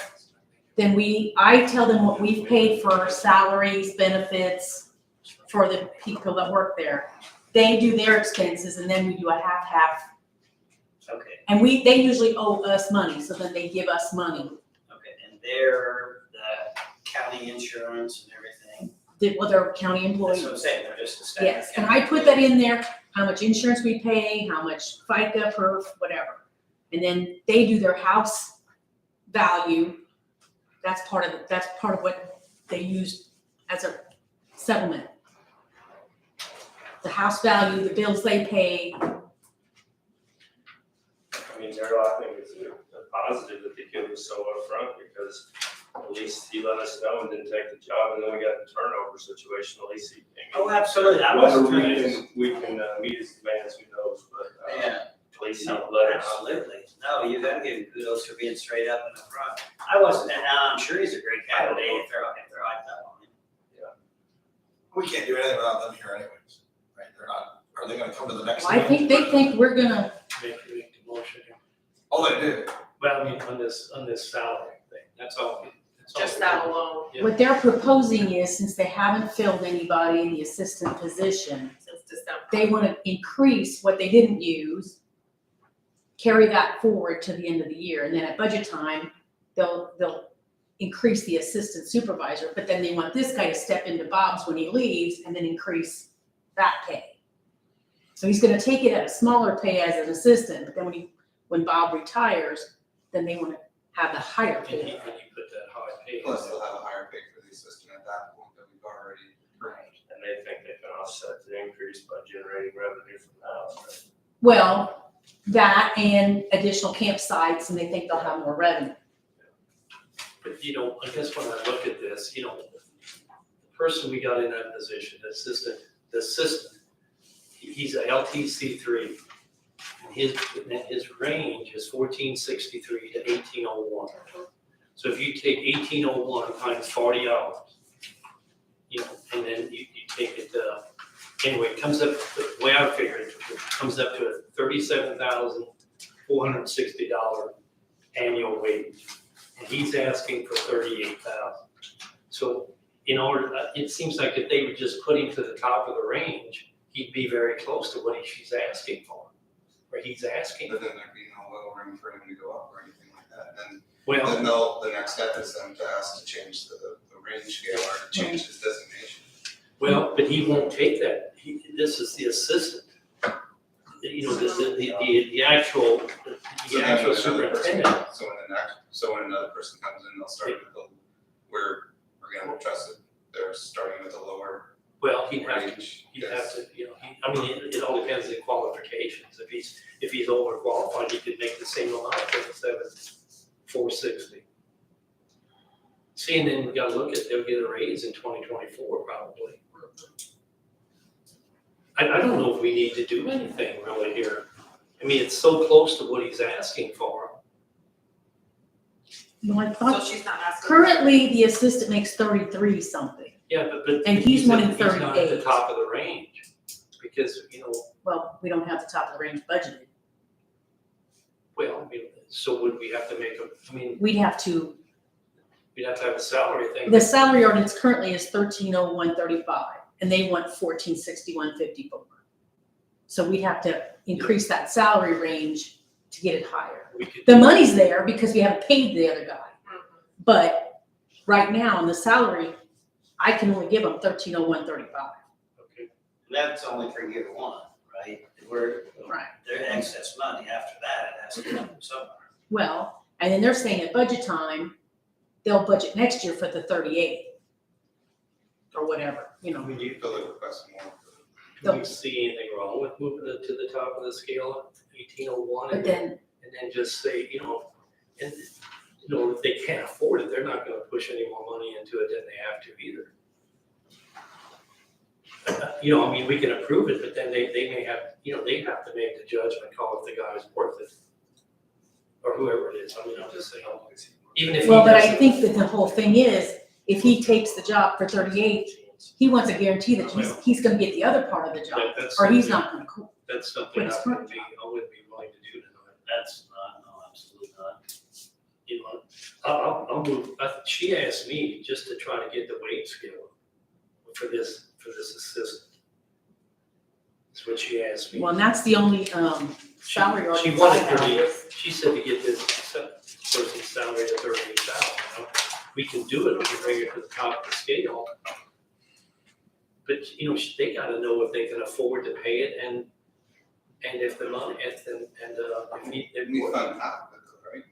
then I tell them what we've paid for salaries, benefits for the people that work there. They do their expenses and then we do a half. Okay, And they usually owe us money, so then they give us money. okay, and they're the county insurance and everything. They're county That's employees. what I'm saying, they're just a standard. Yes, and I put that in there, how much insurance we pay, how much FICA per whatever. And then they do their house value. That's part of what they use as a settlement. The house value, the bills they pay. I mean, Daryl, I think it's a positive that they give us so upfront, because at least he let us know and didn't take the job, and then we got the turnover situation, at least he. Oh, absolutely, I Whether wasn't trying to. we can meet his demands, who knows, but, Yeah. at least he No, let us. absolutely. No, you gotta give him kudos for being straight up and upfront. I wasn't, and now I'm sure he's a great candidate if they're like that on him. We can't do anything without them here anyways, right? They're not, are they gonna come to the next I meeting? think they think we're gonna, Make the motion. Oh, they do. Well, I mean, on this salary thing, that's all. Just that alone, Yeah. what they're proposing is, since they haven't filled anybody in the assistant position, since December. they want to increase what they didn't use, carry that forward to the end of the year, and then at budget time, they'll increase the assistant supervisor, but then they want this guy to step into Bob's when he leaves and then increase that pay. So he's gonna take it at a smaller pay as an assistant, but then when Bob retires, then they wanna have the higher And you pay. put that high pay. Plus they'll have a higher pay for the assistant at that point that we've already approved. And they think they can offset the increase by generating revenue from the house, right? Well, that and additional campsites, and they think they'll have more revenue. But I guess when I look at this, the person we got in that position, the assistant, he's a LTC3. And his range is 1463 to 1801. So if you take 1801 times 40 hours, and then you take it, anyway, it comes up, the way I figured it, comes up to a $37,460 annual wage. And he's asking for $38,000. So it seems like if they would just put him to the top of the range, he'd be very close to what she's asking for, or he's asking. But then there'd be no wiggle room room for him to go up or anything like that. And Well, then the next step is them to ask to change the range scale or to change his designation. well, but he won't take that. This is the assistant. You know, the actual So then when another person superintendent. comes- So when another person comes in, they'll start with we're gonna trust that they're starting with a lower Well, he'd have to, range. you know, I mean, it all depends on the qualifications. If he's overqualified, he could make the same amount instead of 460. See, and then we gotta look at, they'll get a raise in 2024 probably. I don't know if we need to do anything really here. I mean, it's so close to what he's asking for. No, I So thought, she's not asking. currently, the assistant makes 33 something. Yeah, but. And he's wanting He's not at the 38. top of the range, because, you know, Well, we don't have the top of the range budgeted. well, I mean, so would we have to make a, I mean, We'd have to, we'd have to have a salary thing. the salary ordinance currently is 130135, and they want 146154. So we'd have to increase that salary range to get it higher. We could. The money's there because we haven't paid the other guy. But right now, in the salary, I can only give them 130135. Okay. That's only for year one, right? We're, Right. their excess money after that, it has to come from somewhere. Well, and then they're saying at budget time, they'll budget next year for the 38 or whatever, you know. We need to request more. Do we see anything wrong with moving it to the top of the scale, 1801? But then, And then just say, you know, and, you know, if they can't afford it, they're not gonna push any more money into it than they have to either. You know, I mean, we can approve it, but then they may have, you know, they have to make the judgment call if the guy is worth it. Or whoever it is, I mean, I'm just saying, even if he well, but I doesn't- think that the whole thing is, if he takes the job for 38, he wants a guarantee that he's gonna get the other part of the job, that's or he's something- not gonna quit. That's something What's I wouldn't be willing to do tonight. That's not, no, absolutely not. You know, I'll move, she asked me just to try to get the wage scale for this assistant. That's what she asked me. Well, and that's the only, salary She ordinance I wanted have. to she said to get this person's salary to 38,000. We can do it, we can bring it to the top of the scale. But, you know, they gotta know if they can afford to pay it and if the money, if We fund half of it, though, right?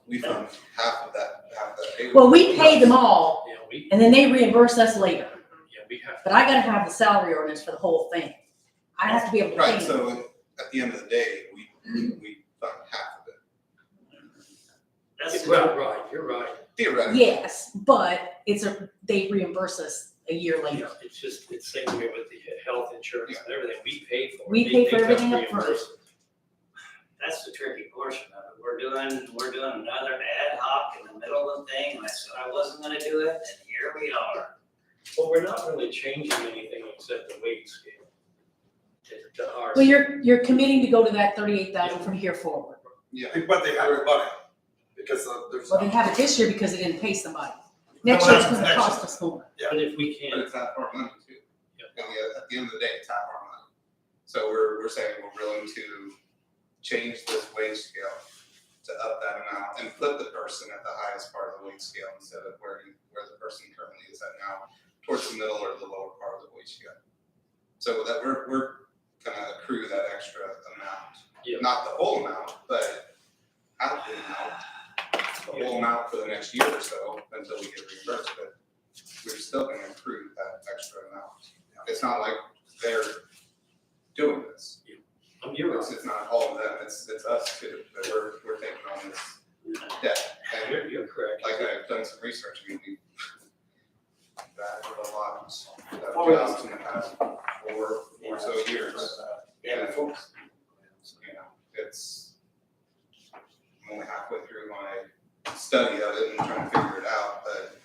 We fund half of that pay. Well, we pay them all, Yeah, we, and then they reimburse us later, yeah, we have. but I gotta have the salary ordinance for the whole thing. I have to be able to pay Right, them. so at the end of the day, we fund half of it. That's Right, you're right. Theoretically. Yes, but they reimburse us a year later. It's just, it's same way with the health insurance and everything, we pay for it. We They- pay they for just everything up reimburse front. it. That's the tricky portion of it. We're doing another ad hoc in the middle of the thing, and I said I wasn't gonna do it, and here we are. Well, we're not really changing anything except the wage scale. To ours. Well, you're committing to go to that 38,000 from here forward. Yeah. But they have the money, because there's. Well, they have it this year because they didn't pay somebody. Next year it's gonna Next cost us more. But if we But can't, it's half our money too. At the end of the day, it's half our money. So we're saying we're willing to change this wage scale to up that amount and put the person at the highest part of the wage scale instead of where the person currently is at now, towards the middle or the lower part of the wage scale. So that we're gonna accrue that extra amount. Yeah. Not the whole amount, but half the amount, the whole amount for the next year or so until we get reimbursed, but we're still gonna accrue that extra amount. It's not like they're doing this. you're right. It's not all of them, it's us too, that we're taking on this debt. And You're correct. like I've done some research, I mean, we've batted a lot of Four jobs in the past 4 or so years. Yeah, And, you know, it's, I'm only halfway through my study of it and trying to figure it out, but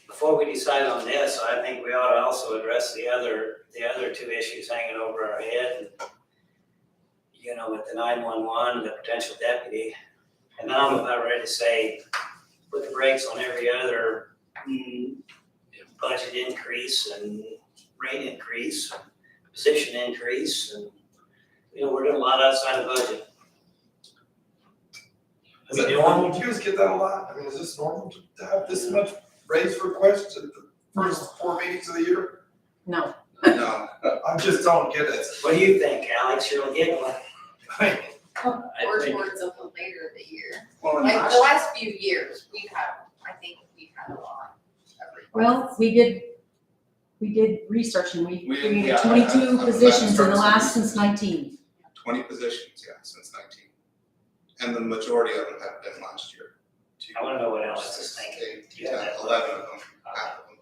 before we decide on this, I think we ought to also address the other two issues hanging over our head. You know, with the 911, the potential deputy, and now I'm about ready to say, put the brakes on every other budget increase and rate increase, position increase, and we're doing a lot outside of budget. Is it normal? Do you guys get that a lot? I mean, is this normal to have this much raise requests at the first 4 meetings of the year? No. No, I just don't get it. What do you think, Alex? You'll get one. Or towards a little later in the year. well, Like the last few years, I think we've had a lot of requests. Well, we did research and we We- created yeah, 22 I- positions in the I- last since 19. 20 positions, yeah, since 19. And the majority of them have been last year. I wanna know what Alex is thinking. 8, 10, 11 of them, half of them.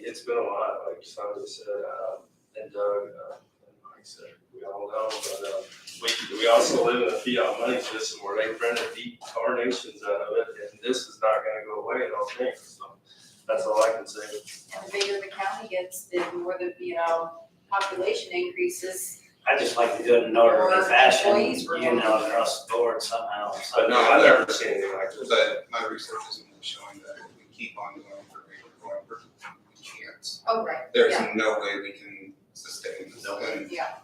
It's been a lot, like Sonny said, and Doug, and Mike said, we all know, but, we also live in a fiat money system where they printed deep carnations out of it, and this is not gonna go away, I don't think, so that's all I can say. And the bigger the county gets, the more the, population increases. I just like to do it in an orderly Or fashion, employees were across the board somehow. But no, I've never seen anything like this. But my research isn't showing that if we keep on going for, we can't. Oh, right, There's yeah, no way we can sustain this. And yeah.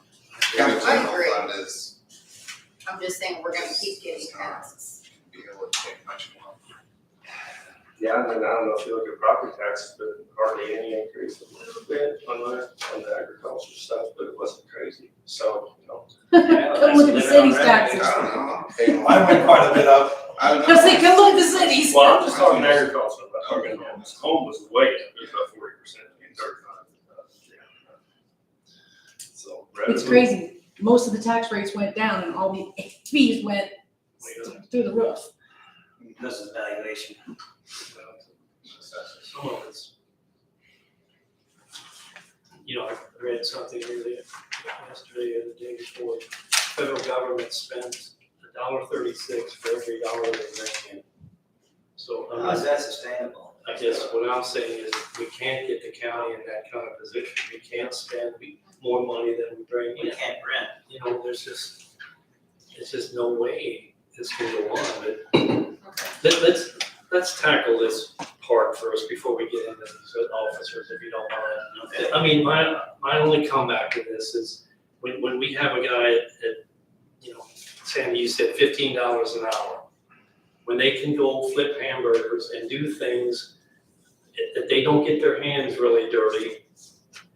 county I general agree. fund is, I'm just saying, we're gonna keep getting tasks. be able to take much more. Yeah, and then I don't know if you look at property taxes, but hardly any increase, a little bit on the agriculture stuff, but it wasn't crazy, so, Come look at the city's taxes. I don't know, I'm paying. Mine went quite a bit up. I don't know. Come see, come look at the cities. Well, I'm just talking agriculture, I'm not talking homes. Home was way up, it was about 40%, 35. So. It's crazy. Most of the tax rates went down and all the fees went through the roof. This is valuation. Some of it's, I read something earlier, yesterday or the day before, federal government spends $1.36 for every dollar they bring in. So, How's that sustainable? I guess what I'm saying is we can't get the county in that kind of position. We can't spend more money than we bring in. We can't rent. There's just no way this can go on. But let's tackle this part first before we get into the officers, if you don't mind. I mean, my only comeback to this is when we have a guy at Sandy, you said $15 an hour. When they can go flip hamburgers and do things that they don't get their hands really dirty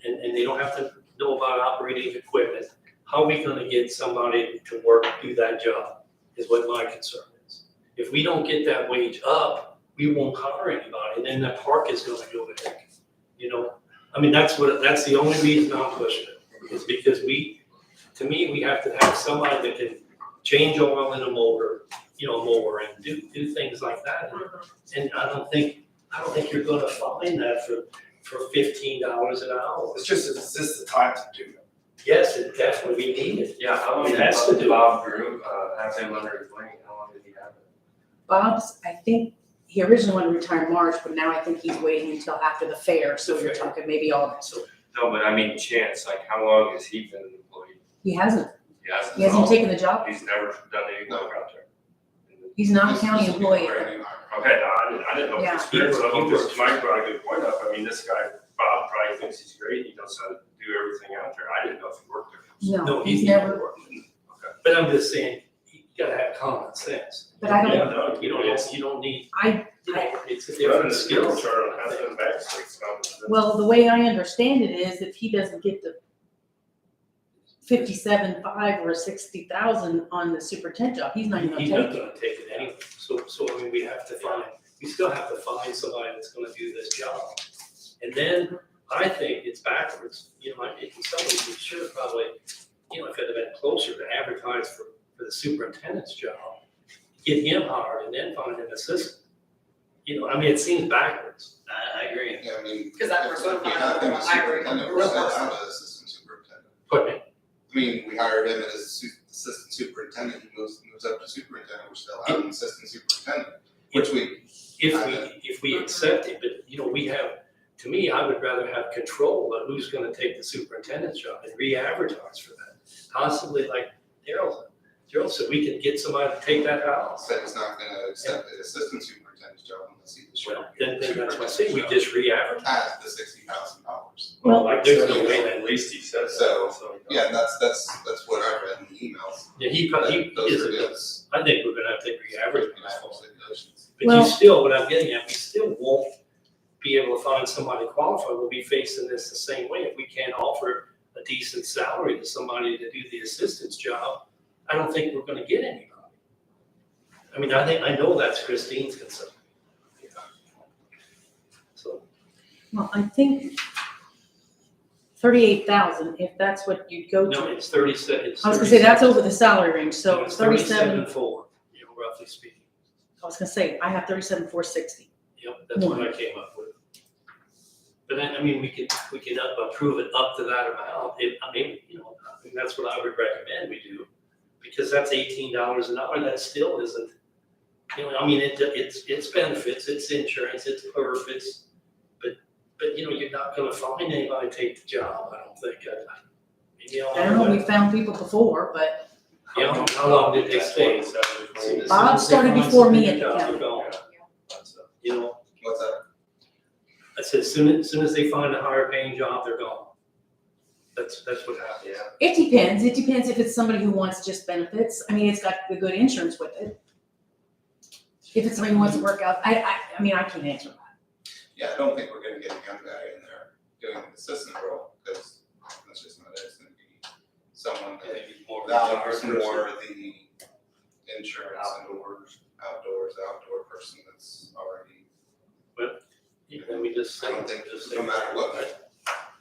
and they don't have to know about operating equipment, how are we gonna get somebody to work, do that job, is what my concern is. If we don't get that wage up, we won't hire anybody, and then that park is gonna go to heck, I mean, that's the only reason I'm pushing it, is because to me, we have to have somebody that can change oil in a mower and do things like that. And I don't think you're gonna find that for $15 an hour. It's just, is this the time to do it? Yes, it definitely, we need it. Yeah, how long It did has to do. Bob Drew, have him under his wing, how long did he have it? Bob's, I think, he originally wanted to retire in March, but now I think he's waiting until after the fair, so you're talking maybe August. No, but I mean, Chance, like, how long has he been an employee? He hasn't He hasn't. taken the job. He's never done any work out there. He's not a county employee. Okay, no, I didn't know Yeah. his experience, I hope this, Mike brought a good point up, I mean, this guy, Bob probably thinks he's great, he knows how to do everything out there, I didn't know if he worked there. No, he's never. But I'm just saying, you gotta have common sense. But I don't- Yeah, no, you don't need, it's a Running different a skill skill. chart on how to do backsticks, Well, the way I understand it is if he doesn't get the 57.5 or 60,000 on the superintendent job, he's not even He's gonna not take it. gonna take it anyway, so I mean, we still have to find somebody that's gonna do this job. And then, I think it's backwards, somebody should probably, if it had been closer to advertise for the superintendent's job, get him hired and then find an assistant. It seems backwards. I agree. Yeah, I mean. Because that person if we have him as superintendent, we're still out as assistant superintendent. Pardon me? I mean, we hired him as assistant superintendent, he moves up to superintendent, we're still out an assistant superintendent, which we. If we accept it, but, we have, to me, I would rather have control of who's gonna take the superintendent's job and re-advertise for that. Possibly like Daryl said, we can get somebody to take that house. Said he's not gonna accept the assistant superintendent superintendent's job unless he was short. Well, then that's what I say, we just re-advertise. At the $60,000. Well, like, there's there's no no way way, at least he said that, So, so. Yeah, and that's what I read in the emails. Yeah, he probably, Those is are a- his, I think we're gonna have to re-advertise. stipulations. But Well- you still, what I'm getting at, we still won't be able to find somebody qualified. We'll be facing this the same way. If we can't offer a decent salary to somebody to do the assistant's job, I don't think we're gonna get anybody. I mean, I know that's Christine's concern. So, Well, I think 38,000, if that's what you'd go no, to. it's 37, it's I was gonna say, that's 37. over the salary range, so It's 37, 37.4, you know, roughly speaking. I was gonna say, I have 37,460. Yep, that's what I came up with. But then, I mean, we can approve it up to that amount. I mean, you know, I think that's what I would recommend we do. Because that's $18 an hour, that still isn't, you know, I mean, it's benefits, it's insurance, it's perf, but you know, you're not gonna find anybody to take the job, I don't think. Maybe I don't know, we found people before, but You know, how long did they stay? Bob started before me at the county. You know, What's that? I said, as soon as they find a higher paying job, they're gone. That's what happens. it depends if it's somebody who wants just benefits. I mean, it's got the good insurance with it. If it's somebody who wants to work out, I mean, I can't answer that. Yeah, I don't think we're gonna get a young guy in there doing the assistant role, because that's just not it. It's gonna be someone that Maybe more values retired more the insurance and outdoor person that's already. Let me just say, I don't think, no matter what,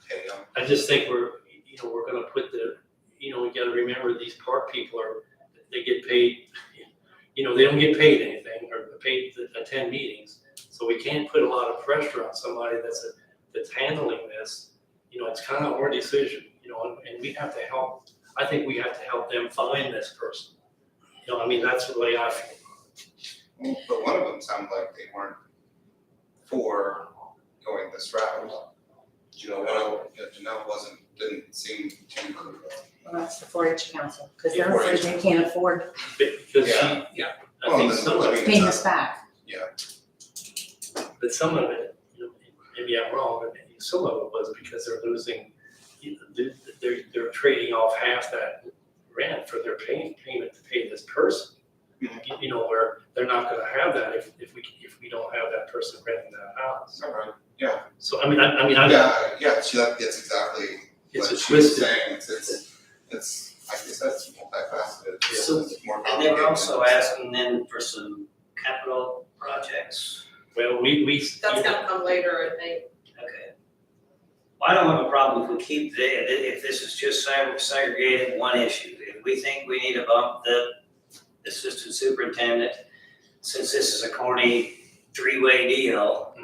pay them. I just think we're gonna put we gotta remember these park people they get paid, they don't get paid anything or paid to attend meetings. So we can't put a lot of pressure on somebody that's handling this. It's kind of our decision, and we have to help, I think we have to help them find this person. I mean, that's the way I feel. Well, but one of them sounded like they weren't for going this route. Janelle didn't seem too. Well, that's the 4-H council, because they're afraid they can't afford Because Yeah. I think some of it, paying us back. but some of it, maybe I'm wrong, but maybe some of it was because they're losing, they're trading off half that rent for their payment to pay this person. Where they're not gonna have that if we don't have that person renting that house. All right. Yeah. So, I mean, I So that gets exactly It's what a she was twisted- saying. It's, like I said, it's multifaceted. So, It's more And they were complicated also than- asking then for some capital projects. well, we. That's gonna come later, I think. Okay. Well, I don't have a problem if we keep if this is just segregated one issue. If we think we need to bump the assistant superintendent, since this is a corny three-way deal,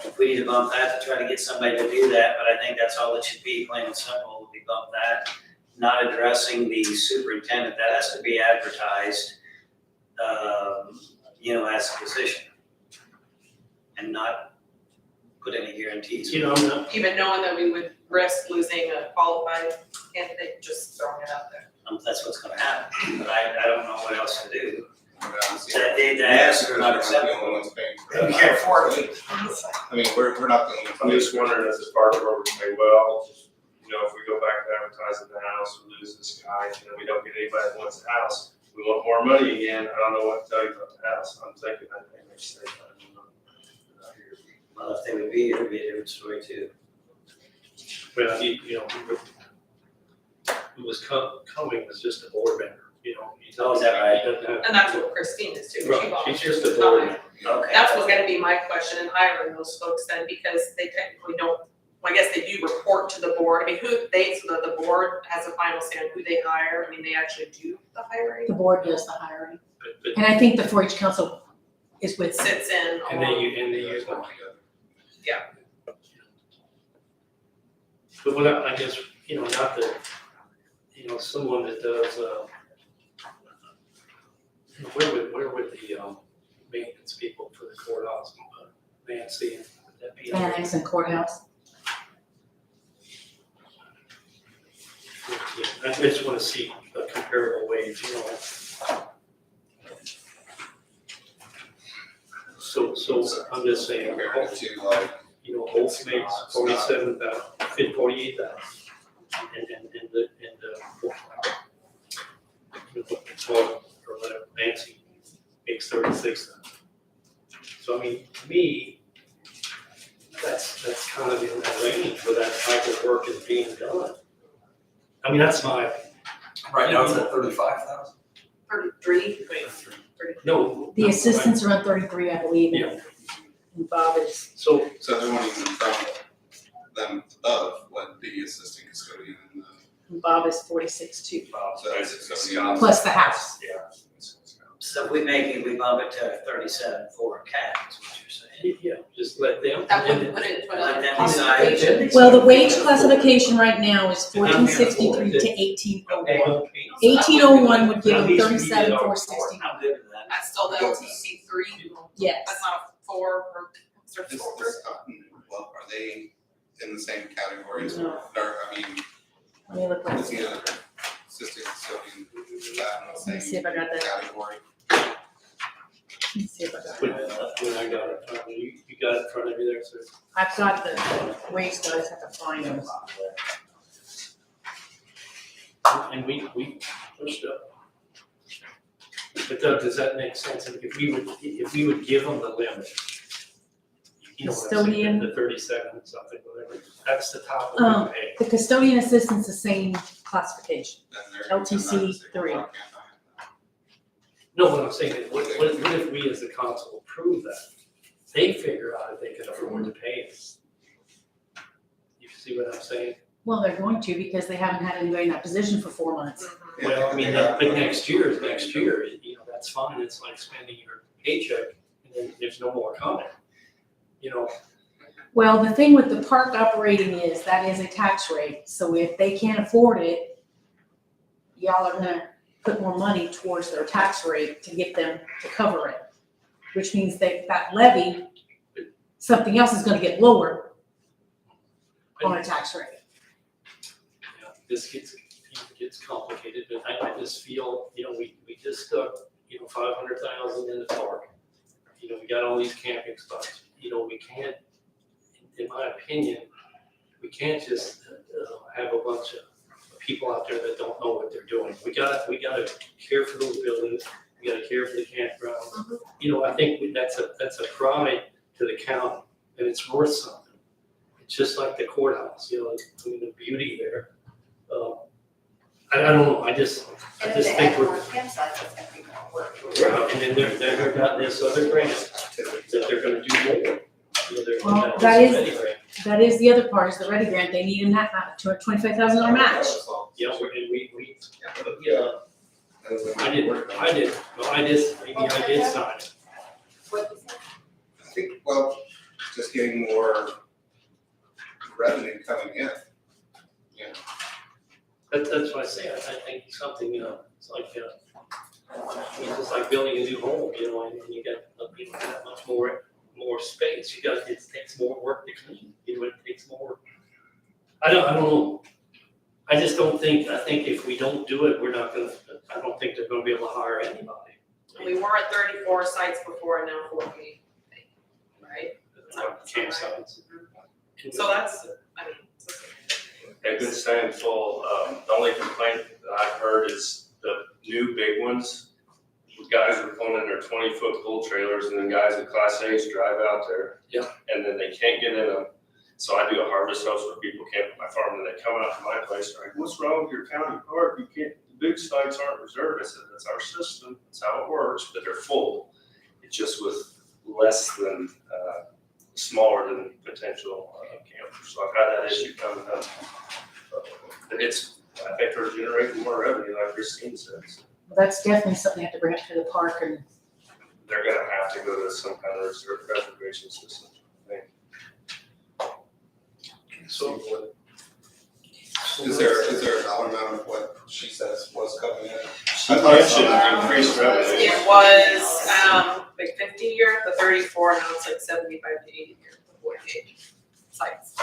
if we need to bump that to try to get somebody to do that, but I think that's all it should be, plain and simple, we bump that. Not addressing the superintendent, that has to be advertised, as a position. And not put any guarantees. I'm not, Even knowing that we would risk losing a qualified candidate, just throwing it out there. That's what's gonna happen, but I don't know what else to do. Honestly, The asks are not We're acceptable. the only ones paying for We that. can't afford it. I mean, we're not the only ones. I'm just wondering as a part of where we say, well, if we go back to advertising the house, we lose this guy, we don't get anybody that wants the house, we want more money again, I don't know what to tell you about the house, I'm thinking that they may stay. Well, if they would be here, it'd be a different story too. well, who was coming was just a board member, Oh, is that right? He doesn't have- And that's what Christine is too. She Right, she's volunteers just a to board time. member. Okay. That's what's gonna be my question in hiring those folks then, because they technically don't, well, I guess they do report to the board. I mean, so that the board has a final say on who they hire. I mean, they actually do the hiring. The board does the hiring. But And I think the 4-H council is with them. Sits in And they along. use one. Yeah. But what I guess, not that, someone that does, where would the, maintenance people for the courthouse, Nancy, would that be? Annex and courthouse. I just wanna see a comparable wage, So I'm just saying, Compared to like, you know, Oath makes 48,000. And or whatever, Nancy makes 36,000. So I mean, to me, that's kind of in that range where that type of work is being done. I mean, that's my. Right now it's at 35,000. 33. No. The assistants are on 33, I believe. Yeah. And Bob is, so they won't even from them above what the assistant custodian and Bob is 46 too, so that's custodian. plus the house. Yeah. So if we bump it to 37 for a cat, is what you're saying. Yeah, just let them. That would put it, Let them classification. decide. Well, the wage classification right now is 1463 to 1801. 1801 would give them 37,460. I'm good with that. That's still the LTC 3. Yes. That's not a 4 or Is this well, are they in the same category as, No. or, I mean, Let me look right is the other assistant custodian, is that in the Let me see same if I got that. category? Let me see if I got When that. I got it, you got it in front of you there, sir. I've got the wage, but I just have to find them. And we pushed up. But Doug, does that make sense? If we would give them the limit, you know what I'm saying, Custodian. the 37 something, whatever, that's the top of the pay. The custodian assistant's the same classification, Then they're- LTC 3. No, what I'm saying is, what if we as the council approve that? They figure out if they can afford to pay us. You see what I'm saying? Well, they're going to because they haven't had anybody in that position for 4 months. Well, I mean, but next year is next year, you know, that's fine, it's like spending your paycheck, and then there's no more coming. You know, Well, the thing with the park operating is that is a tax rate, so if they can't afford it, y'all are gonna put more money towards their tax rate to get them to cover it. Which means that levy, something else is gonna get lower on a tax rate. yeah, this gets complicated, but I just feel, you know, we just stuck, you know, 500,000 in the park. You know, we got all these camping spots, you know, we can't, in my opinion, we can't just have a bunch of people out there that don't know what they're doing. We gotta care for those buildings, we gotta care for the campground. You know, I think that's a pride to the county, and it's worth something. It's just like the courthouse, you know, I mean, the beauty there. I don't know, I just And if they think add we're. more campsites, it's gonna be more work. And then they've got this other grant that they're gonna do more. You know, they're Well, gonna have that this is- ready grant. That is the other part, is the ready grant, they need a $25,000 match. Yeah, and we, yeah, I did sign it. What you say? I think, well, just getting more revenue coming in. Yeah. That's what I say, I think something, it's like, it's just like building a new home, you know, and you got, you know, that much more space, it takes more work to clean, you know, it takes more. I don't know, I just don't think, I think if we don't do it, I don't think they're gonna be able to hire anybody. We were at 34 sites before and now 48, right? Campsites. So that's, I mean, it's okay. I've been saying full, the only complaint that I've heard is the new big ones. Guys are pulling in their 20-foot pull trailers, and then guys at Class A's drive out there. Yeah. And then they can't get in them. So I do a harvest house where people camp at my farm, and they come out to my place, they're like, what's wrong with your county park? You can't, the big sites aren't reserved. I said, that's our system, that's how it works, but they're full. It's just with less than, smaller than potential campers. So I've had that issue coming up. But I think they're generating more revenue, like Christine said. So That's definitely something you have to bring up to the park, and they're gonna have to go to some kind of reserve preservation system, I think. So, Is there a dollar amount of what she says was coming in? She mentioned increased revenue. It was, like 50 year, the 34, now it's like 75 to 80 year, the 48 sites.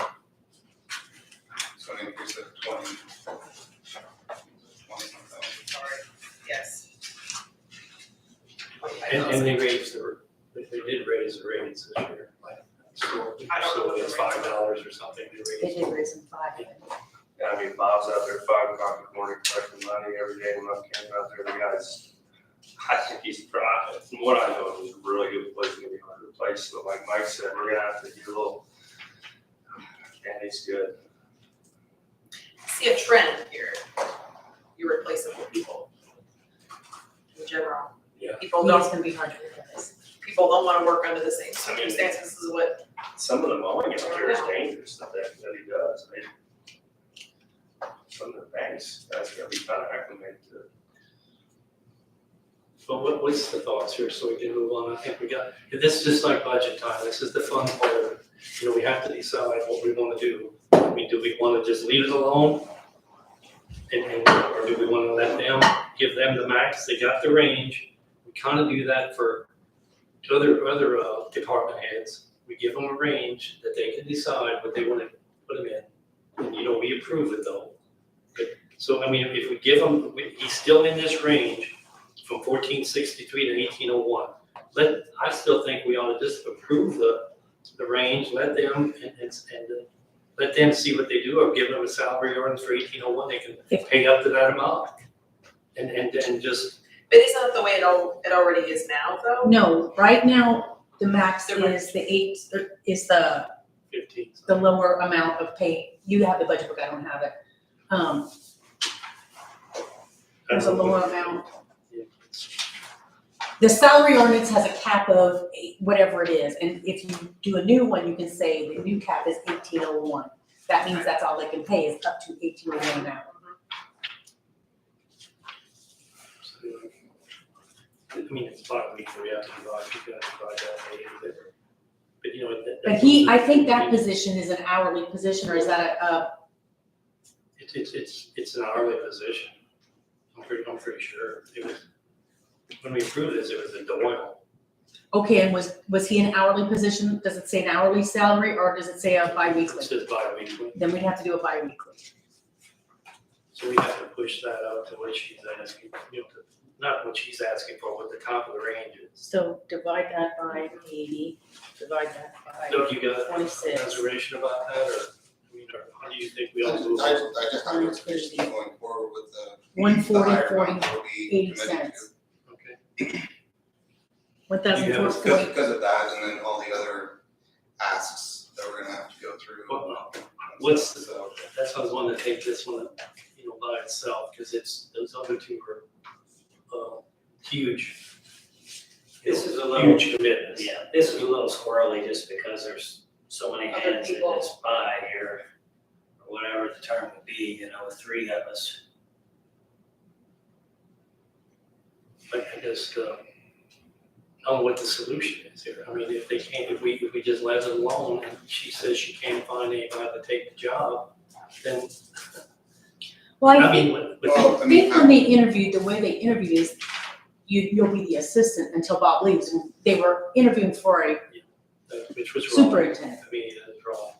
So an increase of 20. Yes. and they raised their did raise the rates this year, like, so it's $5 or something they They raised. did raise them 5. Yeah, I mean, Bob's out there at 5 o'clock in the morning collecting money every day when I'm camping out there. The guy's, I think he's, from what I know, he's a really good place, gonna be hard to replace. So like Mike said, we're gonna have to do a little, and he's good. See a trend here. You're replacing with people. In general. Yeah. People Yeah, it's don't, gonna be hard to replace. people don't wanna work under the same circumstances. This is what, Some of the mowing out there is dangerous that he does. Some of the banks, that's gonna be kind of acclimated to it. But what's the thoughts here, so we can move on? I think we got, this is just like budget time, this is the fun part of it. You know, we have to decide what we wanna do. I mean, do we wanna just leave it alone? Or do we wanna let them, give them the max, they got the range? We kinda do that for other department heads. We give them a range that they can decide what they wanna put them in. And, you know, we approve it though. So, I mean, if we give him, he's still in this range from 1463 to 1801. I still think we ought to just approve the range, let them, and let them see what they do, or give them a salary ordinance for 1801, they can pay up to that amount. And just, but isn't that the way it already is now though? No, right now, the max is the 15. the lower amount of pay. You have the budget book, I don't have it. There's a lower amount. The salary ordinance has a cap of whatever it is, and if you do a new one, you can say the new cap is 1801. That means that's all they can pay is up to 1801 an hour. I mean, it's bi-weekly, we have to divide, you gotta divide that way. But, you know. But I think that position is an hourly position, or is that It's an hourly position. I'm pretty sure. It was, when we approved this, it was a Doyle. okay, and was he an hourly position? Does it say an hourly salary, or does it say a It bi-weekly? says bi-weekly. Then we'd have to do a bi-weekly. So we have to push that up to what she's asking, you know, not what she's asking for, what the top of the range is. So divide that by 80, divide that by So you got a 26. consideration about that, or, I mean, or how do you think we ought to move? I just have no expectation going forward with the. 140, the higher 40, amount that we 80 committed to. cents. Okay. 1,040. Because of that, and then all the other asks that we're gonna have to go through. What's, So, that's why I was wanting to take this one, you know, by itself, because those other two are, huge. This is a little, Huge commitments. yeah, this is a little squirrely just because there's so many Other hands in people. this pie here, or whatever the term would be, you know, 3 of us. But I guess, I don't know what the solution is here. I mean, if they can't, if we just let it alone, and she says she can't find anybody to take the job, then, Well, I I mean, think, Well, I think when they interviewed, the way they interviewed is you'll be the assistant until Bob leaves. And they were interviewing for a which was wrong. superintendent. I mean, that was wrong.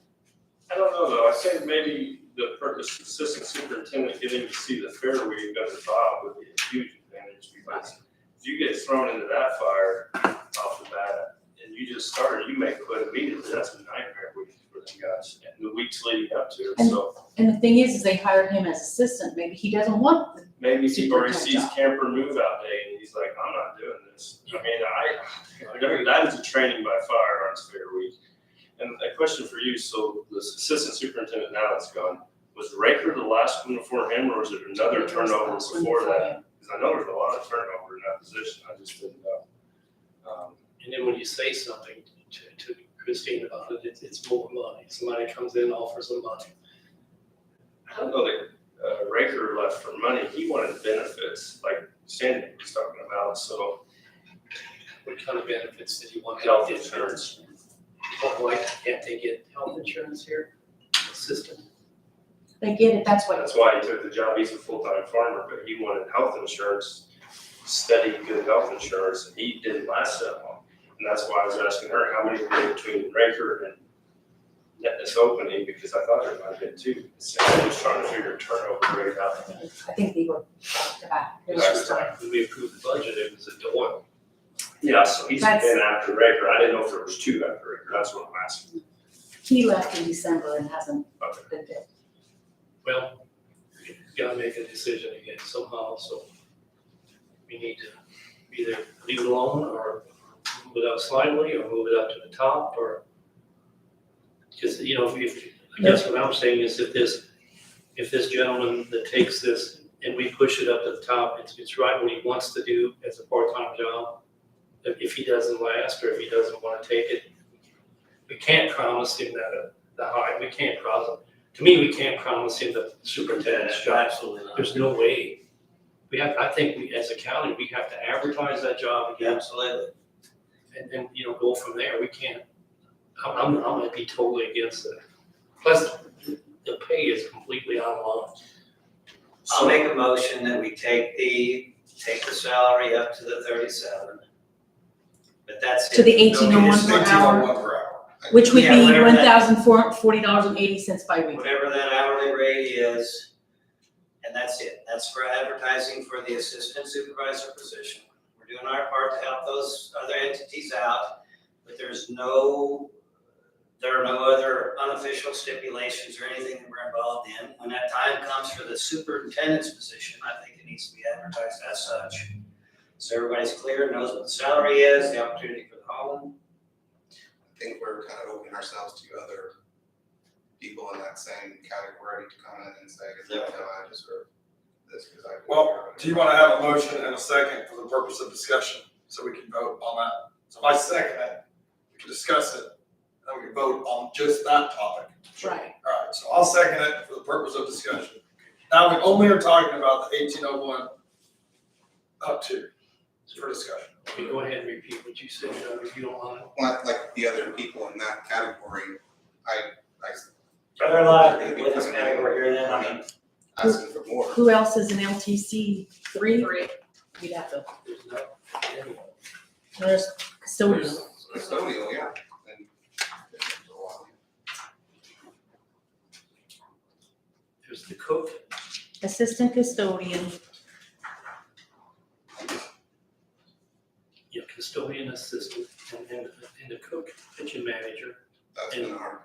I don't know though, I think maybe the assistant superintendent getting to see the fair week of the job would be a huge advantage, because if you get thrown into that fire off the bat and you just started, you may quit immediately, that's a nightmare week for them guys, and the weeks leading up to it, so And the thing is they hired him as assistant. Maybe he doesn't want the maybe he already Superintendent sees job. camper move out day and he's like, I'm not doing this. I mean, that is a training by fire on Fair Week. And a question for you, so the assistant superintendent now that's gone, was Raker the last one before him, or was it another turnover before that? Because I know there's a lot of turnover in that position, I just didn't know. And then when you say something to Christine about it, it's more money. Somebody comes in, offers them money. I don't know that Raker left for money, he wanted benefits, like Sandy was talking about, so What kind of benefits did you want? health insurance. Why can't they get health insurance here? Assistant. They get it, that's what. That's why he took the job, he's a full-time farmer, but he wanted health insurance, steady, good health insurance, and he didn't last that long. And that's why I was asking her, how many were between Raker and this opening, because I thought there might have been 2. So I was trying to figure turnover rate out. I think they were back to back. It was just Last time when we approved the budget, it was a Doyle. Yeah, so he's That's- been after Raker. I didn't know if there was two after Raker. That's what I'm asking. He left in December and hasn't been there. Well, we gotta make a decision again somehow, so we need to either leave it alone or move it up slightly or move it up to the top or because, you know, if, I guess what I'm saying is if this gentleman that takes this and we push it up to the top, it's right what he wants to do as a part-time job. If he doesn't last or if he doesn't wanna take it, we can't promise him that, the high, we can't promise, to me, we can't promise him the superintendent's job. Absolutely not. There's no way. We have, I think we, as a county, we have to advertise that job again Absolutely. and, you know, go from there. We can't, I'm gonna be totally against it. Plus, the pay is completely out of line. I'll make a motion that we take the salary up to the 37. But that's it. To the No 1801 per hour, 1801 per hour. which would Yeah, be whatever that- $1,440.80 bi-weekly. Whatever that hourly rate is, and that's it. That's for advertising for the assistant supervisor position. We're doing our part to help those other entities out, but there are no other unofficial stipulations or anything that we're involved in. When that time comes for the superintendent's position, I think it needs to be advertised as such. So everybody's clear, knows what the salary is, the opportunity for the home. I think we're kind of opening ourselves to other people in that same category to come in and say, you know, I deserve this because I. Well, do you want to have a motion and a second for the purpose of discussion, so we can vote on that? So if I second it, we can discuss it, and then we can vote on just that topic. Right. All right, so I'll second it for the purpose of discussion. Now, we only are talking about the 1801 up to, for discussion. Okay, go ahead and repeat what you said, if you don't mind. Like the other people in that category, Are there a lot of people in this category here then? I mean, asking for more. Who else is in LTC 3? We'd have to, There's no, anyway. there's custodial. Custodial, yeah. And there's a lot. There's the cook, Assistant custodian, yeah, custodian assistant, and the cook, kitchen manager, That's been our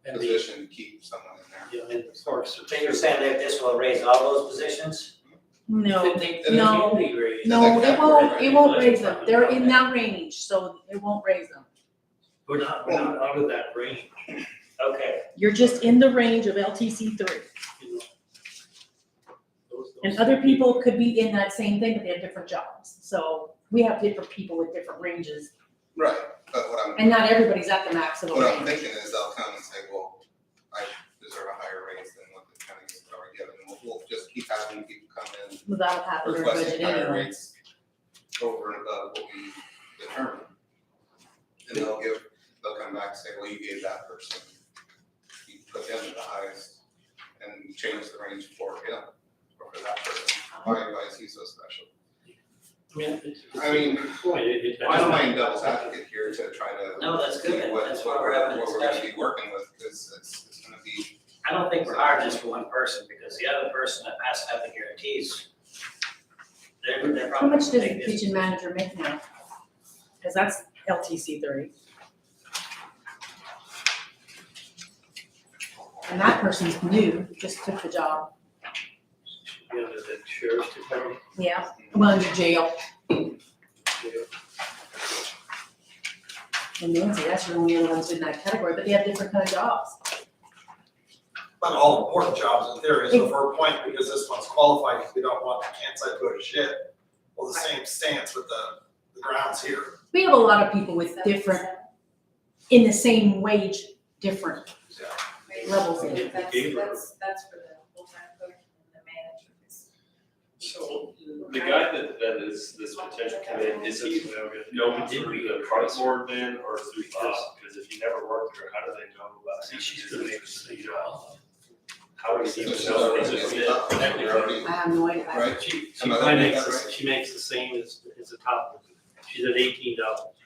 and the, position to keep someone in there. yeah, and the parks. so you're saying that this will raise all those positions? no, They no, can be raised. no, it won't That's raise them, fine. they're in that range, so it won't raise them. We're not out of that range, Okay. You're just in the range of LTC 3. you know. Those And other people could be in that same thing, but they have different jobs. So we have different people with different ranges, Right, but what and not everybody's at the maximum I'm range. thinking is they'll come and say, well, I deserve a higher raise than what the county is already given. We'll just keep having people come in, Well, that'll happen in our budget requesting higher anyway. rates over and above what we determined. And they'll come back and say, well, you gave that person, you put them at the highest and change the range for him or for that person. Why is he so special? I mean, I don't mind devil's advocate here to try to. No, that's good. see what- That's why we're having a What we're gonna discussion. be working with, because it's gonna be. I don't think we're hiring just for one person, because the other person that has to have the guarantees, they're How probably much does gonna the take this. kitchen manager make now? Cause that's LTC 3. And that person's new, just took the job. Yeah, the sheriff's department, Yeah, well, under jail. yeah. And Nancy, that's your only other ones in that category, but they have different kind of jobs. Not all important jobs in theory, so for a point, because this one's qualified, because we don't want, can't say go to shit. Well, the same stance with the grounds here. We have a lot of people with different, in the same wage, different levels in it. That's for the full-time clerk and the manager. So the guy that is this potential candidate, is he going through the park board then or through us? Because if he never worked there, how do they know about See, it? she's gonna make us see it all. How would he even know? Is it- I have no idea. Right. She Am I probably looking at makes, that right? she makes the same as the top one. She's at $18.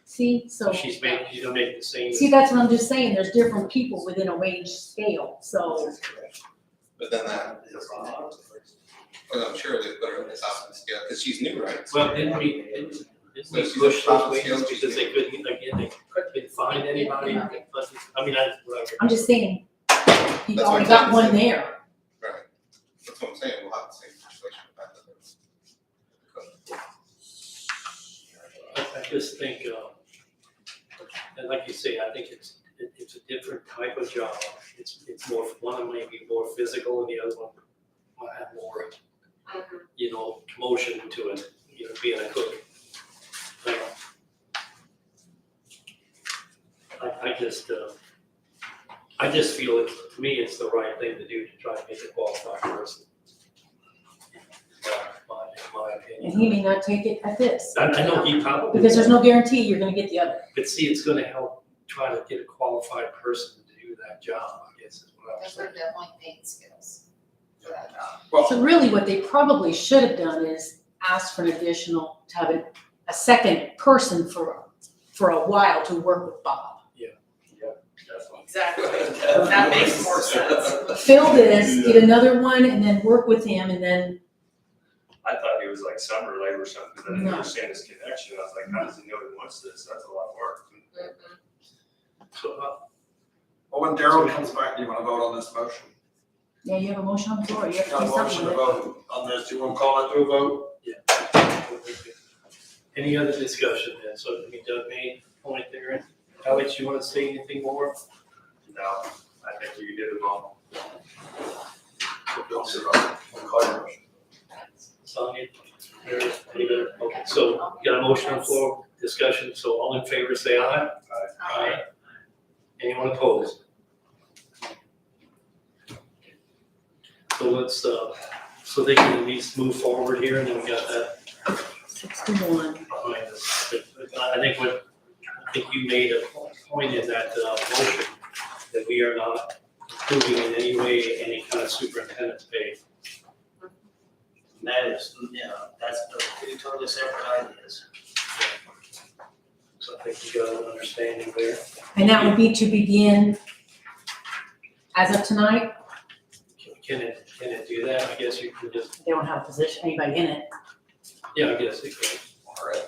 See, so, She's gonna make the same. see, that's what I'm just saying, there's different people within a wage scale, so. But then that, well, I'm sure they put her in the top of the scale, because she's new, right? Well, didn't we, Didn't So we she's push at top those of wages scale, because they couldn't, again, they couldn't find anybody, but, I mean, whatever. I'm just saying, you That's what already I'm got one saying. there. Right, that's what I'm saying, we'll have the same situation with that. I just think, and like you say, I think it's a different type of job. It's more, one may be more physical and the other one might have more, you know, commotion to it, you know, being a cook. I just feel it, to me, it's the right thing to do to try to make a qualified person. My And opinion. he may not take it at this, I know he probably. because there's no guarantee you're gonna get the other. But see, it's gonna help try to get a qualified person to do that job, I guess is what I'm Those saying. are definitely paid skills for that job. So really what they probably should have done is ask for an additional, to have a second person for a while to work with Bob. Exactly, that makes more sense. Fill this, get another one, and then work with him, and then, I thought he was like summer labor or something, because I didn't No. understand his connection. I was like, how does he know he wants this? That's a lot of work. So, Well, when Daryl comes back, do you wanna vote on this motion? yeah, you have a motion on the floor, you have to Got do a something motion to with it. vote on this, do you wanna call it to a vote? any other discussion then? So, I mean, Doug made a point there. Alex, you wanna say anything more? No, I think you did it all. Don't sit up, we'll call your motion. Sonia? Mary, David? Okay, so got a motion on the floor, discussion, so all in favor say aye. Aye. Anyone opposed? So let's, so they can at least move forward here, and then we got that 61. behind us. But I think you made a point in that motion, that we are not approving in any way any kind of superintendent's pay. And that is, that's two totally separate ideas. So I think you got an understanding there. And that would be to begin as of tonight, Can it do that? I guess you can just, they don't have a position, anybody in it. yeah, I guess it could. All right.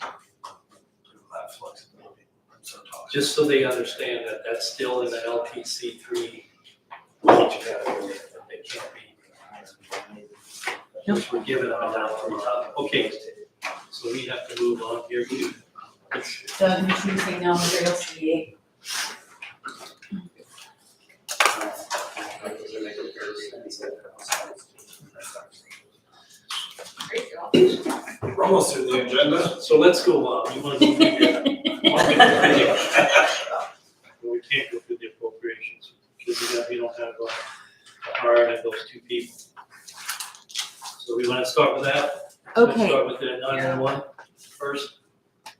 That flexibility. So talk. Just so they understand that that's still in the LPC 3 wage category, that they can't be. Which we're giving them now from the top. Okay, so we have to move on here. Doug, make sure you say no material CDA. We're almost through the agenda. So let's go on. You want to move here? We can't go through the appropriations, because we don't have a hire of those two people. So we want to start with that? Let's Okay, start with the 911 first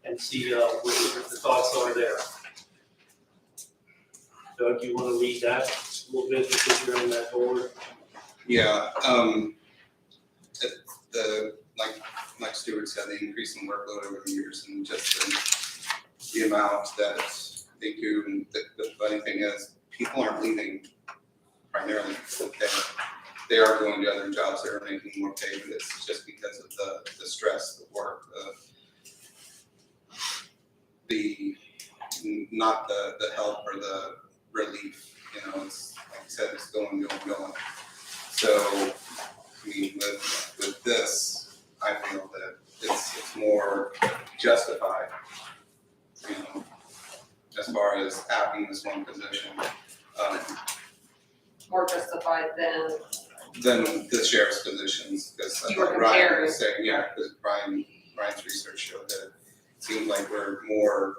and see what the thoughts are there. Doug, you want to lead that a little bit because you're on that board? Yeah, like Stuart said, the increase in workload over the years and just the amount that they do, and the funny thing is, people aren't leaving primarily because of pay. They are going to other jobs that are making more pay, but it's just because of the stress, the work, not the help or the relief, it's, like I said, it's going. So, I mean, with this, I feel that it's more justified, as far as having this one position, More justified than the sheriff's positions, because You were like Ryan comparing. was saying, yeah, because Ryan's research showed that it seemed like we're more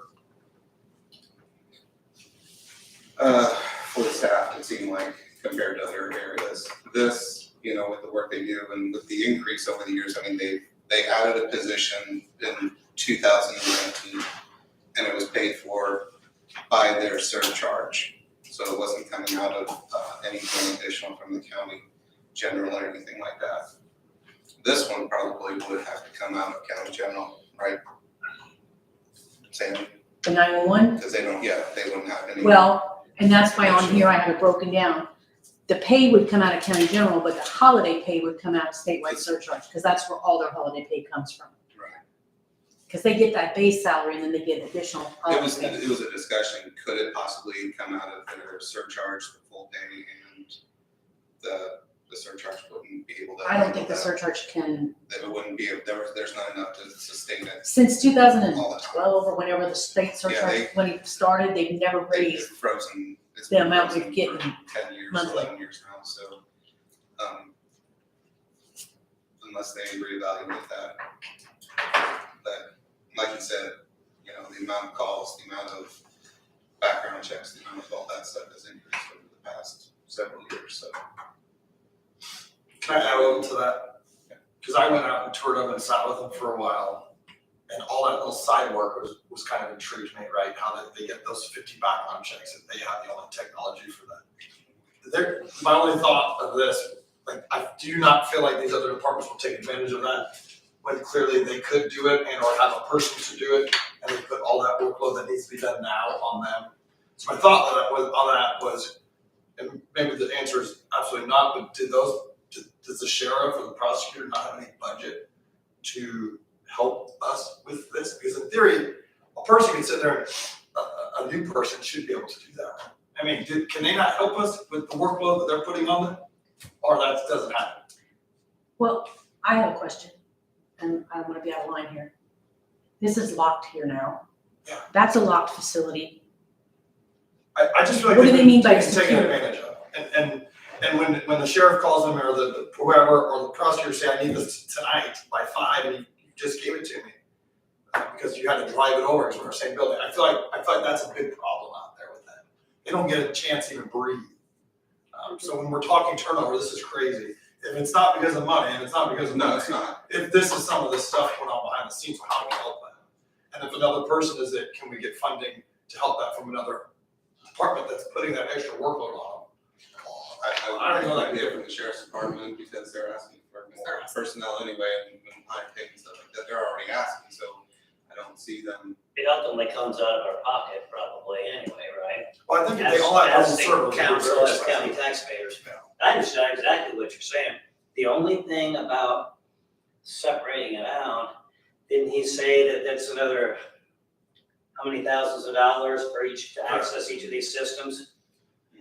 fully staffed, it seemed like, compared to other areas. This, with the work they do and with the increase over the years, I mean, they added a position in 2019, and it was paid for by their surcharge. So it wasn't coming out of anything additional from the county general or anything like that. This one probably would have to come out of county general, right? Sandy? the 911, Because they wouldn't have any. well, and that's why on here I have it broken down. The pay would come out of county general, but the holiday pay would come out of statewide surcharge, because that's where all their holiday pay comes from. Right. Cause they get that base salary and then they get additional. It was a discussion, could it possibly come out of their surcharge, the full day, and the surcharge wouldn't be able to. I don't think the handle surcharge can, that. That it wouldn't be, there's not enough to sustain it since 2012 all the time. or whenever the state surcharge, when it started, they've never They've raised frozen, it's the been amount frozen we've getting for 10 years, monthly. 11 years now, so, unless they reevaluate that. But, like you said, you know, the amount of calls, the amount of background checks, the amount of all that stuff has increased over the past several years, so. Can I add a little to that? Because I went out and toured them and sat with them for a while, and all that little side work was kind of intrigued me, right? How that they get those 50 background checks, and they have the only technology for that. My only thought of this, like, I do not feel like these other departments will take advantage of that, when clearly they could do it and or have a person to do it, and they put all that workload that needs to be done now on them. So my thought on that was, and maybe the answer is absolutely not, but does the sheriff or the prosecutor not have any budget to help us with this? Because in theory, a person can sit there, and a new person should be able to do that. I mean, can they not help us with the workload that they're putting on them? Or that doesn't happen? Well, I have a question, and I don't wanna be out of line here. This is locked here now. Yeah. That's a locked facility. I just feel like What do they mean by it's taken secure? advantage of. And when the sheriff calls them or the whoever or the prosecutor say, I need this tonight by 5, and you just gave it to me. Because you had to drive it over because we're in the same building. I feel like that's a big problem out there with them. They don't get a chance to even breathe. So when we're talking turnover, this is crazy. If it's not because of money, and it's not because of money. No, it's not. If this is some of the stuff going on behind the scenes, how do we help them? And if another person is it, can we get funding to help that from another department that's putting that extra workload on them? I don't know that idea from the sheriff's department because they're asking for more personnel anyway and high pay and stuff like that. They're already asking, so I don't see them. It ultimately comes out of our pocket probably anyway, right? Well, I think if they all have As those the servers. council, as county taxpayers. I understand exactly what you're saying. The only thing about separating it out, didn't he say that that's another, how many thousands of dollars for each, to access each of these systems?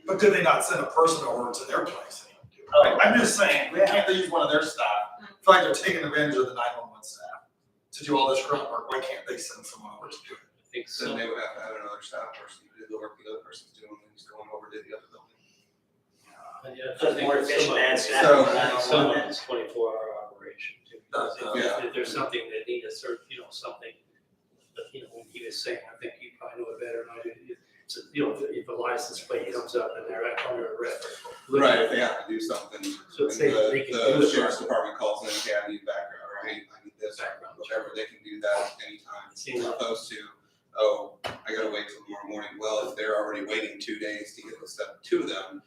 But did they not send a person over to their place? Oh. I'm just saying, can't they use one of their staff? I feel like they're taking advantage of the 911 staff to do all this grunt work. Why can't they send someone over to do it? I think Then they would have to have another staff person to do the work the other person's doing and just going over to the other building. So it's more efficient and staff. So- Some of it's 24-hour operation too. Yeah. If there's something that need a certain, something, that, when he was saying, I think you probably know it better than I do. So, if a license plate comes up and they're under arrest. Right, if they have to do something, So and say they can do the it. sheriff's department calls in, hey, I need background, or hey, I need this, or whatever, they can do that anytime. As opposed to, oh, I gotta wait till tomorrow morning. Well, if they're already waiting 2 days to get the stuff to them,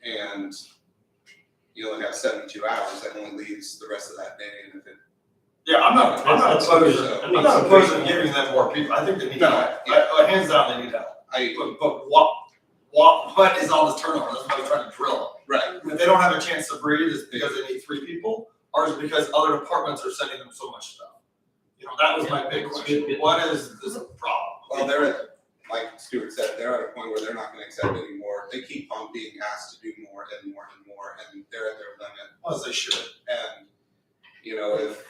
and you only have 72 hours, that only leaves the rest of that day, and if it. Yeah, I'm not opposed to giving them more people. I think they need help. Hands down, they need help. But what is all this turnover? That's what I'm trying to drill. Right. If they don't have a chance to breathe, is it because they need 3 people, or is it because other departments are sending them so much stuff? That was my big question. What is this problem? Well, they're at, like Stuart said, they're at a point where they're not gonna accept any more. They keep on being asked to do more and more and more, and they're at their limit. As they should. And, if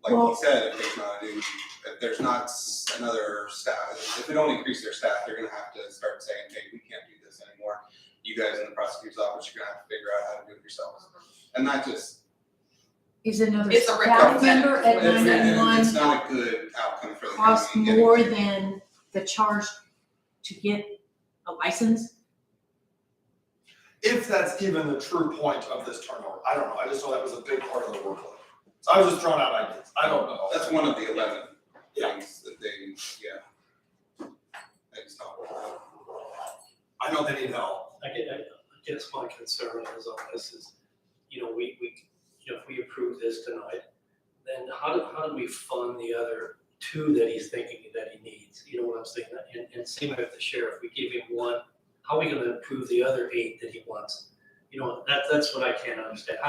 like he said, if there's not another staff, if they don't increase their staff, they're gonna have to start saying, hey, we can't do this anymore. You guys in the prosecutor's office, you're gonna have to figure out how to do it yourselves. And not just. Is another It's a staff member at It's 911 not a good outcome for the cost county. more than the charge to get a license? If that's even the true point of this turnover, I don't know. I just know that was a big part of the workload. So I was just throwing out ideas. I don't know. That's one of the 11 things that they just talk about. I know they need help. I guess my concern is on this is, if we approve this tonight, then how do we fund the other 2 that he's thinking that he needs? You know what I'm saying? And same with the sheriff, we give him 1, how are we gonna approve the other 8 that he wants? That's what I can't understand.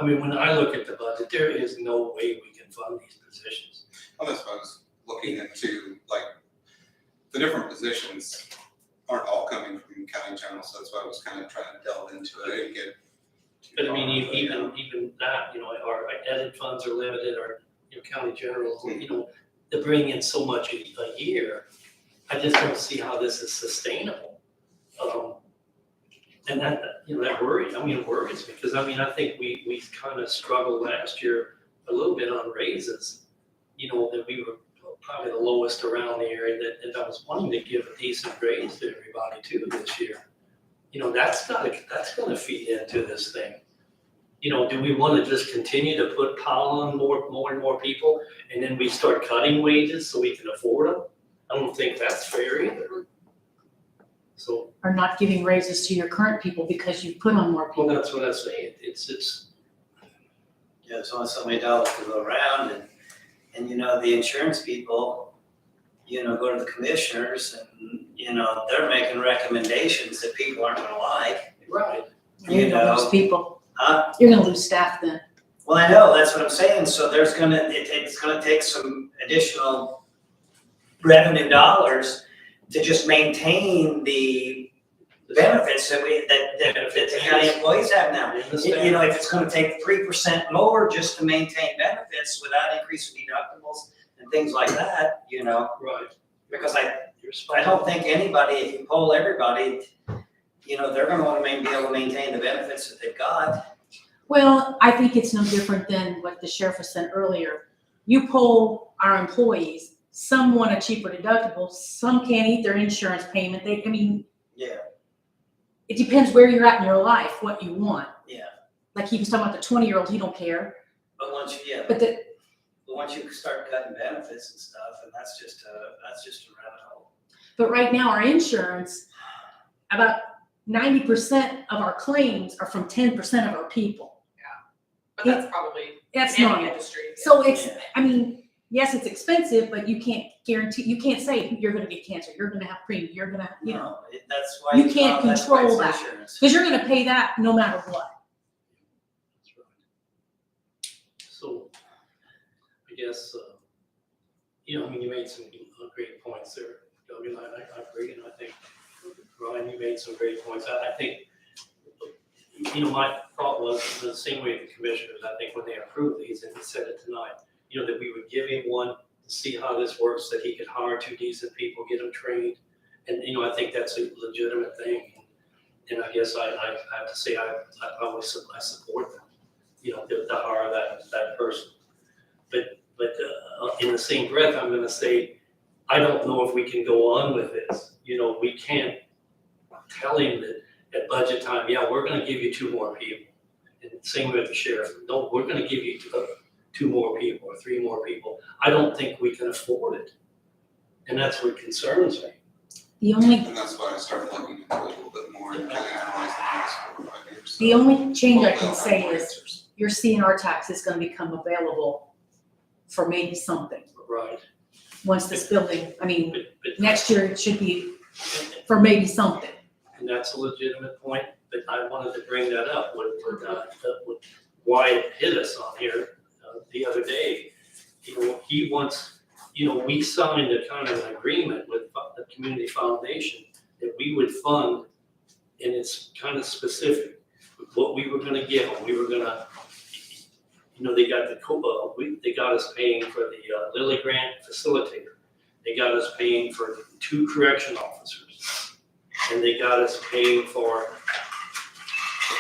When I look at the budget, there is no way we can fund these positions. Well, that's what I was looking into, like, the different positions aren't all coming from county general, so that's why I was kind of trying to delve into it. I didn't get too But I far, mean, but, even that, you know, our edit funds are limited, our, you know, county general, you know, they bring in so much a year. I just don't see how this is sustainable. And that, you know, that worries, I mean, it worries me, because I mean, I think we kind of struggled last year a little bit on raises. You know, that we were probably the lowest around the area, that I was wanting to give a decent raise to everybody too this year. You know, that's gonna feed into this thing. You know, do we wanna just continue to put pile on more and more people, and then we start cutting wages so we can afford them? I don't think that's fair either. So, Or not giving raises to your current people because you put on more well, people. that's what I say, it's, Yeah, there's only so many dollars to go around, and you know, the insurance people, you know, go to the commissioners and, you know, they're making recommendations that people aren't gonna like, right. You're gonna lose people. huh? You're gonna lose staff then. Well, I know, that's what I'm saying, so it's gonna take some additional revenue dollars to just maintain the benefits that the county employees have now. You know, if it's gonna take 3% more just to maintain benefits without increasing deductibles and things like that, you know, Right. because I don't think anybody, if you poll everybody, you know, they're gonna wanna be able to maintain the benefits that they've got. Well, I think it's no different than what the sheriff has said earlier. You poll our employees, some want a cheaper deductible, some can't eat their insurance payment. I mean, Yeah, it depends where you're at in your life, what you want. yeah, Like he was talking about the 20-year-old, he don't care. but once you, But once you start cutting benefits and stuff, and that's just a rabbit hole. But right now, our insurance, about 90% of our claims are from 10% of our people. But that's probably That's in any normal. industry. Yeah. So it's, I mean, yes, it's expensive, but you can't guarantee, you can't say you're gonna get cancer, you're gonna have premium, you're gonna, you know, No, that's why. you can't that's why control it's that. insurance. Because you're gonna pay that no matter what. So, I guess, you know, I mean, you made some great points there, Doug, and I agree, and I think, Ryan, you made some great points. I think, you know, my thought was the same way the commissioners, I think when they approved these, and he said it tonight, you know, that we would give him one to see how this works, that he could hire 2 decent people, get them trained. And, you know, I think that's a legitimate thing. And I guess I have to say, I support them, you know, to hire that person. But in the same breath, I'm gonna say, I don't know if we can go on with this. You know, we can't tell him that at budget time, yeah, we're gonna give you 2 more people. And same with the sheriff, no, we're gonna give you 2 more people or 3 more people. I don't think we can afford it. And that's what concerns me. The only, And that's why I started looking into it a little bit more and kind of analyzing the last 4 or 5 years. the only change I can Well, say they'll have is answers. your CNR tax is gonna become available for maybe something. Right. Once this building, I mean, But next year it should be for maybe something. and that's a legitimate point, but I wanted to bring that up with why it hit us on here the other day. You know, he wants, you know, we signed a kind of an agreement with the community foundation that we would fund, and it's kind of specific, what we were gonna give them. We were gonna, you know, they got they got us paying for the Lilly Grant facilitator. They got us paying for 2 correction officers. And they got us paying for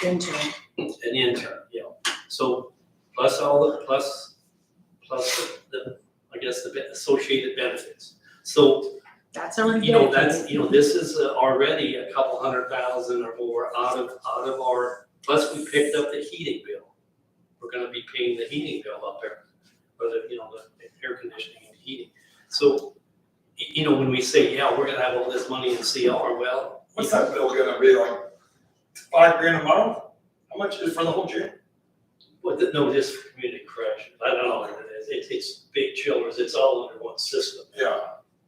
Intern. an intern, you know. So plus all the, plus the, I guess, the associated benefits. So, That's already you know, dedicated. that's, you know, this is already a couple $100,000 or more out of our, plus we picked up the heating bill. We're gonna be paying the heating bill up there, or the, you know, the air conditioning and heating. So, you know, when we say, yeah, we're gonna have all this money in CR, well. What's that bill gonna be, like $5,000 a month? How much is it for the whole gym? Well, no, just for community corrections. I don't know what it is. It's big chillers. It's all under one system. Yeah,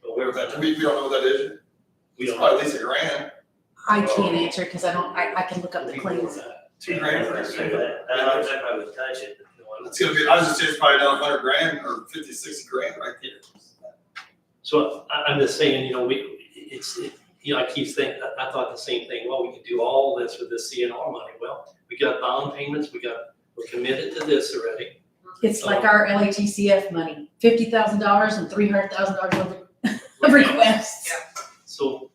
But we're, we don't know what that is. we It's don't. probably at least $1,000. I can't answer because I can look up the It'd be more claims. than that. $2,000 for a I single. probably would touch it. No, I It's gonna be, I was just saying, it's probably down 100 grand or 50, 60 grand right there. So I'm just saying, you know, I keep saying, I thought the same thing, well, we could do all this with this CNR money. Well, we got bond payments, we're committed to this already. It's like our LATCF money, $50,000 and $300,000 of requests. So,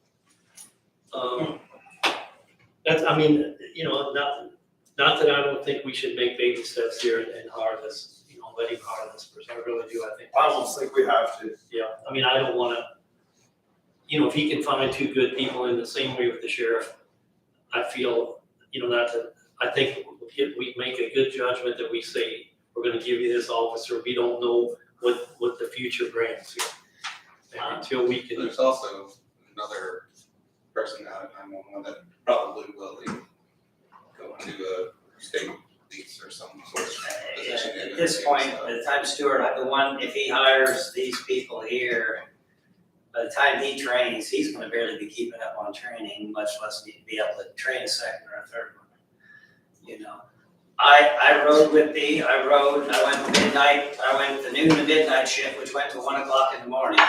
that's, I mean, you know, not that I don't think we should make baby steps here and harvest, you know, let him harvest, because I really do, I think. I almost think we have to. Yeah, I mean, I don't wanna, you know, if he can find two good people in the same way with the sheriff, I feel, you know, I think we make a good judgment that we say, we're gonna give you this officer, we don't know what the future brings here. And until we can. There's also another person out at 911 that probably will go into a state police or some sort of position. At this point, by the time Stuart, if he hires these people here, by the time he trains, he's gonna barely be keeping up on training, much less be able to train a second or a third one. You know, I rode with I went to midnight, I went the noon to midnight shift, which went to 1 o'clock in the morning.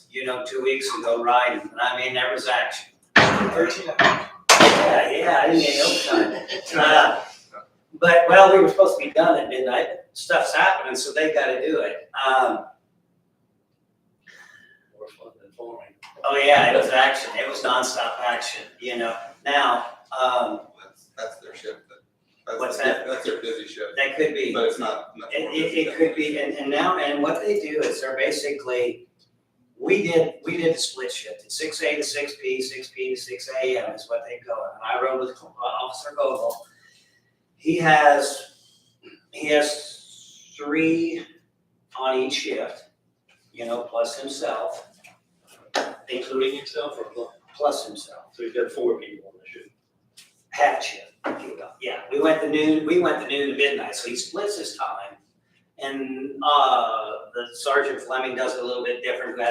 You know, 2 weeks ago riding, and I mean, there was action. 13 Yeah, I didn't get overtime. But, well, we were supposed to be done at midnight, stuff's happening, so they gotta do it. More fun than farming. Oh yeah, it was action, it was nonstop action, you know. Now, That's their shift. What's that? That's their busy shift. that could be. But it's not. It could be, and now, and what they do is they're basically, we did the split shift, at 6 A to 6 P, 6 P to 6 AM is what they go, and I rode with Officer Gogol. He has 3 on each shift, you know, plus himself, Including yourself or plus himself, so you've got 4 people on the shoot. half shift. Yeah, we went to noon to midnight, so he splits his time. And the Sergeant Fleming does it a little bit different, who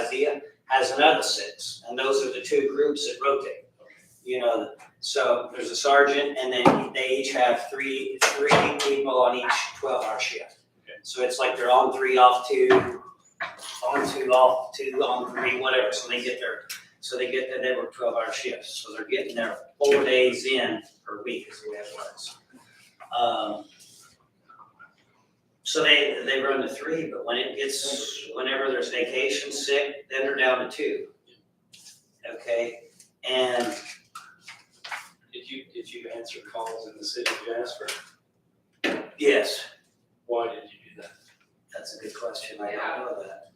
has another 6, and those are the 2 groups that rotate. You know, so there's a sergeant, and then they each have three people on each 12-hour shift. Okay. So it's like they're on 3, off 2, on 2, off 2, on 3, whatever, so they get there, they work 12-hour shifts, so they're getting their 4 days in per week is the way it works. So they run to 3, but whenever there's vacation, sick, then they're down to 2. Okay, and Did you answer calls in the city of Jasper? yes, Why did you do that? that's a good question, I don't know that.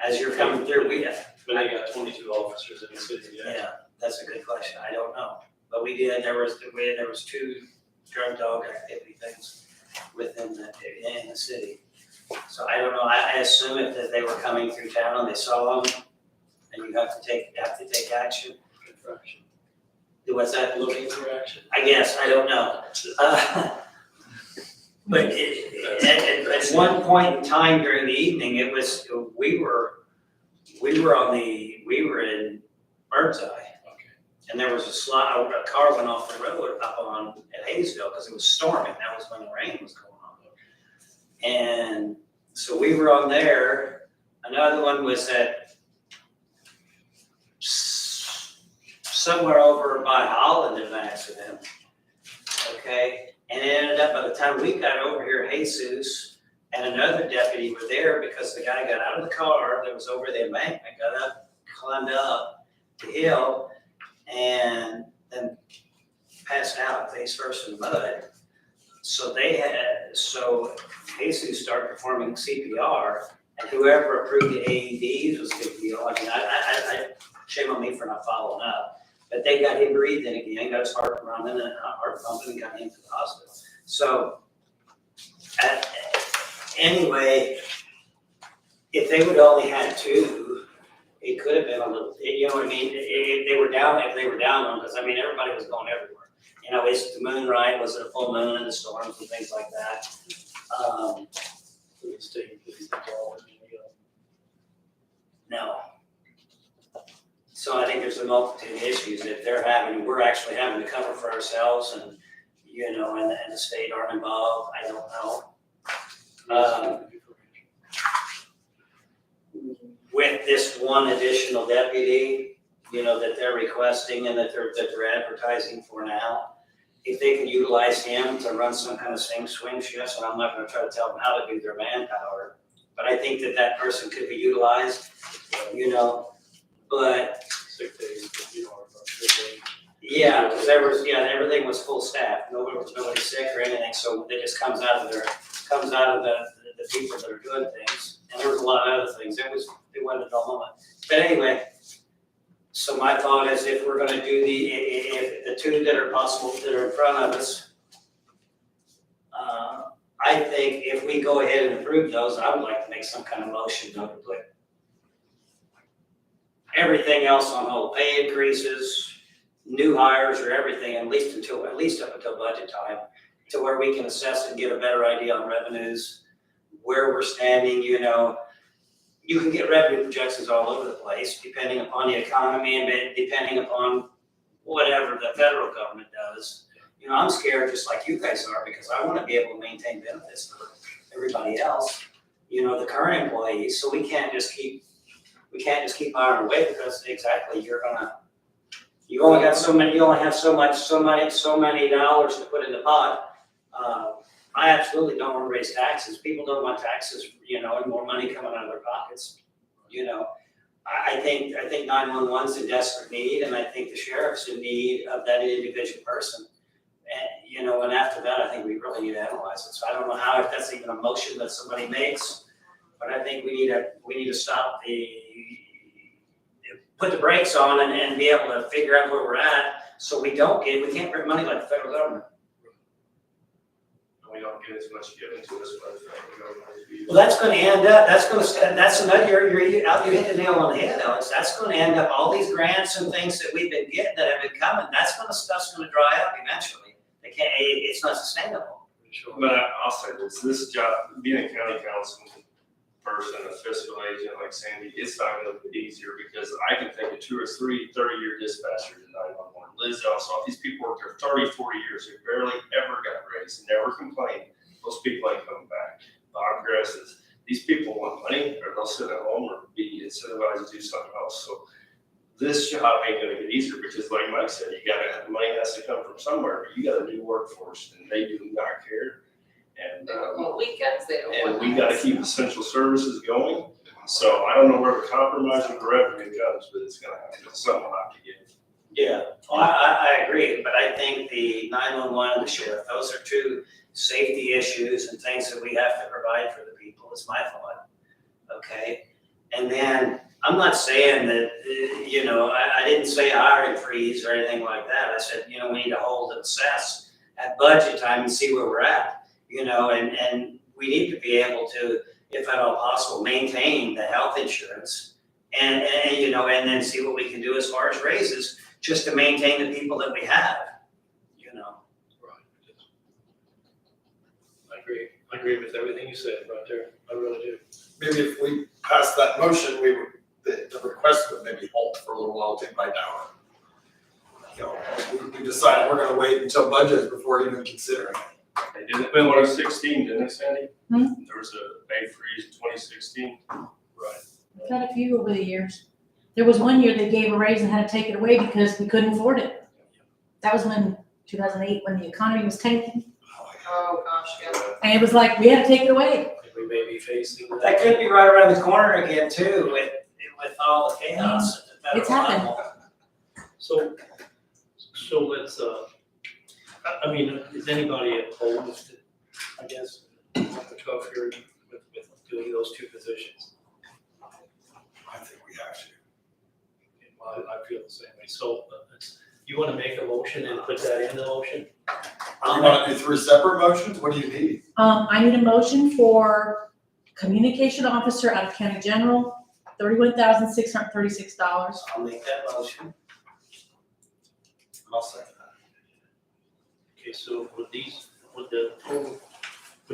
As you're coming through, When they got 22 officers in the city of Jasper. yeah, that's a good question, I don't know. But we did, there was 2 drug dog activity things within in the city. So I don't know, I assume that they were coming through town and they saw them, and you have to take action. Infraction. What's that? Looking for action. I guess, I don't know. But at one point in time during the evening, we were in Birdseye. Okay. And there was a car went off the road up at Hayesville because it was storming. That was when the rain was going on. And so we were on there. Another one was at somewhere over by Holland, there's an accident. Okay, and it ended up, by the time we got over here, Jesus and another deputy were there because the guy got out of the car that was over the embankment, got up, climbed up the hill, and then passed out face first in the mud. So Jesus started performing CPR, and whoever approved the AEDs was a good deal. I mean, I shame on me for not following up. But they got him breathing again, got his heart running and heart pumping, and got him to the hospital. So, anyway, if they would only had 2, it could have been a little, you know what I mean? If they were down on, because I mean, everybody was going everywhere. You know, it's the moon, right? Was it a full moon and the storms and things like that? No. So I think there's a multitude of issues that we're actually having to cover for ourselves, and, you know, and the state aren't involved, I don't know. With this one additional deputy, you know, that they're requesting and that they're advertising for now, if they can utilize him to run some kind of swing shifts, and I'm not gonna try to tell them how to do their manpower, but I think that that person could be utilized, you know, but. 6 days, you know, or 3 days. Yeah, because everything was full staff, nobody sick or anything, so it just comes out of the people that are doing things. And there was a lot of other things, it wasn't a dull moment. But anyway, so my thought is if we're gonna do if the two that are possible, that are in front of us, I think if we go ahead and approve those, I would like to make some kind of motion to put everything else on hold, pay increases, new hires or everything, at least up until budget time, to where we can assess and get a better idea on revenues, where we're standing, you know. You can get revenue projections all over the place, depending upon the economy and depending upon whatever the federal government does. You know, I'm scared just like you guys are, because I wanna be able to maintain benefits for everybody else, you know, the current employees, so we can't just keep hiring away, because exactly, you only have so many dollars to put in the pot. I absolutely don't want to raise taxes. People don't want taxes, you know, and more money coming out of their pockets. You know, I think 911's in desperate need, and I think the sheriff's in need of that individual person. And, you know, and after that, I think we really need to analyze it. So I don't know if that's even a motion that somebody makes, but I think we need to stop put the brakes on and be able to figure out where we're at, so we can't print money like the federal government. We don't get as much given to us by the federal government. Well, that's gonna end up, that's another, you hit the nail on the head, Alex. That's gonna end up, all these grants and things that we've been getting that have been coming, stuff's gonna dry up eventually. It's not sustainable. But I'll say this job, being a county councilman person, a fiscal agent like Sandy, it's not gonna be easier, because I can think of 2 or 3 30-year dispatchers in 911. Liz Elsoff, these people worked there 30, 40 years, they barely ever got raised, never complained. Those people ain't coming back. Bob Gress, these people want money, or they'll sit at home or be incentivized to do something else. So this job ain't gonna get easier, because like Mike said, the money has to come from somewhere, but you got a new workforce, and they do not care. And, On weekends, they don't want. and we gotta keep essential services going. So I don't know where the compromise with the revenue comes, but it's gonna have to, something will have to give. Yeah, well, I agree, but I think the 911 and the sheriff, those are two safety issues and things that we have to provide for the people, is my thought. Okay, and then I'm not saying that, you know, I didn't say a hiring freeze or anything like that. I said, you know, we need to hold and assess at budget time and see where we're at. You know, and we need to be able to, if at all possible, maintain the health insurance and you know, and then see what we can do as far as raises, just to maintain the people that we have, you know. I agree with everything you said right there, I really do. Maybe if we pass that motion, the request would maybe halt for a little while, take by down. You know, we decided we're gonna wait until budget before even considering it. They did it in 2016, didn't they, Sandy? Hmm? There was a pay freeze in 2016. Right. We've had a few over the years. There was one year they gave a raise and had to take it away because we couldn't afford it. That was when, 2008, when the economy was tanking. Oh, gosh, yeah. And it was like, we had to take it away. We may be facing. That could be right around the corner again too, with all the chaos at the federal It's happened. level. So let's, I mean, is anybody opposed, I guess, off the cuff here with doing those two positions? I think we have to. Well, I feel the same way, so you wanna make a motion and put that in the motion? You wanna do 3 separate motions? What do you need? I need a motion for communication officer out of county general, $31,636. I'll make that motion. I'll second that. Okay, so would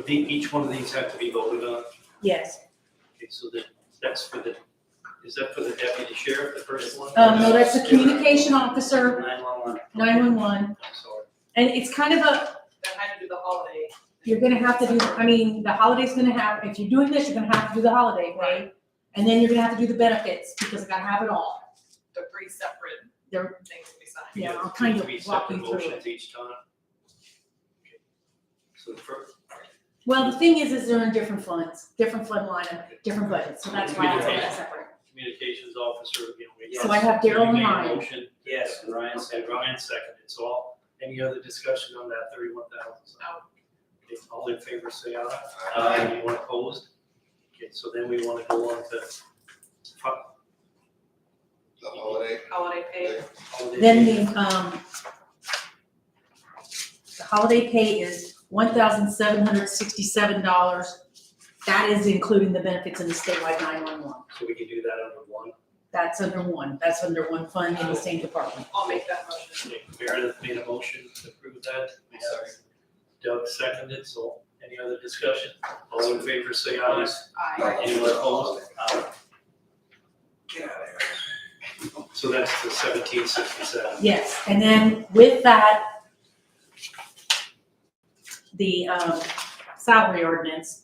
each one of these have to be voted on? Yes. Okay, so that's for is that for the deputy sheriff, the first one? No, that's a communication officer, 911. 911. I'm sorry. And it's kind of a, That had to do the holiday You're gonna have to do, I mean, the holiday's gonna have, if you're doing this, you're gonna have to do the holiday pay. And then you're gonna have to do the benefits, because I gotta have it all. They're pretty separate They're, things to be signed. yeah, I'll kind of Three walk you separate through it. motions each time. Okay. So the first, Well, the thing is they're in different funds, different fund line, different budgets, so that's why I have that separate. communications officer, you know, we. So I have Daryl and We made a Ryan. motion. Yes, and Ryan said. And Ryan seconded, so any other discussion on that 31,000? No. Okay, all in favor, say aye. Aye. Anyone opposed? Okay, so then we want to go on to The holiday pay. holiday. Then pay. the holiday pay is $1,767. That is including the benefits in the statewide 911. So we can do that under one. That's under one fund in the same department. I'll make that motion. Okay, Meredith made a motion to approve that. We have Doug seconded, so any other discussion? All in favor, say aye. Aye. Anyone opposed? Get out of here. So that's the 1767. Yes, and then with that, the salary ordinance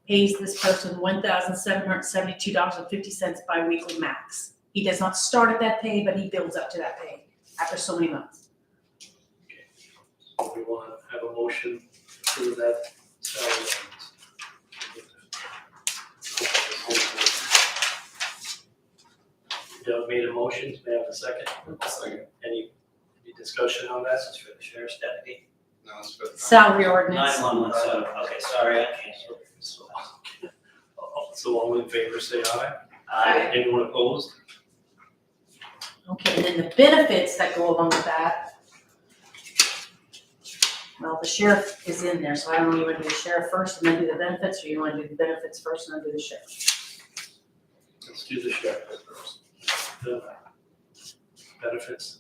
pays this person $1,772.50 biweekly max. He does not start at that pay, but he builds up to that pay after so many months. We want to have a motion to approve that salary ordinance. Doug made a motion, may I have a second? Second. Any discussion on that? This is for the sheriff's deputy. No, it's for. Salary ordinance. 911, so, okay, sorry, I can't. So all in favor, say aye. Aye. Anyone opposed? Okay, and then the benefits that go along with that. Well, the sheriff is in there, so I don't know, you want to do the sheriff first and then do the benefits, or you want to do the benefits first and then do the sheriff? Let's do the sheriff first. The benefits.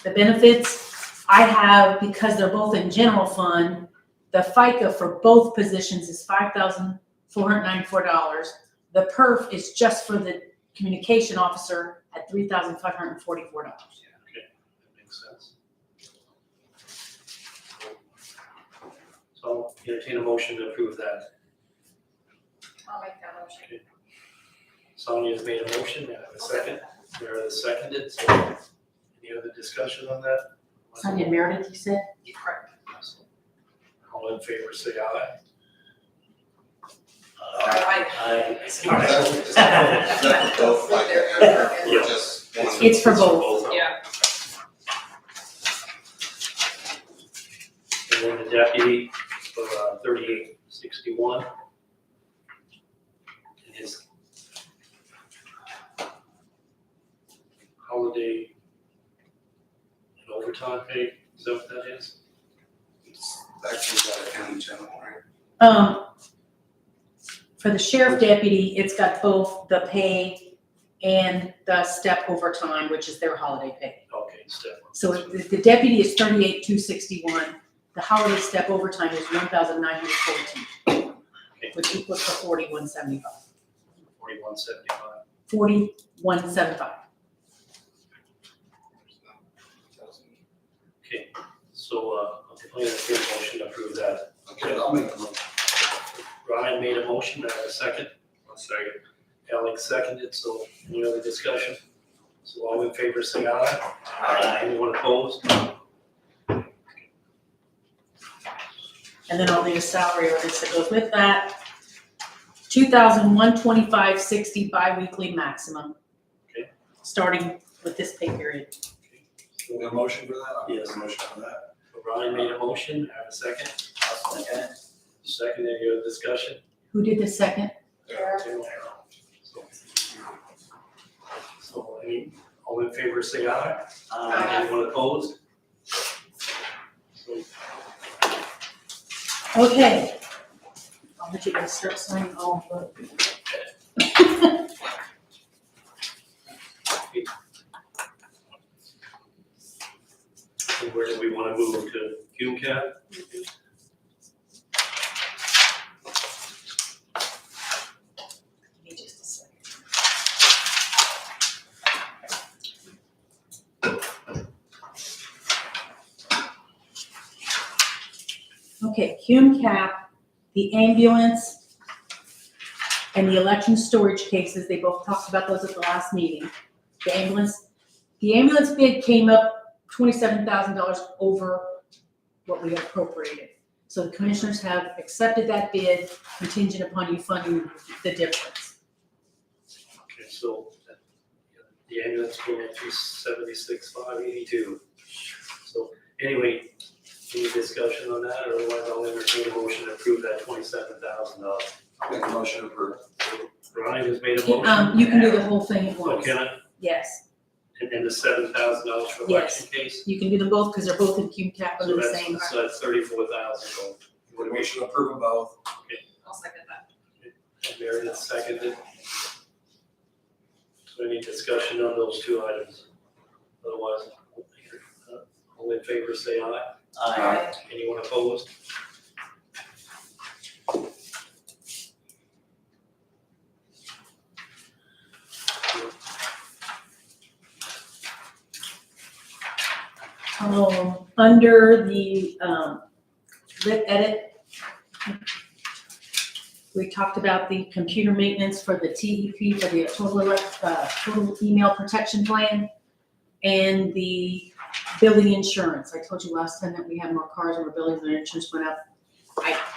The benefits, I have, because they're both in general fund, the FICA for both positions is $5,494. The perf is just for the communication officer at $3,544. Okay, that makes sense. So I'll entertain a motion to approve that. I'll make that motion. Okay. Sonia's made a motion, may I have a second? Meredith seconded, so any other discussion on that? Sonia Meredith, you said? Correct. All in favor, say aye. Aye. Is that for both like and or just one? It's for both. Yeah. And then the deputy for 3861. And his holiday and overtime pay, is that what that is? That comes out of county general, right? For the sheriff deputy, it's got both the pay and the step overtime, which is their holiday pay. Okay, step one. So the deputy is $38,261. The holiday step overtime is $1,914, which equals to $41.75. 4175. $41.75. Okay, so I'll entertain a motion to approve that. Okay, I'll make a motion. Ryan made a motion, I have a second. I'll second. Alex seconded, so any other discussion? So all in favor, say aye. Aye. Anyone opposed? And then I'll need a salary ordinance that goes with that. $2,125.60 biweekly maximum. Okay. Starting with this pay period. Is there a motion for that? I'll make Yes. a motion for that. So Ryan made a motion, I have a second. I'll second it. Second, any other discussion? Who did the second? Tim. So any, all in favor, say aye. Anyone opposed? So Okay. I'll let you guys start signing all of and where do we want to move to QCAT? Give me just a second. Okay, Hume Cap, the ambulance, and the election storage cases, they both talked about those at the last meeting. The ambulance bid came up $27,000 over what we had appropriated. So the commissioners have accepted that bid contingent upon you funding the difference. Okay, so the ambulance came in 276,582. So anyway, any discussion on that, or otherwise I'll entertain a motion to approve that $27,000. I'll make a motion to approve. Ryan has made a motion. You can do the whole thing at So once. can I, Yes, and then the $7,000 for Yes. election case? you can do them both because they're both in Hume Cap So under the that's, same. so that's 34,000. Make a motion to approve them both. I'll second that. And Meredith seconded. So any discussion on those two items? Otherwise, all in favor, say aye. Aye. Anyone opposed? Under the, lit edit, we talked about the computer maintenance for the TEP, for the total email protection plan, and the building insurance. I told you last time that we had more cars and our buildings and our insurance went up.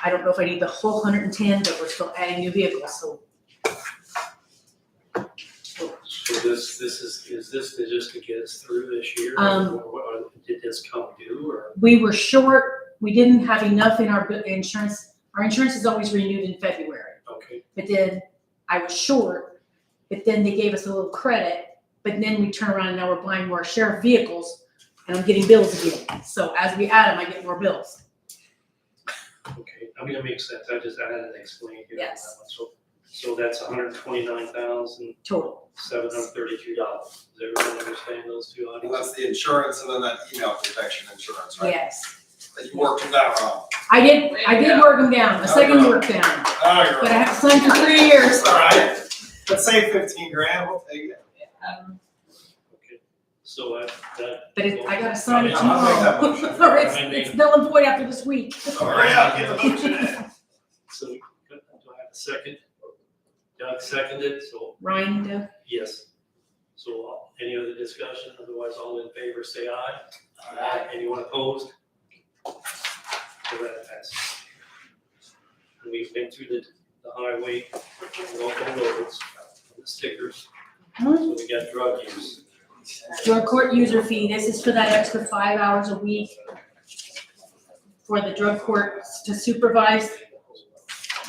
I don't know if I need the whole 110, but we're still adding new vehicles, so. So this is this just to get us through this year? Or did this come due, or? We were short, we didn't have enough in our insurance. Our insurance is always renewed in February. Okay, But then I was short, but then they gave us a little credit, but then we turn around and now we're buying more sheriff vehicles and I'm getting bills again. So as we add them, I get more bills. okay, I mean, it makes sense, I had to explain here. Yes. So that's $129,732. Total. Does everyone understand those two And items? that's the insurance and then that email protection insurance, right? Yes. That you worked them down on. I did work them down, a second work down, Oh, you're but I have to sign for 3 years. It's all right. Let's say 15 grand, we'll take it. Okay, so that. But I gotta sign it Yeah, I'll make that tomorrow. motion. Or it's null and void after this week. Hurry up, get the motion in. So, do I have a second? Doug seconded, so Ryan, Doug? yes. So any other discussion? Otherwise, all in favor, say aye. Aye. Anyone opposed? So that passes. And we've been through the highway, local roads, the stickers. So we got drug use. Drug court user fee, this is for that extra 5 hours a week for the drug court to supervise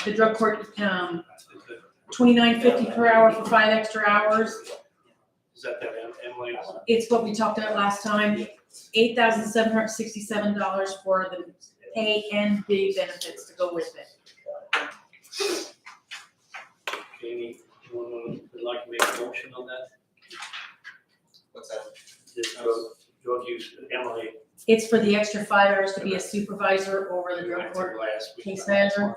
the drug court, $29.50 per hour for 5 extra hours. Is that Emily? It's what we talked about last time, $8,767 for the pay and the benefits to go with it. Anyone would like to make a motion on that? What's that? This drug use, Emily. It's for the extra 5 hours to be a supervisor over the drug court Last week. case manager.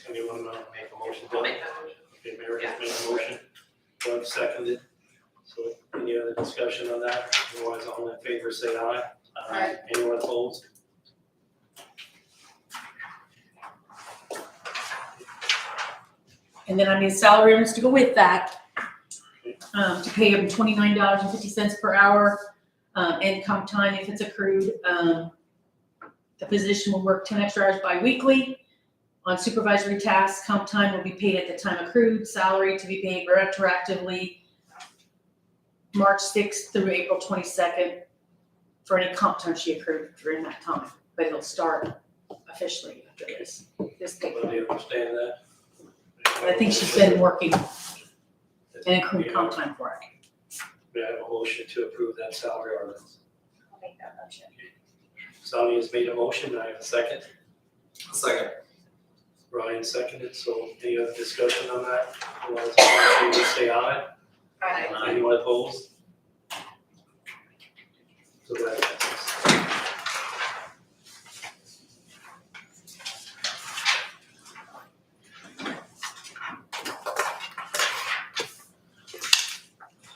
Anyone want to make a motion? I'll make that motion. Okay, Meredith made a motion, Doug seconded. So any other discussion on that? Otherwise, all in favor, say aye. Aye. Anyone opposed? And then I need salary ordinance to go with that, to pay them $29.50 per hour, and comp time if it's accrued. The position will work 10 extra hours bi-weekly. On supervisory tasks, comp time will be paid at the time accrued, salary to be paid retroactively March 6th through April 22nd for any comp time she accrued during that time. But it'll start officially after this pay. Everybody understand that? I think she's been working and accrued comp time for it. We have a motion to approve that salary ordinance. I'll make that motion. Sally has made a motion, I have a second. Second. Ryan seconded, so any other discussion on that? Otherwise, all in favor, say aye. Aye. Anyone opposed? So that passes.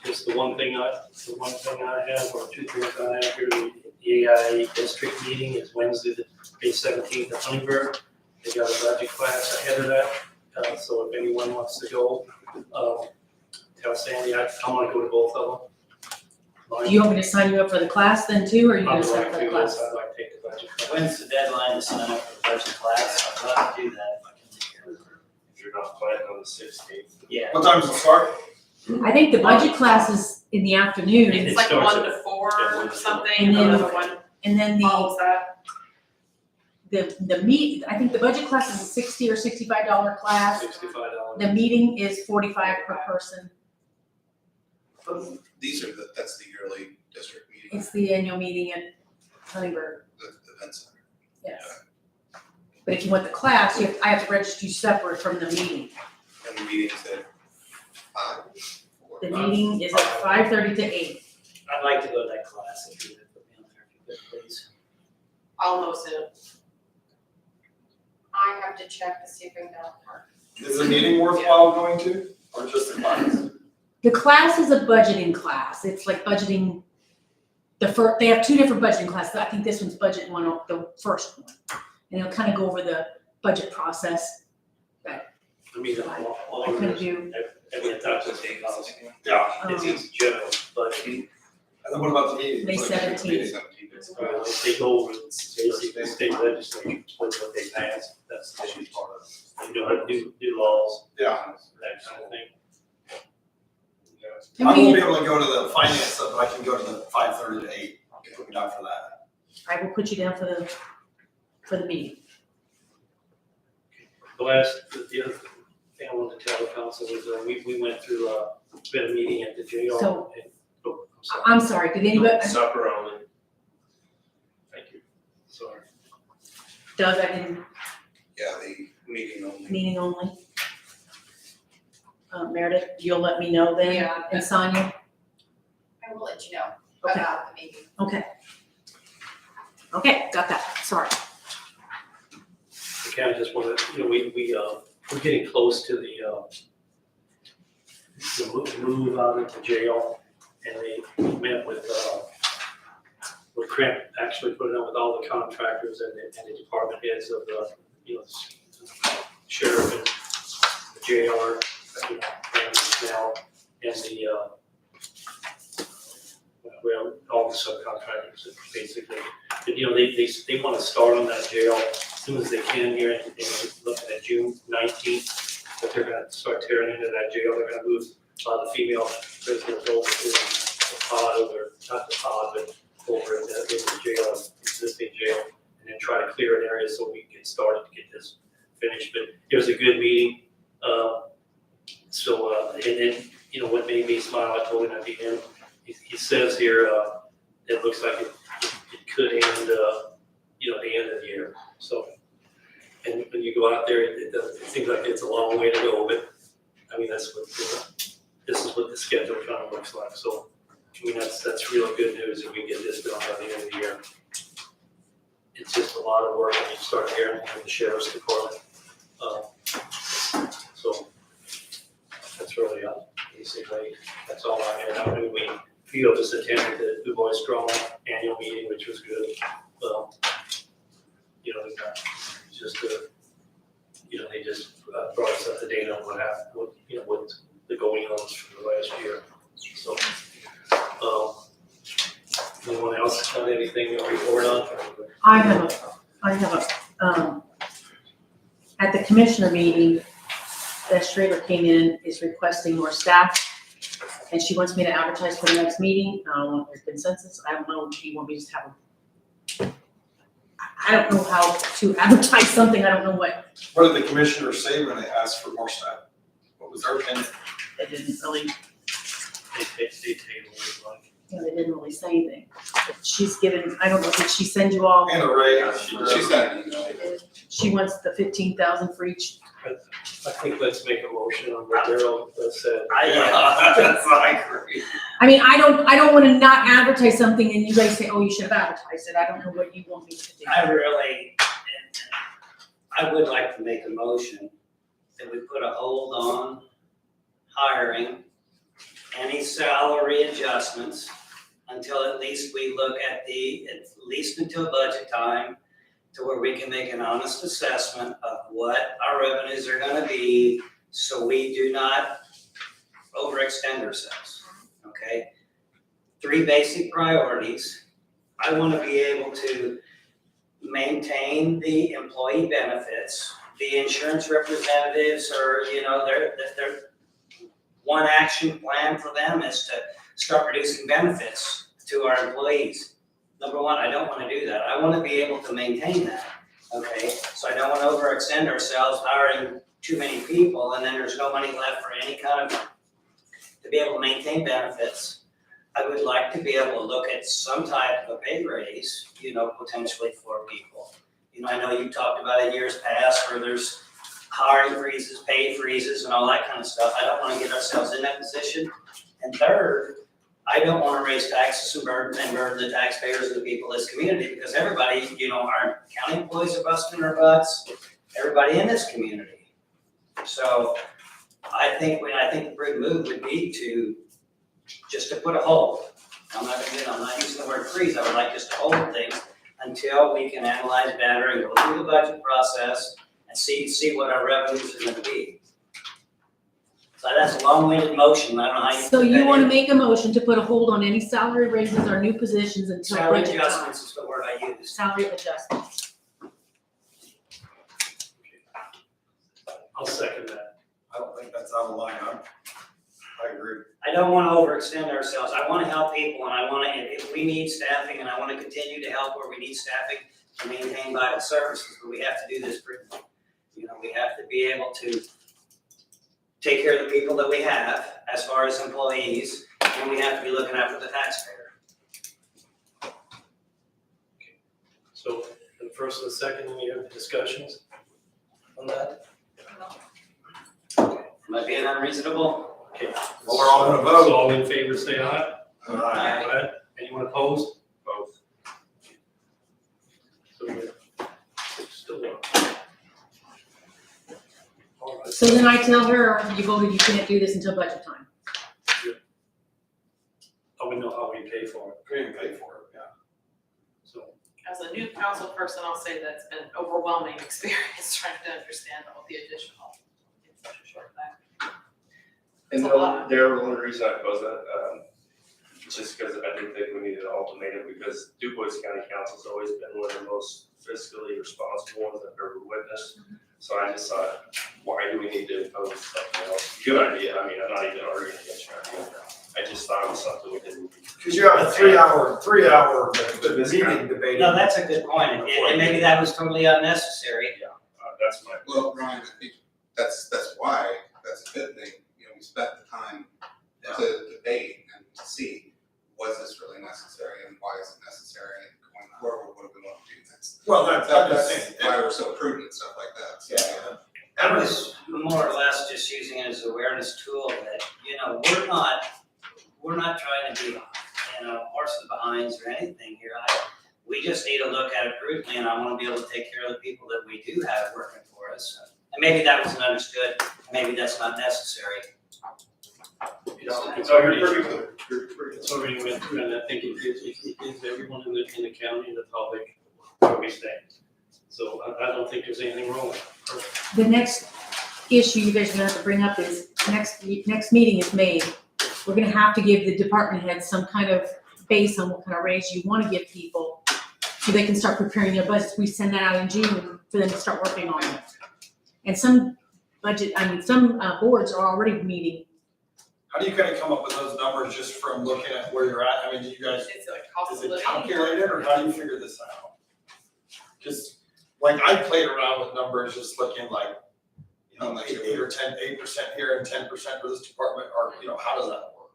Just the one thing I have, or two things I have here, the The AI district meeting is Wednesday, May 17th at Huntingburg. They got a budget class ahead of that, so if anyone wants to go, tell Sandy, I want to go to both of them. Do you want me to sign you up for the class then too, or are you gonna I'd sign like up to for the do class? this, I'd like to take the budget class. When's the deadline to sign up for the budget class? I'd love to do that if I can. If you're not planning on the 16th. Yeah. What time does it start? I think the budget class is in the afternoon, It It's like starts 1 at- to 4 or something, And then- another one and then follows that. I think the budget class is a $60 or $65 class. $65. The meeting is $45 per person. These are that's the yearly district meeting, It's the annual meeting at Huntingburg, the event center. yes. But if you want the class, I have to register you separate from the meeting. And the meeting's at 5 or The meeting is at 5:30 to 8. I'd like to go to that class if you would put me on there, if you could, please. I'll know soon. I have to check to see if I can go park. Is the meeting worthwhile going to, or just the class? The class is a budgeting class. It's like budgeting, they have two different budgeting classes. I think this one's budget one, the first one. And it'll kind of go over the budget process. I mean, all I of couldn't this, do. every time to take off. Yeah. It's easy general, but And then what about the meeting? May 17th. they go over basically the state legislature, with what they pass, that's the issue part of it. You know, do laws, Yeah. that kind of thing. I won't be able to go to the finance stuff, but I can go to the 5:30 to 8. Put me down for that. I will put you down for the meeting. The other thing I wanted to tell the council was, we went through, it's been a meeting at the jail. So- and- oh, I'm sorry. I'm sorry, did anybody, Supper only. Thank you, sorry. Doug, I didn't, Yeah, the meeting only. meeting only? Meredith, you'll let me know then? Yeah. And Sonia? I will let you know Okay. about the meeting. Okay. Okay, got that, sorry. The county just wanted, we're getting close to the move out of the jail, and they met with Cramp, actually put it on with all the contractors and the department heads of the, sheriff and the JR, and now, and the, well, all the subcontractors, basically. But, they want to start on that jail as soon as they can here, and looking at June 19th, that they're gonna start tearing into that jail. They're gonna move a lot of the female prisoners over to the pod, or not the pod, but over in the jail, existing jail, and then try to clear an area so we can get started to get this finished. But it was a good meeting. And then, what made me smile, I told him at the end, he says here, it looks like it could end, the end of the year. So, and when you go out there, it seems like it's a long way to go, but I mean, this is what the schedule kind of looks like. So, I mean, that's really good news if we get this done by the end of the year. It's just a lot of work when you start hearing from the sheriff's department. So that's really, basically, that's all I had. I mean, Field just attended the Du Bois Strong annual meeting, which was good. Just they just brought us up to date on what happened, what the going on for the last year. So, anyone else got anything to report on? I have a, at the commissioner meeting, Beth Schrader came in, is requesting more staff, and she wants me to advertise for the next meeting. I don't want their consensus. I don't know, do you want me to just have I don't know how to advertise something. I don't know what, What did the commissioner say when they asked for more staff? What was their opinion? they didn't really, They tabled it, like. they didn't really say anything. But she's given, I don't know, did she send you all? And a raise. She's got an email. She wants the 15,000 for each. I think let's make a motion on what Daryl said. I agree. I mean, I don't want to not advertise something and you guys say, oh, you should have advertised it. I don't know what you want me to do. I would like to make a motion that we put a hold on hiring, any salary adjustments until at least we look at least until budget time, to where we can make an honest assessment of what our revenues are gonna be, so we do not overextend ourselves, okay? 3 basic priorities. I wanna be able to maintain the employee benefits. The insurance representatives are, they're one action plan for them is to start reducing benefits to our employees. Number one, I don't wanna do that. I wanna be able to maintain that, okay? So I don't wanna overextend ourselves hiring too many people and then there's no money left for any kind of, to be able to maintain benefits. I would like to be able to look at some type of a pay raise, potentially for people. I know you talked about in years past where there's hiring freezes, pay freezes and all that kind of stuff. I don't wanna get ourselves in that position. And third, I don't wanna raise taxes and burden the taxpayers of the people of this community, because everybody, our county employees are busting their butts, everybody in this community. So I think the prudent move would be just to put a hold. I'm not using the word freeze, I would like just to hold things until we can analyze better and go through the budget process and see what our revenues are gonna be. So that's a long-winded motion, I don't know how you. So put you that wanna in. make a motion to put a hold on any salary raises or new positions until Salary budget time? adjustments is the word I use. Salary adjustments. I'll second that. I don't think that's out of line. I agree. I don't wanna overextend ourselves, I wanna help people and I wanna, if we need staffing and I wanna continue to help where we need staffing to maintain vital services, but we have to do this prudently. We have to be able to take care of the people that we have as far as employees, and we have to be looking after the taxpayer. So, the first and the second, any other discussions on that? Am I being unreasonable? Okay. Well, we're all gonna vote. So all in favor, say aye. Aye. Anyone opposed? Both. So we're still one. All right. So then I tell her, you voted you can't do this until budget time. I would know how we pay for it, We didn't pay for it, yeah. so. As a new council person, I'll say that's been an overwhelming experience trying to understand all the additional in such a short time. And It's a lot. the only reason I pose that, just because I didn't think we needed an ultimatum, because DuBois County Council's always been one of the most fiscally responsible ones I've ever witnessed. So I just thought, why do we need to impose something else? Good idea, I mean, I'm not even arguing against your idea. I just thought it was something we didn't. Cause you have a three-hour meeting debating. No, that's a good point, and maybe that was totally unnecessary. That's my. Well, Ryan, I think that's why, that's a good thing, we spent the time to debate and to see, was this really necessary and why is it necessary and going forward, what do we want to do next? Well, that's why we're so prudent and stuff like that, so. Yeah. I was more or less just using it as an awareness tool that, we're not trying to be, horses behinds or anything here. We just need to look at it prudently, and I wanna be able to take care of the people that we do have working for us. And maybe that wasn't understood, maybe that's not necessary. It's already went through, and I think it gives everyone in the county and the public where we stand. So I don't think there's anything wrong with it. The next issue you guys are gonna have to bring up is, next meeting is May. We're gonna have to give the department heads some kind of base on what kind of raise you wanna give people, so they can start preparing their budgets. We send that out in June for them to start working on it. And some boards are already meeting. How do you kind of come up with those numbers just from looking at where you're at? I mean, do you guys, It's like cost is of it living. calculated or how do you figure this out? Just, like, I played around with numbers, just looking like, 8% here and 10% for this department, or, how does that work?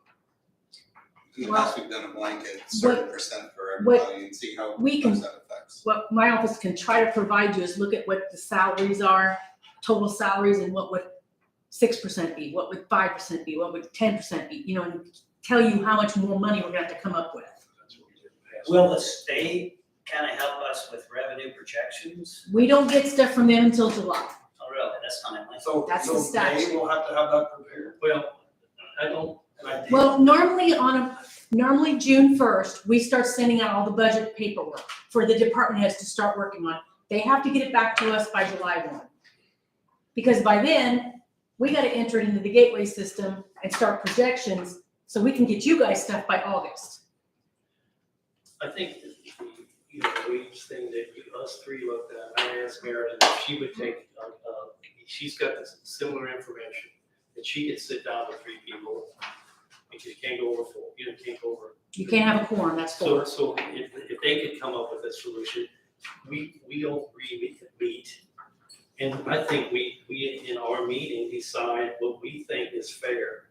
In the past, we've done a blanket certain percent for everybody and see how much that affects. What my office can try to provide you is look at what the salaries are, total salaries, and what would 6% be, what would 5% be, what would 10% be, and tell you how much more money we're gonna have to come up with. Will the state kind of help us with revenue projections? We don't get stuff from them until July. Oh, really? That's timely. So, That's the May statute. we'll have to have that prepared. Well, I don't. Well, normally Normally June 1st, we start sending out all the budget paperwork for the department heads to start working on. They have to get it back to us by July 1. Because by then, we gotta enter it into the gateway system and start projections so we can get you guys stuff by August. I think, the wage thing that us three looked at, I asked Meredith if she would take, she's got this similar information, that she could sit down with three people, because you can't go over four, you can't go over. You can't have a quorum, that's So, four. so if they could come up with a solution, we don't really meet. And I think we in our meeting decide what we think is fair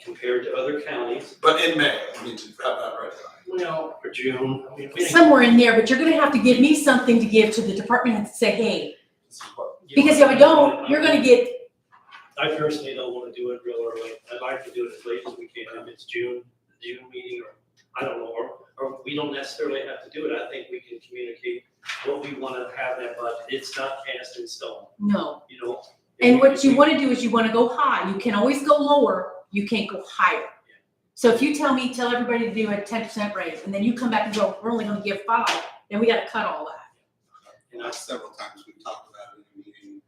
compared to other counties. But in May, we need to have that right. Well, for June, I mean, we didn't. Somewhere in there, but you're gonna have to give me something to give to the department heads to say, hey, because if I don't, you're gonna get, I personally don't wanna do it real early. I'd like to do it as late as we can, if it's June meeting, or, I don't know, or we don't necessarily have to do it. I think we can communicate what we wanna have in that budget. It's not cast in stone, no. you know? And what you wanna do is you wanna go high. You can always go lower, you can't go higher. So if you tell everybody to do a 10% raise, and then you come back and go, we're only gonna give 5, then we gotta cut all that. You know, several times we've talked about it in the meeting,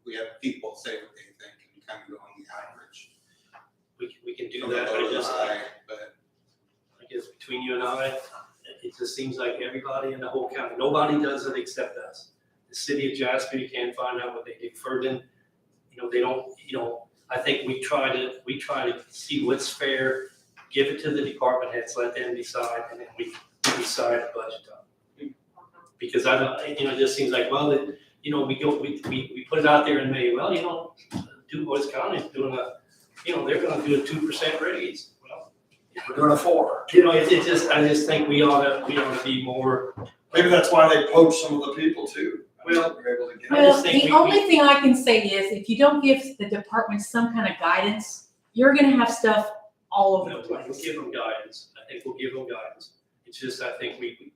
we have people say what they think and kind of go on the average. We can do From that, low I to just, high, but I guess between you and I, it just seems like everybody in the whole county, nobody does it except us. The city of Jasper, you can't find out what they did. Ferdinand, they don't, I think we try to see what's fair, give it to the department heads, let them decide, and then we decide a budget on it. Because I don't, it just seems like, well, we put it out there in May, well, DuBois County is doing they're gonna do a 2% raise. Well, We're doing a 4. I just think we ought to be more. Maybe that's why they poach some of the people too. Well, We're able to get. I Well, just think the only thing I can say is, if you don't give the department some kind of guidance, you're gonna have stuff all over the We'll place. give them guidance. I think we'll give them guidance. It's just, I think we can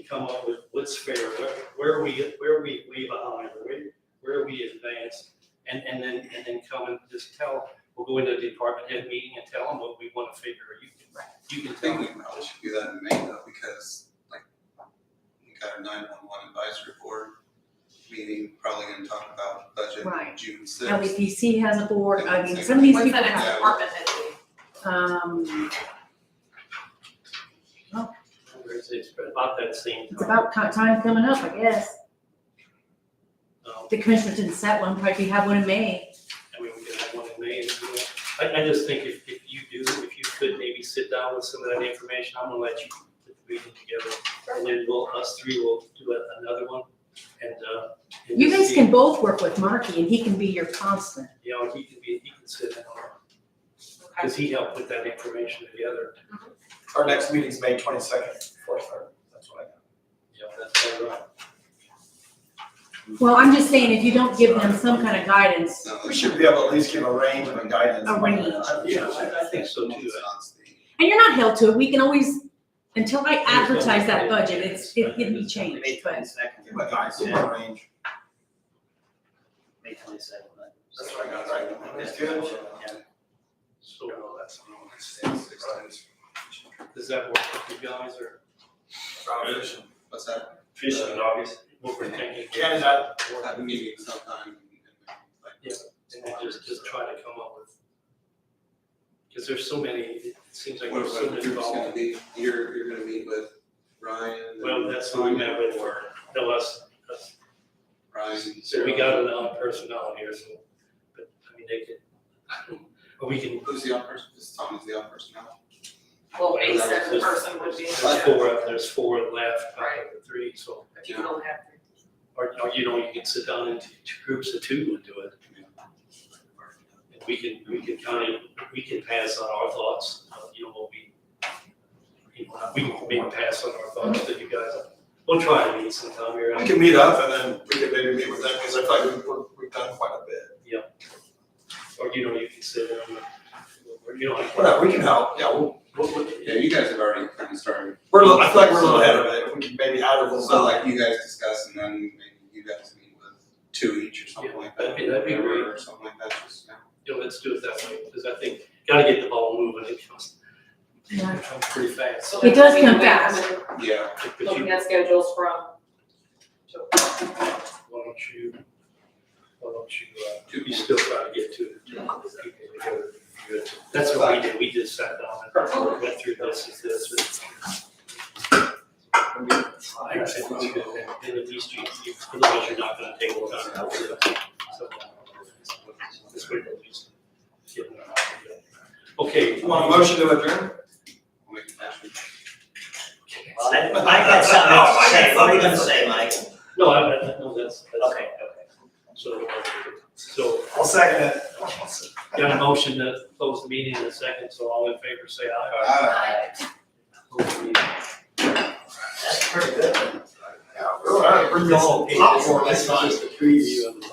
come up with what's fair, where are we way behind, where are we advanced? And then come and just we'll go into a department head meeting and tell them what we want to figure. You can I tell think we them. probably should do that in May though, because like, we got our 911 advisory board meeting, probably gonna talk about budget Right. June 6th. LEPC has a board, I mean, some of these When's people the next have, department head meeting? It's about that same it's time. about time coming up, I guess. Um, The commissioners didn't set one, probably have one in May. I mean, we can have one in May. I just think if you could maybe sit down with some of that information, I'm gonna let you put the meeting together. And then us three will do another one. And You just guys see- can both work with Marky, and he can be your constant. he can sit in on it. Because he helped put that information together. Our next meeting's May 22nd, 4th, that's what I got. Yeah, that's right. Well, I'm just saying, if you don't give them some kind of guidance, We should be able to at least give a range and a guidance. A range. Yeah, I think so too. and you're not held to it, we can always, until I advertise that budget, it can be changed, May but 22nd. Give a guidance, give a range. May 22nd. That's what I got right. That's good. So That's what I want to say, 6 does that work with you guys or Proposition. What's that? Fishing in August. what we're thinking? Canada. Have a meeting sometime. Yeah. And then just try to come up with, because there's so many, it seems like What there's so about the many group's gonna involved. be, you're gonna meet with Ryan? Well, that's who we met with, no, us, Ryan. so we got another personnel here, so, but, I mean, they could, or we can. Who's the odd person? This Tommy's the odd person now. Well, a certain person would be. There's four left, out of the three, so. But you can only have 3. Or, you can sit down into groups of 2 and do it. And we can pass on our thoughts, what we can maybe pass on our thoughts to you guys. We'll try to meet sometime here. We can meet up and then we can maybe meet with them, because I feel like we've done quite a bit. Or, you can sit in, or, Whatever, we can help, yeah, Yeah, you guys have already kind of started. I feel like we're a little ahead of it, we can maybe add a little. So like you guys discuss and then maybe you guys meet with 2 each or something Yeah, like that. that'd be great. Or something like that, just, let's do it that way, because I think, gotta get the ball moving So It then does we come wait fast. and Yeah. Looking at schedules from. Why don't you, you still try to get to it, people together, good. That's what we did, we just sat down and went through this, I said, we should, and at least otherwise you're not gonna take a lot of time. So, this way we'll just get it out. Okay. Want a motion to adjourn? Mike had something else to say, what are you gonna say, Mike? No, no, that's. Okay. So, I'll second it. got a motion to close the meeting in a second, so all in favor say aye. Close the meeting. That's pretty good. All right, bring your own popcorn. That's not just a preview of the.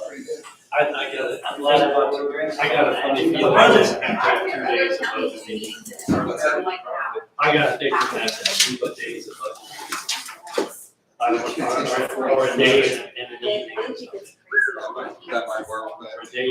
I got it. I'm glad I brought you a drink. I got a funny The feeling. brothers- After 2 days of budget meetings. I gotta take the next 2 days of budget meetings. Or a day and an evening. That might work, but. Or a day and